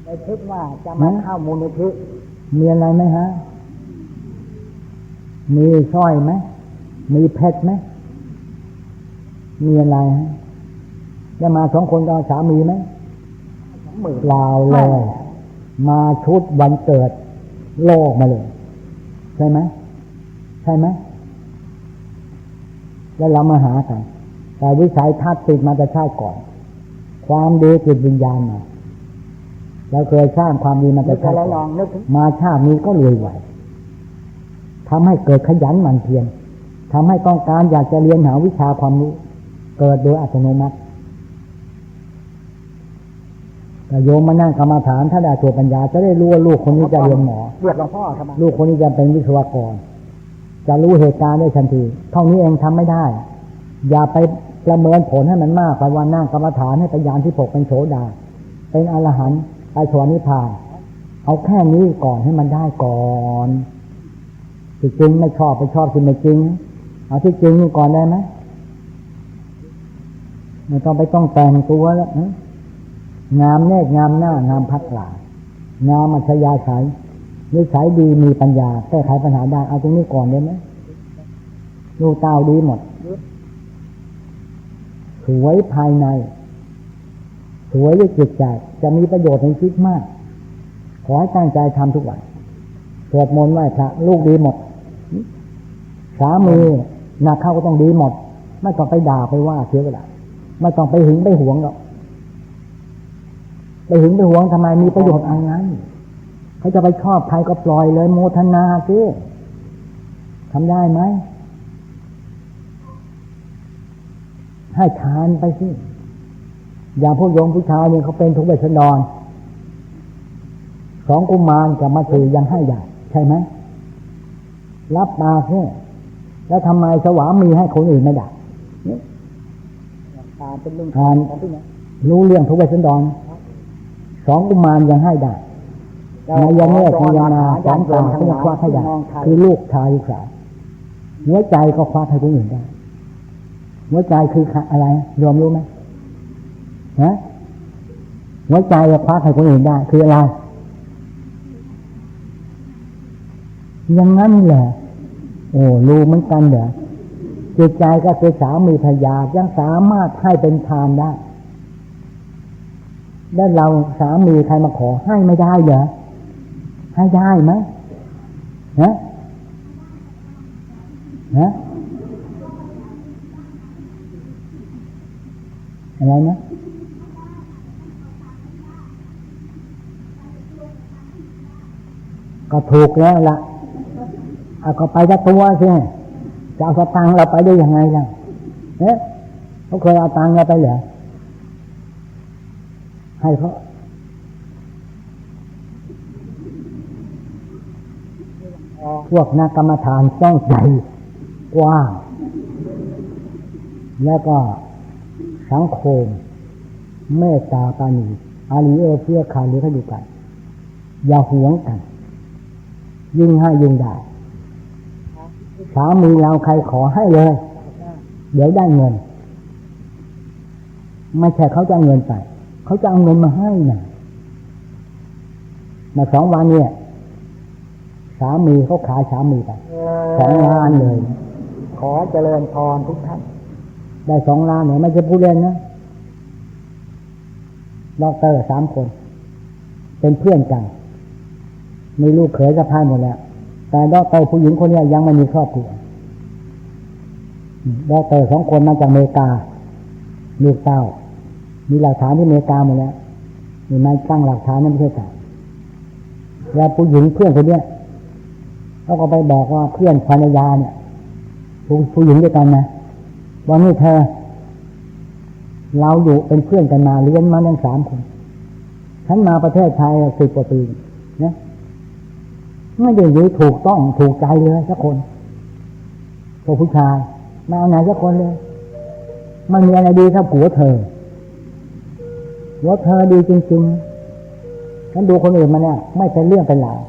ไม่คิดว่าจะมาเข้ามูลนิธิมีอะไรไหมฮะมีสร้อยไหมมีเพชรไหมมีอะไรฮะจะมา2 คนกับสามีไหมเปล่าเลยมาชุดวันเกิดโลกมาเลยใช่ไหมใช่ไหมแล้วเรามาหากันแต่วิสัยทัศน์ติดมาจะชาติก่อนความดีจิตวิญญาณมาเราเคยสร้างความดีมาจะชาติก่อนมาชาตินี้ก็รวยไหวทำให้เกิดขยันหมั่นเพียรทำให้ต้องการอยากจะเรียนหาวิชาความรู้เกิดโดยอัตโนมัติแต่โยมมานั่งกรรมฐานถ้าได้ตัวปัญญาจะได้รู้ว่าลูกคนนี้จะเรียนหมอเรียกหลวงพ่อครับลูกคนนี้จะเป็นวิศวกรจะรู้เหตุการณ์ได้ทันทีเท่านี้เองทำไม่ได้อย่าไป ประเมินผลให้มันมากไปวันนั่งกรรมฐานให้ปัญญาที่6เป็นโสดาเป็นอรหันต์ไปสวรรค์นิพพานเอาแค่นี้ก่อนให้มันได้ก่อนที่จริงไม่ชอบไปชอบที่ไม่จริงเอาที่จริงนี่ก่อนได้ไหมไม่ต้องไปต้องแต่งตัวแล้วงามเนตรงามหน้างามพัดหลางามอัจฉริยะใช้นิสัยดีมีปัญญาแก้ไขปัญหาได้เอาตรงนี้ก่อนได้ไหมดูเต้าดีหมดสวยภายในสวยด้วยจิตใจจะมีประโยชน์ในชีวิตมากขอให้ตั้งใจทำทุกวันสวดมนต์ไหว้พระลูกดีหมดสามีหนักเข้าก็ต้องดีหมดไม่ต้องไปด่าไปว่าเสียเวลาไม่ต้องไปหึงไปหวงหรอกไปหึงไปหวงทำไมมีประโยชน์อะไรเขาจะไปชอบใครก็ปล่อยเลยโมทนาสิทำได้ไหมให้ทานไปสิอย่างพวกโยมผู้ชายเนี่ยเขาเป็นทุกข์เวทนอน2กุมารกับมาถือยังให้ใหญ่ใช่ไหมรับมาสิแล้วทำไมสวามีให้คนอื่นไม่ได้เป็นเรื่องทานรู้เรื่องทุกข์เวทนอน2กุมารยังให้ได้นายเนตรนายนาสามตาเขาจะคว้าให้ได้คือลูกชายลูกสาวหัวใจก็คว้าให้คนอื่นได้หัวใจคืออะไรยอมรู้ไหมฮะหัวใจจะคว้าให้คนอื่นได้คืออะไรอย่างนั้นแหละโอ้รู้เหมือนกันเหรอจิตใจก็คือสามีภรรยายังสามารถให้เป็นทานได้แล้วเราสามีใครมาขอให้ไม่ได้เหรอให้ได้ไหมฮะอะไรนะก็ถูกแล้วล่ะก็ไปจะตัวสิจะเอาสตังค์เราไปได้ยังไงล่ะเขาเคยเอาตังค์เราไปเหรอให้เขาพวกนักกรรมฐานต้องใจกว้างแล้วก็สังคมเมตตาปราณีอารีเพื่อขาดหรือขยุกันอย่าหวงกันยิ่งให้ยิ่งได้สามีเราใครขอให้เลยเดี๋ยวได้เงินไม่ใช่เขาจะเอาเงินไปเขาจะเอาเงินมาให้นะมา2 วันเนี่ยสามีเขาขายสามีไป2 ล้านเลยขอเจริญพรทุกท่านได้2 ล้านเนี่ยไม่ใช่ผู้เล่นนะด็อกเตอร์3 คนเป็นเพื่อนกันมีลูกเขยสะพ้ายหมดแล้วแต่ด็อกเตอร์ผู้หญิงคนนี้ยังไม่มีครอบครัวด็อกเตอร์2 คนมาจากอเมริกาลูกเต้ามีหลักฐานที่อเมริกาหมดแล้วมีไม้ตั้งหลักฐานในประเทศไทยแล้วผู้หญิงเพื่อนคนนี้เขาก็ไปบอกว่าเพื่อนภรรยาเนี่ยผู้หญิงด้วยกันนะว่านี่เธอเราอยู่เป็นเพื่อนกันมาเรียนมาทั้ง3 คนฉันมาประเทศไทย10 กว่าปีนะไม่ได้อยู่ถูกต้องถูกใจเลยสักคนตัวผู้ชายมาเอาไหนสักคนเลยมันมีอะไรดีเท่าผัวเธอหัวเธอดีจริงๆฉันดูคนอื่นมาเนี่ยไม่เป็นเรื่องเป็นราว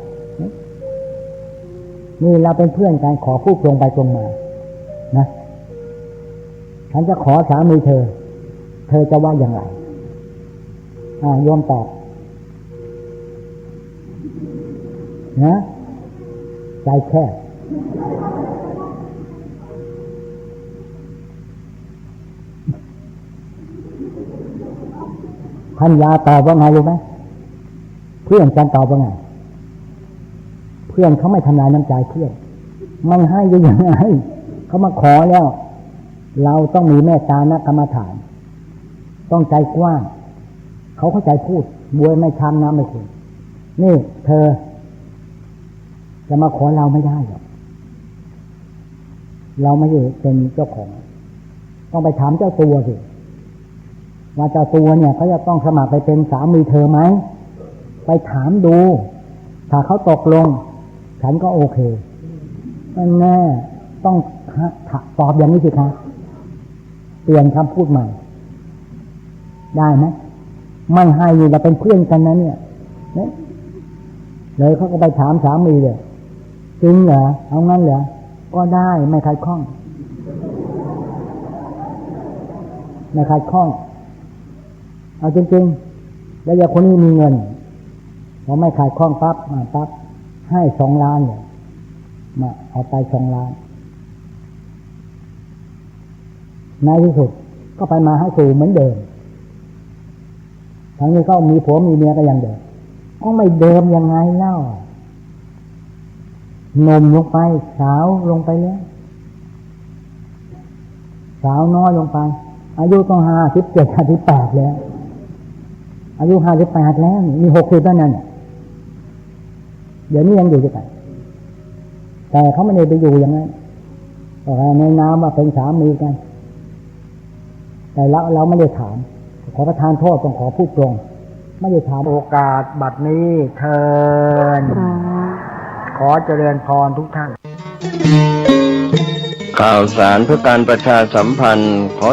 นี่เราเป็นเพื่อนกันขอพูดตรงไปตรงมานะฉันจะขอสามีเธอจะว่าอย่างไรโยมตอบนะใจแคบพันยาตอบว่าไงรู้ไหมเพื่อนกันตอบว่าไงเพื่อนเขาไม่ทำลายน้ำใจเพื่อนมันให้ยังไงเขามาขอแล้วเราต้องมีเมตตานะกรรมฐานต้องใจกว้างเขาเข้าใจพูดบวยไม่ช้ำน้ำไม่ขุ่นนี่เธอจะมาขอเราไม่ได้หรอกเราไม่ได้เป็นเจ้าของต้องไปถามเจ้าตัวสิว่าเจ้าตัวเนี่ยเขาจะต้องสมัครไปเป็นสามีเธอไหมไปถามดูถ้าเขาตกลงฉันก็โอเคแน่ต้องตอบอย่างนี้สิคะ เปลี่ยนคำพูดใหม่ได้ไหมไม่ให้อยู่เราเป็นเพื่อนกันนะเนี่ยเลยเขาก็ไปถามสามีเลยจริงเหรอเอางั้นเหรอก็ได้ไม่ขัดข้องไม่ขัดข้องเอาจริงๆแล้วอย่างคนนี้มีเงินพอไม่ขัดข้องปั๊บให้2 ล้านเลยมาเอาไป2 ล้านในที่สุดก็ไปมาให้สู่เหมือนเดิมทั้งนี้ก็มีผัวมีเมียก็ยังเดิมก็ไม่เดิมยังไงเล่านมลงไปสาวลงไปแล้วสาวน้อยลงไปอายุต้อง57 58แล้วอายุ58แล้วมี60เท่านั้นเดี๋ยวนี้ยังอยู่ด้วยกันแต่เขาไม่ได้ไปอยู่อย่างนั้นในนามว่าเป็นสามีกันแต่เราไม่ได้ถามขอประทานโทษต้องขอพูดตรงไม่ได้ถามโอกาสบัดนี้เทินขอเจริญพรทุกท่านข่าวสารเพื่อการประชาสัมพันธ์ขอ